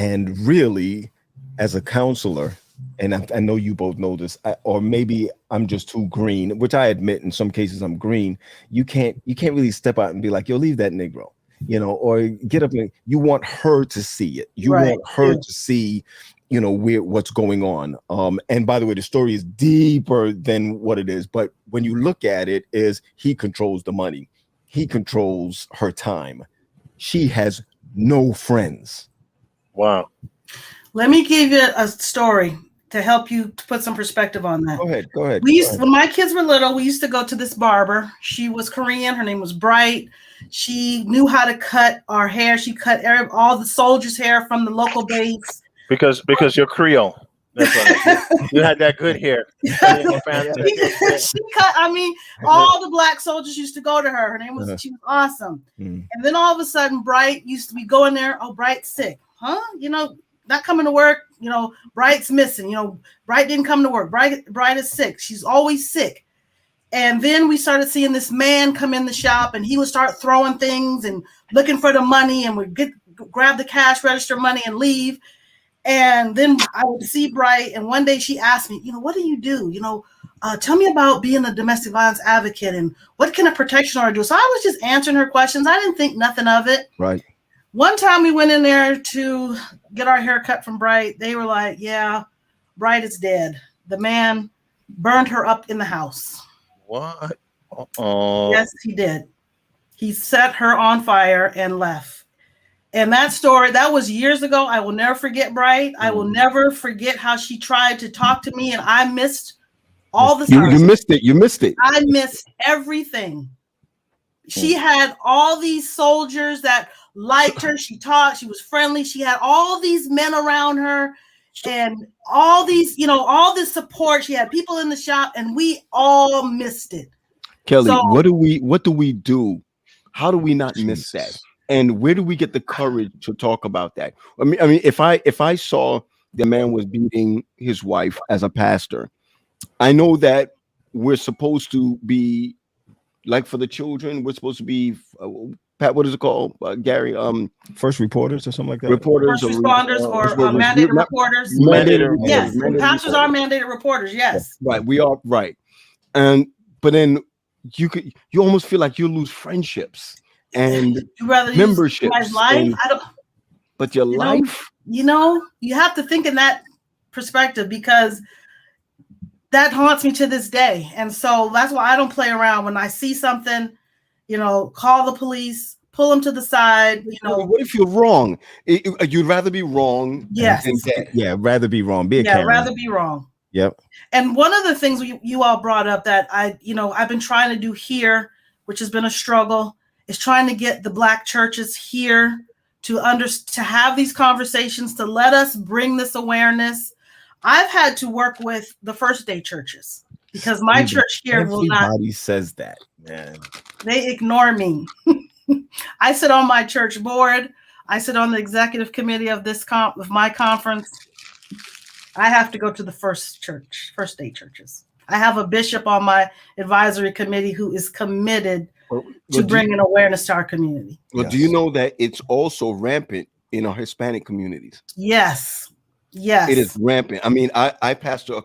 And really, as a counselor, and I know you both know this, or maybe I'm just too green, which I admit in some cases I'm green. You can't really step out and be like, yo, leave that Negro, or get up and you want her to see it. You want her to see, what's going on. And by the way, the story is deeper than what it is. But when you look at it, is he controls the money. He controls her time. She has no friends. Wow. Let me give you a story. to help you to put some perspective on that. Go ahead. When my kids were little, we used to go to this barber. She was Korean. Her name was Bright. She knew how to cut our hair. She cut all the soldiers' hair from the local base. Because you're Creole. That's right. You had that good hair. She cut. I mean, all the black soldiers used to go to her. Her name was. She was awesome. And then all of a sudden, Bright used to be going there. Oh, Bright's sick, huh? Not coming to work. Bright's missing. Bright didn't come to work. Bright is sick. She's always sick. And then we started seeing this man come in the shop, and he would start throwing things and looking for the money, and would grab the cash register money and leave. And then I would see Bright, and one day she asked me, what do you do? Tell me about being a domestic violence advocate, and what can a protection order do? So I was just answering her questions. I didn't think nothing of it. Right. One time we went in there to get our hair cut from Bright. They were like, yeah, Bright is dead. The man burned her up in the house. What? Uh-oh. Yes, he did. He set her on fire and left. And that story, that was years ago. I will never forget Bright. I will never forget how she tried to talk to me, and I missed all the time. You missed it. You missed it. I missed everything. She had all these soldiers that liked her. She talked. She was friendly. She had all these men around her, and all these, all this support. She had people in the shop, and we all missed it. Kelly, what do we do? How do we not miss that? And where do we get the courage to talk about that? I mean, if I saw the man was beating his wife as a pastor, I know that we're supposed to be like for the children. We're supposed to be Pat. What is it called, Gary? First reporters or something like that. Reporters, first responders, or mandated reporters. Yes, pastors are mandated reporters. Yes, right. We are right, but then you almost feel like you lose friendships. And you rather membership, my life. But your life, you have to think in that perspective, because that haunts me to this day. And so that's why I don't play around. When I see something, call the police, pull them to the side. What if you're wrong? You'd rather be wrong. Yes. Yeah, rather be wrong. Rather be wrong. Yep. And one of the things you all brought up that I've been trying to do here, which has been a struggle, is trying to get the Black churches here to have these conversations, to let us bring this awareness. I've had to work with the First Day churches because my church here will not. Everybody says that, man. They ignore me. I sit on my church board. I sit on the executive committee of my conference. I have to go to the First Day churches. I have a bishop on my advisory committee who is committed to bringing awareness to our community. Well, do you know that it's also rampant in our Hispanic communities? Yes. It is rampant. I mean, I pastor.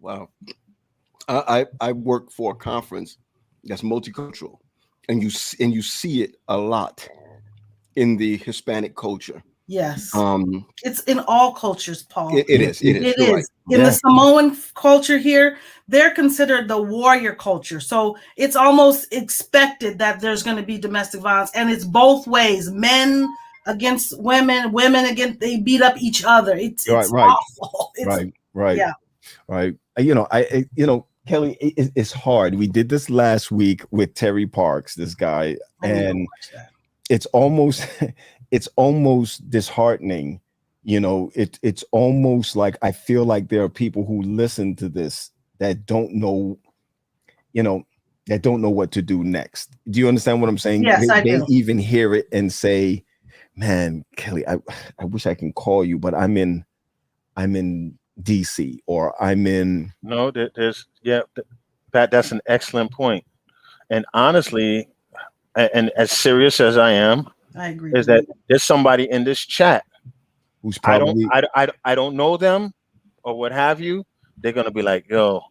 Wow. I work for a conference that's multicultural, and you see it a lot in the Hispanic culture. Yes. It's in all cultures, Paul. It is. Right. In the Samoan culture here, they're considered the warrior culture. So it's almost expected that there's going to be domestic violence, and it's both ways. Men against women, women against, they beat up each other. It's awful. Right. Yeah. Right. Kelly, it's hard. We did this last week with Terry Parks, this guy, and it's almost disheartening. It's almost like I feel like there are people who listen to this that don't know, that don't know what to do next. Do you understand what I'm saying? Yes, I do. They even hear it and say, man, Kelly, I wish I can call you, but I'm in DC, or I'm in. No, Pat, that's an excellent point. And honestly, and as serious as I am, I agree. Is that there's somebody in this chat who's probably I don't know them or what have you. They're gonna be like, yo,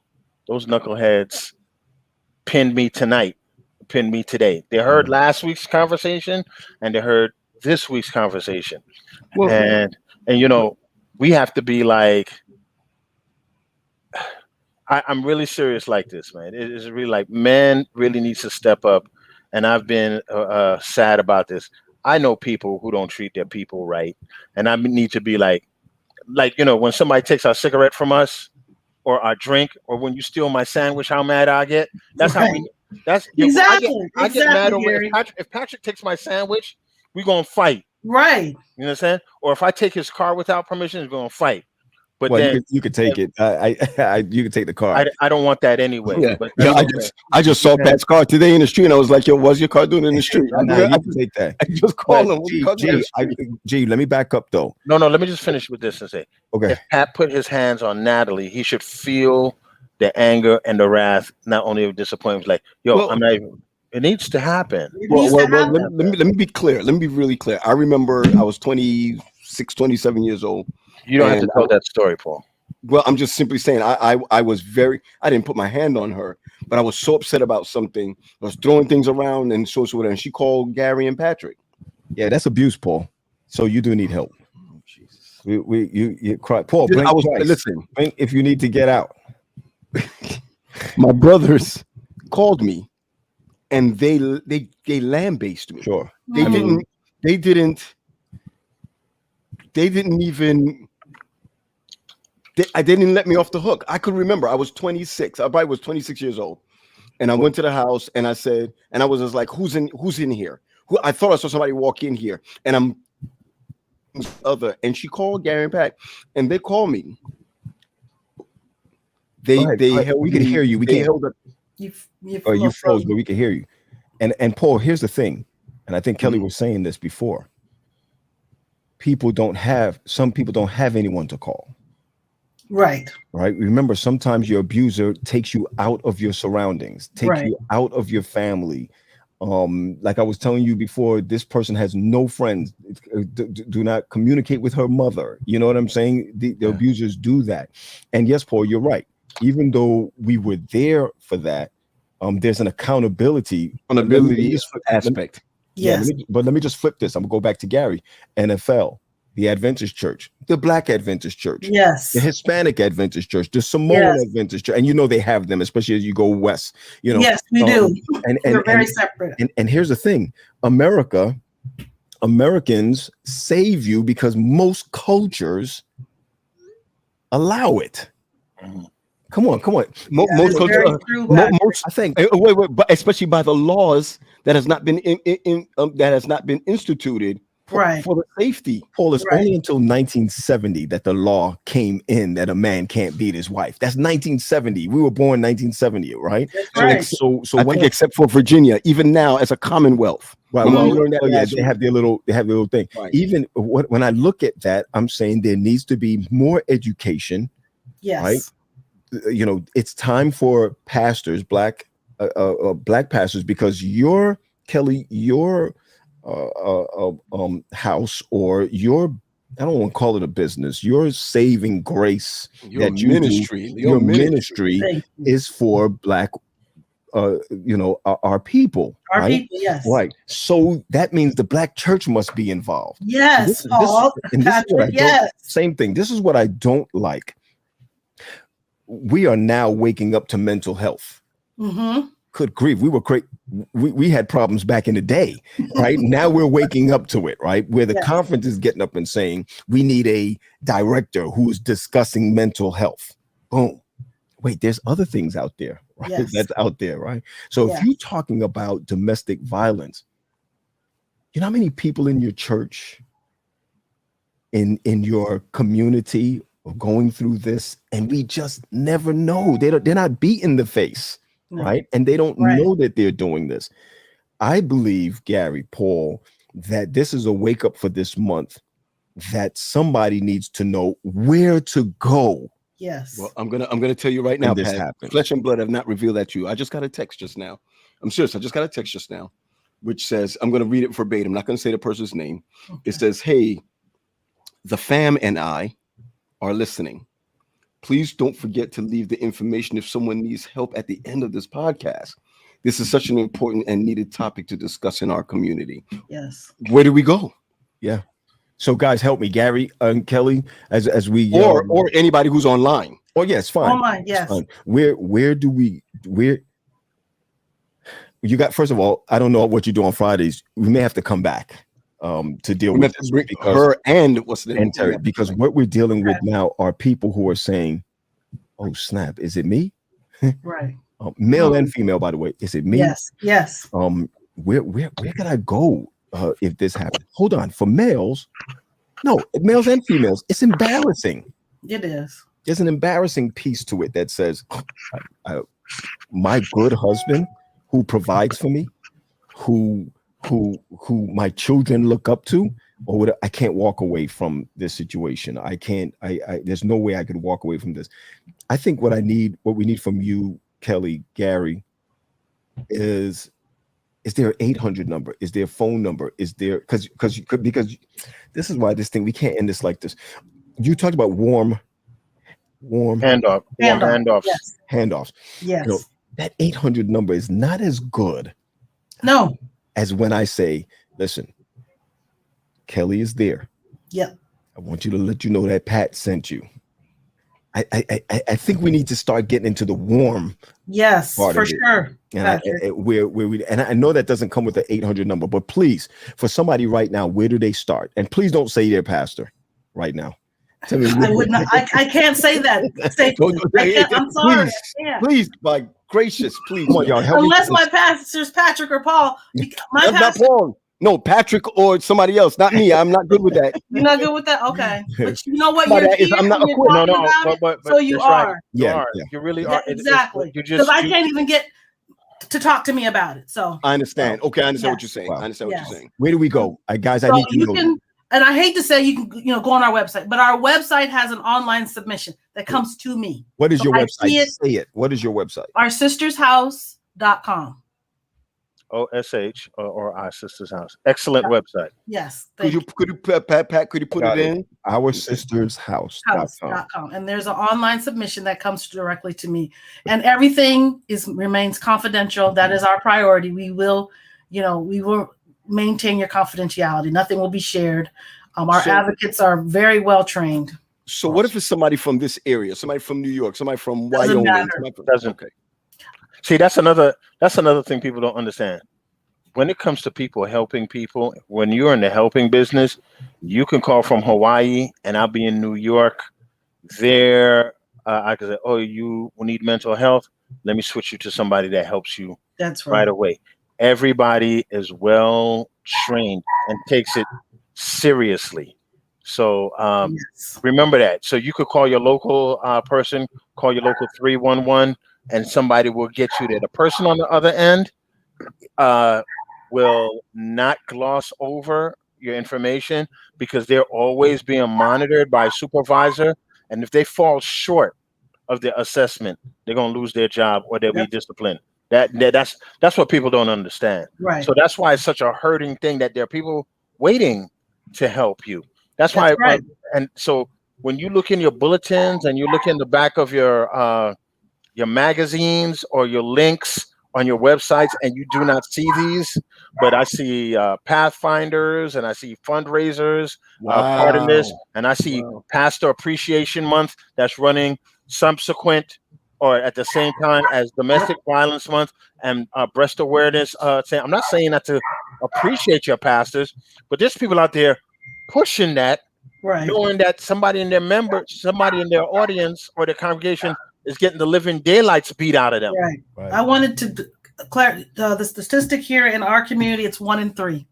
those knuckleheads pinned me tonight, pinned me today. They heard last week's conversation and they heard this week's conversation. Well, and we have to be like, I'm really serious like this, man. It is really like men really needs to step up. And I've been sad about this. I know people who don't treat their people right. And I need to be like, like, you know, when somebody takes our cigarette from us or our drink, or when you steal my sandwich, how mad I get. That's how we. That's exactly. I get mad over if Patrick takes my sandwich, we gonna fight. Right. You understand? Or if I take his car without permission, we're gonna fight. But well, then you could take it. You could take the car. I don't want that anyway. Yeah, but I just saw Pat's car today in the street, and I was like, "Yo, what's your car doing in the street?" You can take that. I just called him. G, let me back up though. No, let me just finish with this and say, okay, if Pat put his hands on Natalie, he should feel the anger and the wrath, not only of disappointment. Like, yo, well, I'm not even. It needs to happen. Let me be clear. Let me be really clear. I remember I was 26, 27 years old. You don't have to tell that story, Paul. Well, I'm just simply saying I was I didn't put my hand on her, but I was so upset about something. I was throwing things around and so whatever. And she called Gary and Patrick. Yeah, that's abuse, Paul. So you do need help. Oh, Jesus. You cry, Paul. Listen, if you need to get out. My brothers called me, and they land-based me. Sure, they didn't even. They didn't let me off the hook. I could remember I was 26. I probably was 26 years old, and I went to the house and I said, and I was just like, "Who's in here?" I thought I saw somebody walk in here, and and she called Gary and Pat, and they called me. We can hear you. We can't. You froze, but we can hear you. And Paul, here's the thing, and I think Kelly was saying this before. Some people don't have anyone to call. Right. Remember, sometimes your abuser takes you out of your surroundings, takes you out of your family. Like I was telling you before, this person has no friends. Do not communicate with her mother. You know what I'm saying? The abusers do that. And yes, Paul, you're right. Even though we were there for that, there's an accountability aspect. Yes. But let me just flip this. I'm gonna go back to Gary. NFL. The Adventist Church, the Black Adventist Church, yes, the Hispanic Adventist Church, the Samoan Adventist Church, and you know they have them, especially as you go west. You know, yes, we do. And they're very separate. And here's the thing: Americans save you because most cultures allow it. Come on. Most cultures, I think. Wait, but especially by the laws that has not been instituted. For the safety. Paul, it's only until 1970 that the law came in that a man can't beat his wife. That's 1970. We were born 1970, right? So I think except for Virginia, even now as a commonwealth. Right. They have their little thing. Right. Even when I look at that, I'm saying there needs to be more education. Yes. Right. You know, it's time for pastors, black pastors, because your house or your, I don't want to call it a business, your saving grace, your ministry is for black our people, people, yes, right? So that means the black church must be involved. Yes, same thing. This is what I don't like. We are now waking up to mental health. Good grief, we were great. We had problems back in the day, right? Now we're waking up to it, right? Where the conference is getting up and saying we need a director who is discussing mental health. Boom. Wait, there's other things out there, right? That's out there, right? So if you're talking about domestic violence, you know how many people in your church, in your community are going through this, and we just never know. They're not beat in the face. Right. And they don't know that they're doing this. I believe, Gary, Paul, that this is a wake up for this month, that somebody needs to know where to go. Yes. Well, I'm gonna tell you right now, Pat, flesh and blood have not revealed that to you. I just got a text just now. I'm serious. I just got a text just now, which says, I'm going to read it verbatim. I'm not going to say the person's name. Okay. It says, "Hey, the fam and I are listening. Please don't forget to leave the information if someone needs help at the end of this podcast. This is such an important and needed topic to discuss in our community." Yes. Where do we go? Yeah. So guys, help me, Gary and Kelly, as we or anybody who's online. Oh yeah, it's fine. Online, yes. Fine. Where you got? First of all, I don't know what you do on Fridays. We may have to come back. to deal with this because her and what's the and Terry, because what we're dealing with now are people who are saying, "Oh snap, is it me?" Right. Male and female, by the way, is it me? Yes. Where can I go if this happens? Hold on, for males, no, males and females, it's embarrassing. It is. There's an embarrassing piece to it that says, my good husband who provides for me, who my children look up to, or I can't walk away from this situation. I can't, there's no way I could walk away from this. I think what we need from you, Kelly, Gary, is there an 800 number? Is there a phone number? Is there, because this is why this thing, we can't end this like this. You talked about warm handoffs. Yes. Handoffs. Yes. You know, that 800 number is not as good. No. As when I say, listen, Kelly is there. Yep. I want you to let you know that Pat sent you. I think we need to start getting into the warm. Yes, for sure. And I know that doesn't come with the 800 number, but please, for somebody right now, where do they start? And please don't say their pastor right now. Tell me, I would not. I can't say that. I'm sorry. Please, by gracious, please. Come on, y'all, help Unless my pastor's Patrick or Paul. That's not Paul. No, Patrick or somebody else, not me. I'm not good with that. You're not good with that? Okay. But you know what? I'm not equipped. But so you are. Right. Yeah. You really are. Exactly. Because I can't even get to talk to me about it. So I understand. Okay, I understand what you're saying. Wow. I understand what you're saying. Where do we go? Guys, I need to know. And I hate to say you can, go on our website, but our website has an online submission that comes to me. What is your website? Say it. What is your website? Oursistershouse.com. OSH or Our Sister's House. Excellent website. Yes. Could you put it in? Oursistershouse.com. And there's an online submission that comes directly to me. And everything remains confidential. That is our priority. We will maintain your confidentiality. Nothing will be shared. Our advocates are very well trained. So what if it's somebody from this area, somebody from New York, somebody from Wyoming? Doesn't. Okay. See, that's another thing people don't understand. When it comes to people helping people, when you're in the helping business, you can call from Hawaii and I'll be in New York. There, I can say, "Oh, you need mental health. Let me switch you to somebody that helps you." That's right away. Everybody is well trained and takes it seriously. So remember that. So you could call your local person, call your local 311, and somebody will get you there. The person on the other end will not gloss over your information because they're always being monitored by a supervisor. And if they fall short of their assessment, they're going to lose their job or they'll be disciplined. That's what people don't understand. Right. So that's why it's such a hurting thing that there are people waiting to help you. That's why. Right. And so when you look in your bulletins and you look in the back of your magazines or your links on your websites, and you do not see these, but I see Pathfinders and I see fundraisers part of this, and I see Pastor Appreciation Month that's running subsequent or at the same time as Domestic Violence Month and Breast Awareness. I'm not saying that to appreciate your pastors, but there's people out there pushing that, knowing that somebody in their audience or their congregation is getting the living daylights beat out of them. Right. I wanted to declare the statistic here in our community. It's 1 in 3.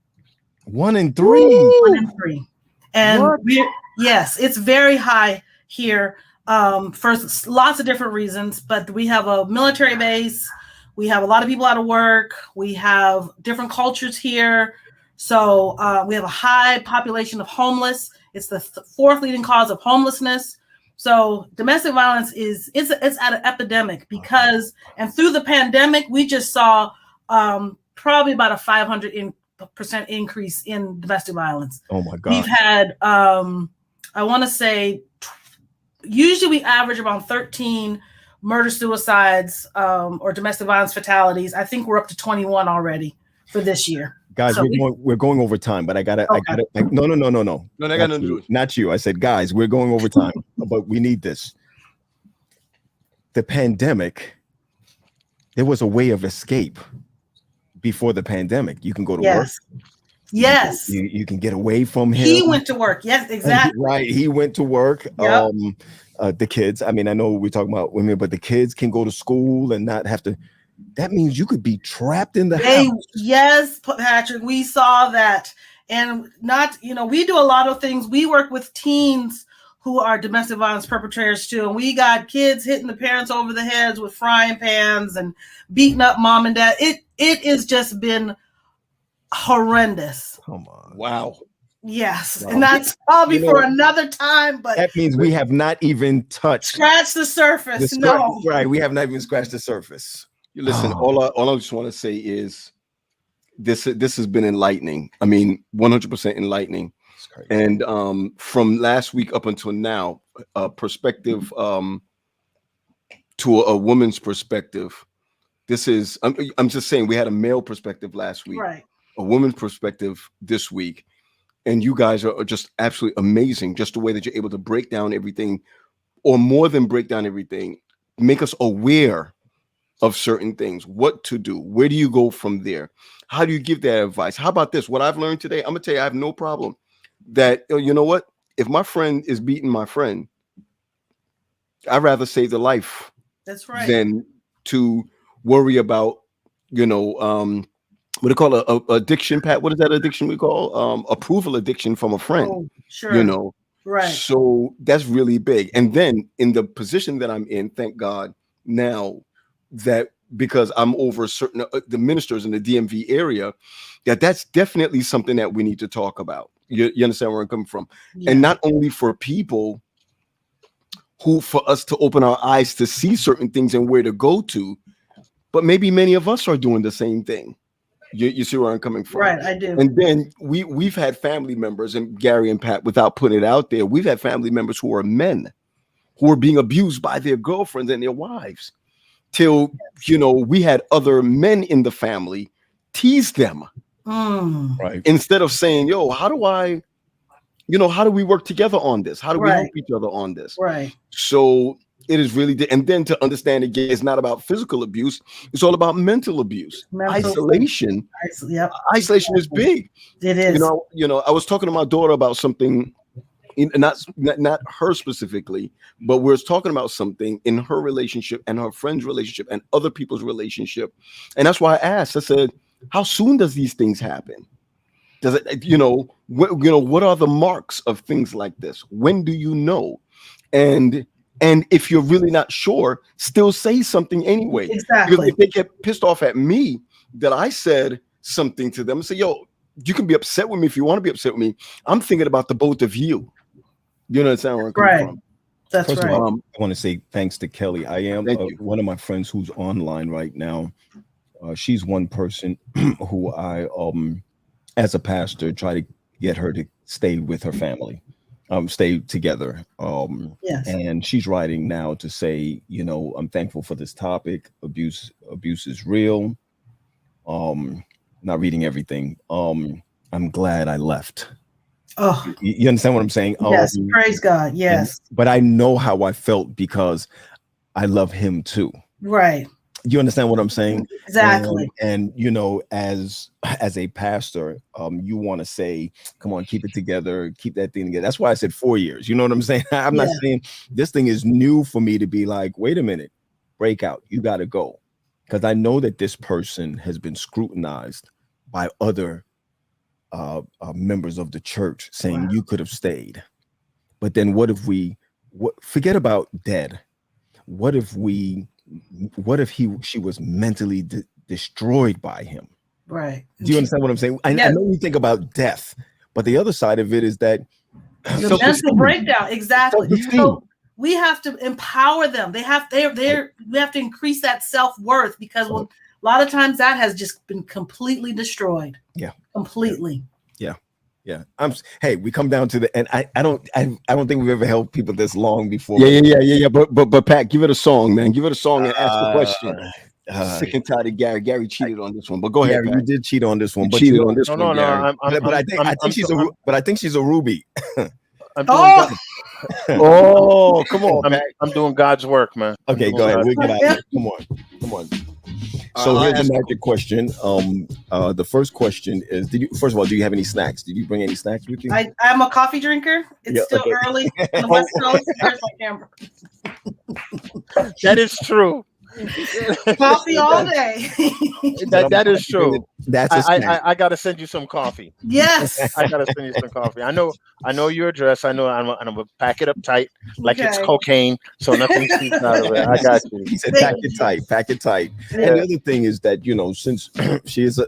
1 in 3. 1 in 3. And yes, it's very high here. For lots of different reasons, but we have a military base. We have a lot of people out of work. We have different cultures here. So we have a high population of homeless. It's the fourth leading cause of homelessness. So domestic violence it's at an epidemic because, and through the pandemic, we just saw probably about a 500% increase in domestic violence. Oh my God. We've had, I want to say, usually we average around 13 murder suicides or domestic violence fatalities. I think we're up to 21 already for this year. Guys, so we're going over time, but I gotta no. Not you. I said, guys, we're going over time, but we need this. The pandemic, there was a way of escape before the pandemic. You can go to work. Yes. You can get away from him. He went to work. Yes, exactly. Right. He went to work. Yep. The kids, I mean, I know we're talking about women, but the kids can go to school and not have to. That means you could be trapped in the house. Yes, Patrick, we saw that. And not, we do a lot of things. We work with teens who are domestic violence perpetrators too. And we got kids hitting the parents over the heads with frying pans and beating up mom and dad. It has just been horrendous. Come on. Wow. Yes. Wow. And that's probably for another time, but that means we have not even scratched the surface. No. Right. We have not even scratched the surface. Listen, all I just want to say is this has been enlightening. I mean, 100% enlightening. And from last week up until now, perspective to a woman's perspective. This is I'm just saying we had a male perspective last week, right? A woman's perspective this week, and you guys are just absolutely amazing. Just the way that you're able to break down everything, or more than break down everything, make us aware of certain things, what to do, where do you go from there, how do you give that advice? How about this? What I've learned today, I'm gonna tell you, I have no problem that, you know what, if my friend is beating my friend, I'd rather save the life. That's right. Than to worry about, what do you call a addiction, Pat? What is that addiction we call? Approval addiction from a friend. Oh, sure. Right. So that's really big. And then in the position that I'm in, thank God now that because I'm over certain the ministers in the DMV area, that's definitely something that we need to talk about. You understand where I'm coming from? Yeah. And not only for people who, for us to open our eyes to see certain things and where to go to, but maybe many of us are doing the same thing. You see where I'm coming from? Right, I do. And then we've had family members, and Gary and Pat, without putting it out there, we've had family members who are men who are being abused by their girlfriends and their wives. Till, we had other men in the family tease them. Right. Instead of saying, yo, how do we work together on this? How do we help each other on this? Right. So it is really, and then to understand again, it's not about physical abuse. It's all about mental abuse. Isolation. Yep. Isolation is big. It is. I was talking to my daughter about something, not her specifically, but we're talking about something in her relationship and her friend's relationship and other people's relationship. And that's why I asked, I said, how soon does these things happen? Does it, what are the marks of things like this? When do you know? And if you're really not sure, still say something anyway. Exactly. Because if they get pissed off at me that I said something to them and say, yo, you can be upset with me if you want to be upset with me. I'm thinking about the both of you. You understand where I'm coming from? That's First right. of all, I want to say thanks to Kelly. I am one of my friends who's online right now. She's one person who I, as a pastor, try to get her to stay with her family, stay together. Yes. And she's writing now to say, I'm thankful for this topic. Abuse is real. Not reading everything. I'm glad I left. Oh, you understand what I'm saying? Yes, praise God. Yes. But I know how I felt because I love him too. Right. You understand what I'm saying? Exactly. And as a pastor, you want to say, come on, keep it together, keep that thing together. That's why I said 4 years. You know what I'm saying? I'm not saying this thing is new for me to be like, wait a minute, break out. You got to go. Because I know that this person has been scrutinized by other members of the church saying you could have stayed. But then what if forget about dead. What if she was mentally destroyed by him? Right. Do you understand what I'm saying? I know we think about death, but the other side of it is that the mental breakdown. Exactly. So we have to empower them. We have to increase that self-worth because a lot of times that has just been completely destroyed. Yeah. Completely. Yeah. Hey, we come down to and I don't think we've ever helped people this long before. Yeah. But Pat, give it a song, man. Give it a song and ask the question. Sick and tired of Gary. Gary cheated on this one, but go ahead. Gary, you did cheat on this one. But cheated on this one. No. I think she's a Ruby. Come on, Pat. I'm doing God's work, man. Okay, go ahead. We'll get out of here. Come on. So here's the magic question. The first question is: first of all, do you have any snacks? Did you bring any snacks with you? I'm a coffee drinker. It's still early on the West Coast. There's my camera. That is true. Coffee all day. that is true. That's a snack. I gotta send you some coffee. Yes. I gotta send you some coffee. I know your address. I know I'm gonna pack it up tight like it's cocaine, so nothing seeps out of it. I got you. He said pack it tight. Yeah. And the other thing is that, since she is a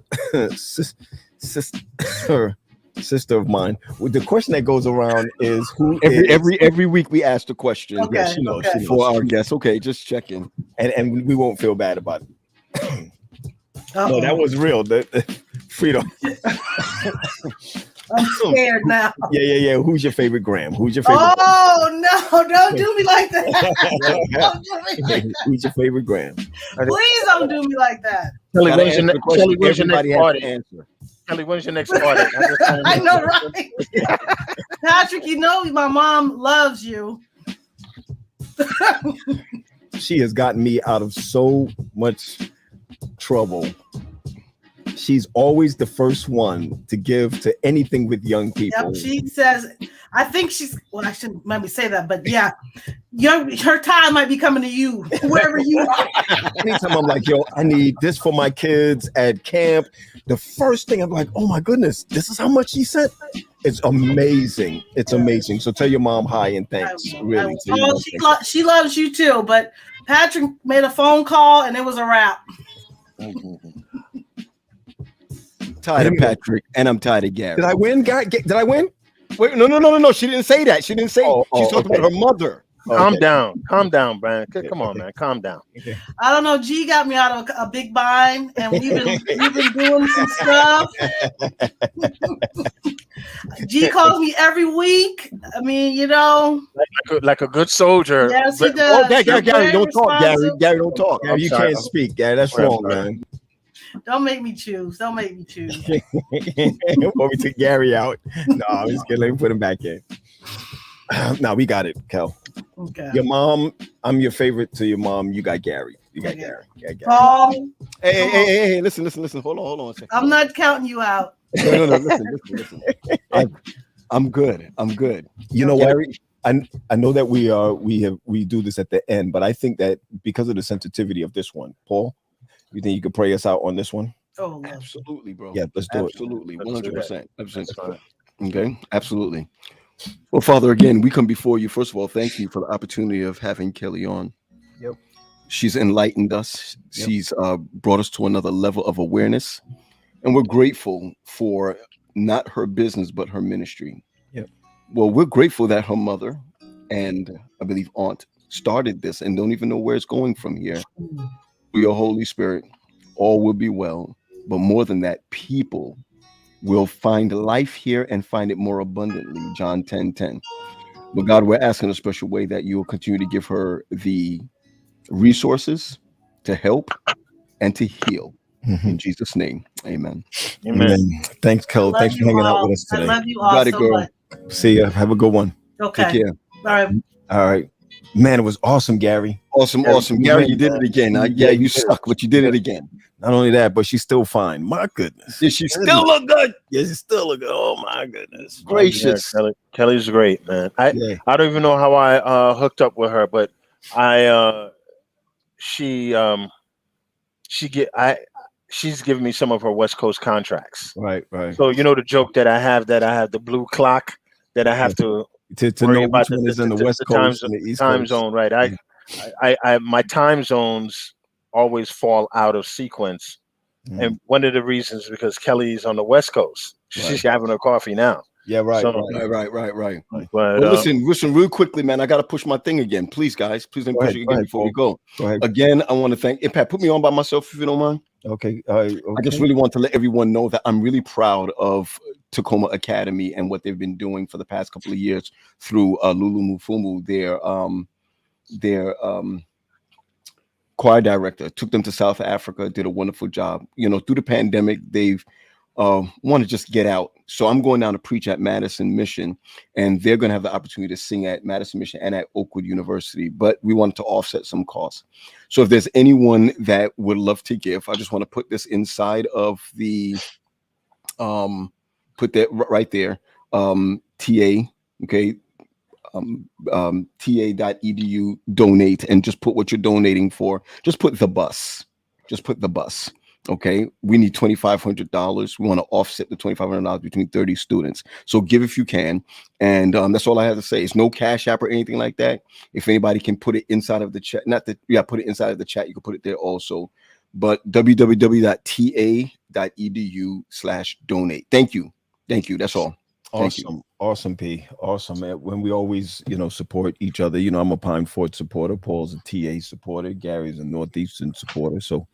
sister of mine, the question that goes around is who every week we ask the question. Okay. Yeah, she knows for our guests. Okay, just checking, and we won't feel bad about it. No, that was real. Freedom. I'm scared now. Yeah. Who's your favorite Graham? Who's your favorite? Oh no! Don't do me like that. Don't do me like that. Who's your favorite Graham? Please don't do me like that. Kelly, when's your next audit? Kelly, when's your next audit? I know, right? Patrick, my mom loves you. She has gotten me out of so much trouble. She's always the first one to give to anything with young people. Yep, she says, I think I shouldn't maybe say that, but yeah, her time might be coming to you, wherever you are. Anytime I'm like, I need this for my kids at camp, the first thing I'm like, oh my goodness, this is how much she sent. It's amazing. It's amazing. So tell your mom hi and thanks. Really. She loves you too, but Patrick made a phone call and it was a wrap. Tired of Patrick, and I'm tired of Gary. Did I win, Gary? Did I win? Wait, no. She didn't say that. She didn't say. She's talking about her mother. Calm down, Brian. Come on, man. Calm down. I don't know. G got me out of a big bind, and we've been doing some stuff. G calls me every week. I mean, like a good soldier. Yes, he does. Gary, don't talk. Gary, don't talk. Gary, you can't speak, Gary. That's wrong, man. Don't make me choose. What we took Gary out. No, I'm just kidding. Let me put him back in. No, we got it, Kel. Okay. Your mom, I'm your favorite to your mom. You got Gary. Gary. Hey, listen. Hold on a second. I'm not counting you out. No, listen. I'm good. You know what? I know that we do this at the end, but I think that because of the sensitivity of this one, Paul, you think you could pray us out on this one? Oh, absolutely, bro. Yeah, let's do absolutely. 100%. Okay, absolutely. Well, Father, again, we come before you. First of all, thank you for the opportunity of having Kelly on. Yep. She's enlightened us. Yep. She's brought us to another level of awareness. And we're grateful for not her business, but her ministry. Yep. Well, we're grateful that her mother and I believe aunt started this and don't even know where it's going from here. Through your Holy Spirit, all will be well. But more than that, people will find life here and find it more abundantly. John 10:10. But God, we're asking a special way that you will continue to give her the resources to help and to heal. In Jesus' name, amen. Thanks, Kel. Thanks for hanging out with us today. I love you all so much. See ya. Have a good one. Okay. Take care. All right. Man, it was awesome, Gary. Awesome. Gary, you did it again. Yeah, you suck, but you did it again. Not only that, but she's still fine. My goodness. Yeah, she still look good. Yeah, she still look good. Oh my goodness. Gracious. Yeah, Kelly's great, man. I don't even know how I hooked up with her, but she's giving me some of her West Coast contracts. Right. So the joke that I have the blue clock that I have to know which one is in the West Coast and the East time Coast. zone, right? I my time zones always fall out of sequence, and one of the reasons is because Kelly's on the West Coast. She's having her coffee now. Yeah, right. But, listen, real quickly, man. I got to push my thing again, please, guys. Please don't push it again before we go. Go ahead. Again, I want to thank. Pat, put me on by myself if you don't mind. Okay. I just really want to let everyone know that I'm really proud of Tacoma Academy and what they've been doing for the past couple of years through Lulu Mufumu, their choir director. Took them to South Africa, did a wonderful job. Through the pandemic, they've want to just get out. So I'm going down to preach at Madison Mission, and they're going to have the opportunity to sing at Madison Mission and at Oakwood University. But we wanted to offset some costs. So if there's anyone that would love to give, I just want to put this inside of the, put that right there, TA, okay, ta.edu donate, and just put what you're donating for. Just put the bus. Just put the bus. Okay, we need $2,500. We want to offset the $2,500 between 30 students. So give if you can, and that's all I have to say. It's no Cash App or anything like that. If anybody can put it inside of the chat, put it inside of the chat. You can put it there also. But www.ta.edu/donate. Thank you. That's all. Awesome, P. Awesome, man. When we always, support each other. I'm a Pine Fort supporter. Paul's a TA supporter. Gary's a Northeastern supporter. So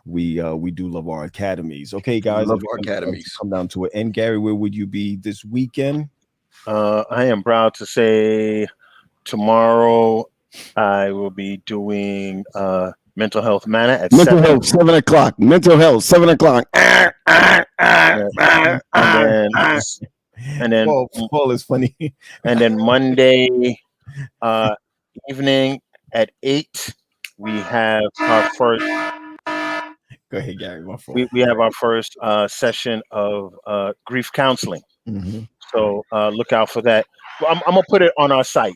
we do love our academies. Okay, guys. Love our academies. Come down to it. And Gary, where would you be this weekend? I am proud to say tomorrow I will be doing Mental Health Manna at 7 o'clock. Mental Health, 7 o'clock. And then Paul is funny. And then Monday evening at 8, we have our first. Go ahead, Gary. My fault. We have our first session of grief counseling. Mm-hmm. So look out for that. I'm gonna put it on our site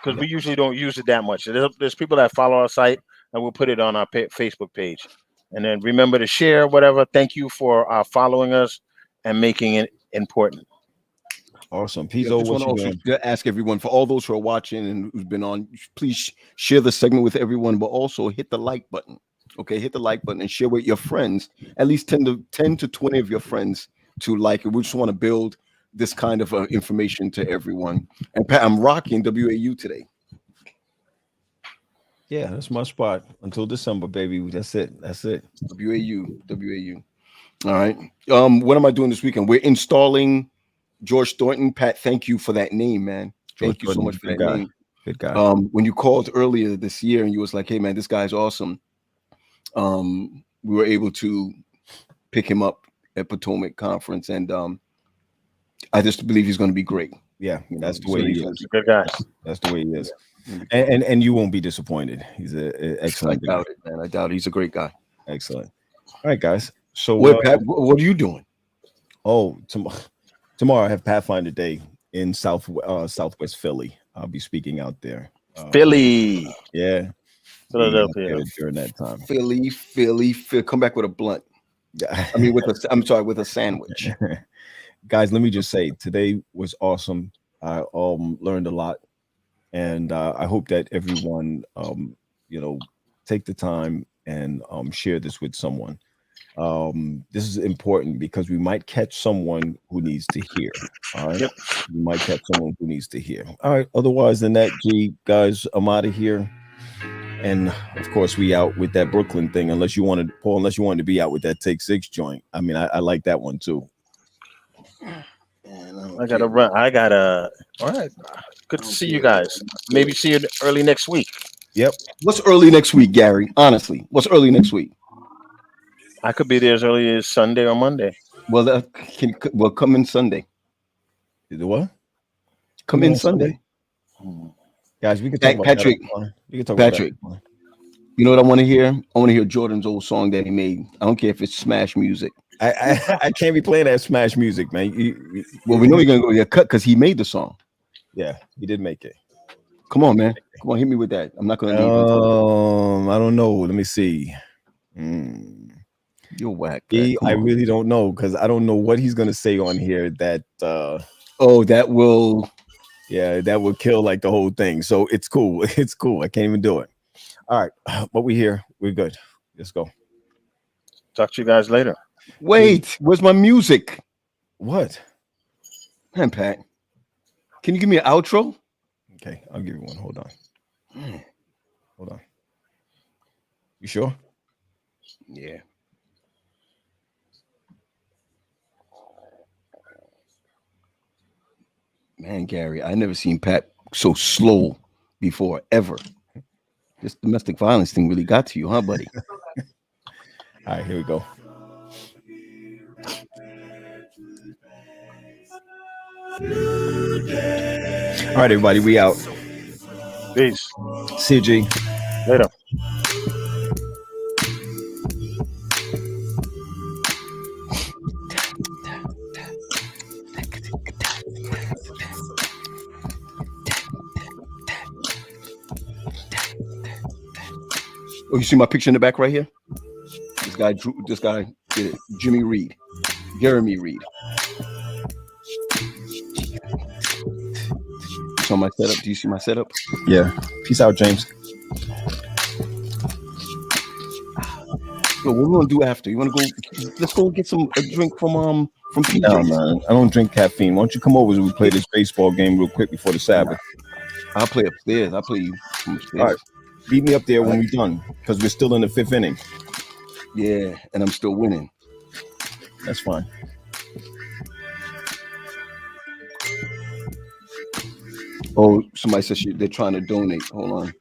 because we usually don't use it that much. There's people that follow our site, and we'll put it on our Facebook page. And then remember to share whatever. Thank you for following us and making it important. Awesome. Pizzo, I want to ask everyone, for all those who are watching and who's been on, please share the segment with everyone, but also hit the like button. Okay, hit the like button and share with your friends, at least 10 to 20 of your friends to like it. We just want to build this kind of information to everyone. And Pat, I'm rocking WAU today. Yeah, that's my spot until December, baby. That's it. WAU. All right. What am I doing this weekend? We're installing George Thornton. Pat, thank you for that name, man. Thank you so much for that name. Good guy. When you called earlier this year and you was like, hey man, this guy's awesome. We were able to pick him up at Potomac Conference, and I just believe he's going to be great. Yeah, that's the way he is. Good guy. That's the way he is. And you won't be disappointed. He's an excellent guy. I doubt it, man. I doubt it. He's a great guy. Excellent. All right, guys. So Pat, what are you doing? Oh, tomorrow I have Pathfinder Day in Southwest Philly. I'll be speaking out there. Philly. Yeah. Philadelphia. During that time. Philly. Come back with a blunt. I mean, with a sandwich. Guys, let me just say, today was awesome. I learned a lot, and I hope that everyone, take the time and share this with someone. This is important because we might catch someone who needs to hear. All right. Yep. We might catch someone who needs to hear. All right. Otherwise than that, guys, I'm out of here. And of course, we out with that Brooklyn thing. Unless you wanted to be out with that Take 6 joint. I mean, I like that one too. I gotta run. All right. Good to see you guys. Maybe see you early next week. Yep. What's early next week, Gary? Honestly, what's early next week? I could be there as early as Sunday or Monday. Well, come in Sunday. The what? Come in Sunday. Guys, we can talk about Patrick. Patrick. You know what I want to hear? I want to hear Jordan's old song that he made. I don't care if it's Smash Music. I can't be playing that Smash Music, man. Well, we know you're gonna go get cut because he made the song. Yeah, he did make it. Come on, man. Come on, hit me with that. I'm not gonna leave. I don't know. Let me see. You're whack. I really don't know because I don't know what he's gonna say on here that that will kill like the whole thing. So it's cool. It's cool. I can't even do it. All right, but we're here. We're good. Let's go. Talk to you guys later. Wait, where's my music? What? Man, Pat, can you give me an outro? Okay, I'll give you one. Hold on. Hold on. You sure? Yeah. Man, Gary, I never seen Pat so slow before, ever. This domestic violence thing really got to you, huh, buddy? All right, here we go. All right, everybody, we out. Peace. See you, G. Later. Oh, you see my picture in the back right here? This guy did it. Jeremy Reed. So my setup. Do you see my setup? Yeah. Peace out, James. Yo, what we gonna do after? You wanna go? Let's go get a drink from PJ. No, man. I don't drink caffeine. Why don't you come over so we play this baseball game real quick before the Sabbath? I'll play upstairs. I'll play you from upstairs. All right. Beat me up there when we're done, because we're still in the 5th inning. Yeah, and I'm still winning. That's fine. Oh, somebody says they're trying to donate. Hold on.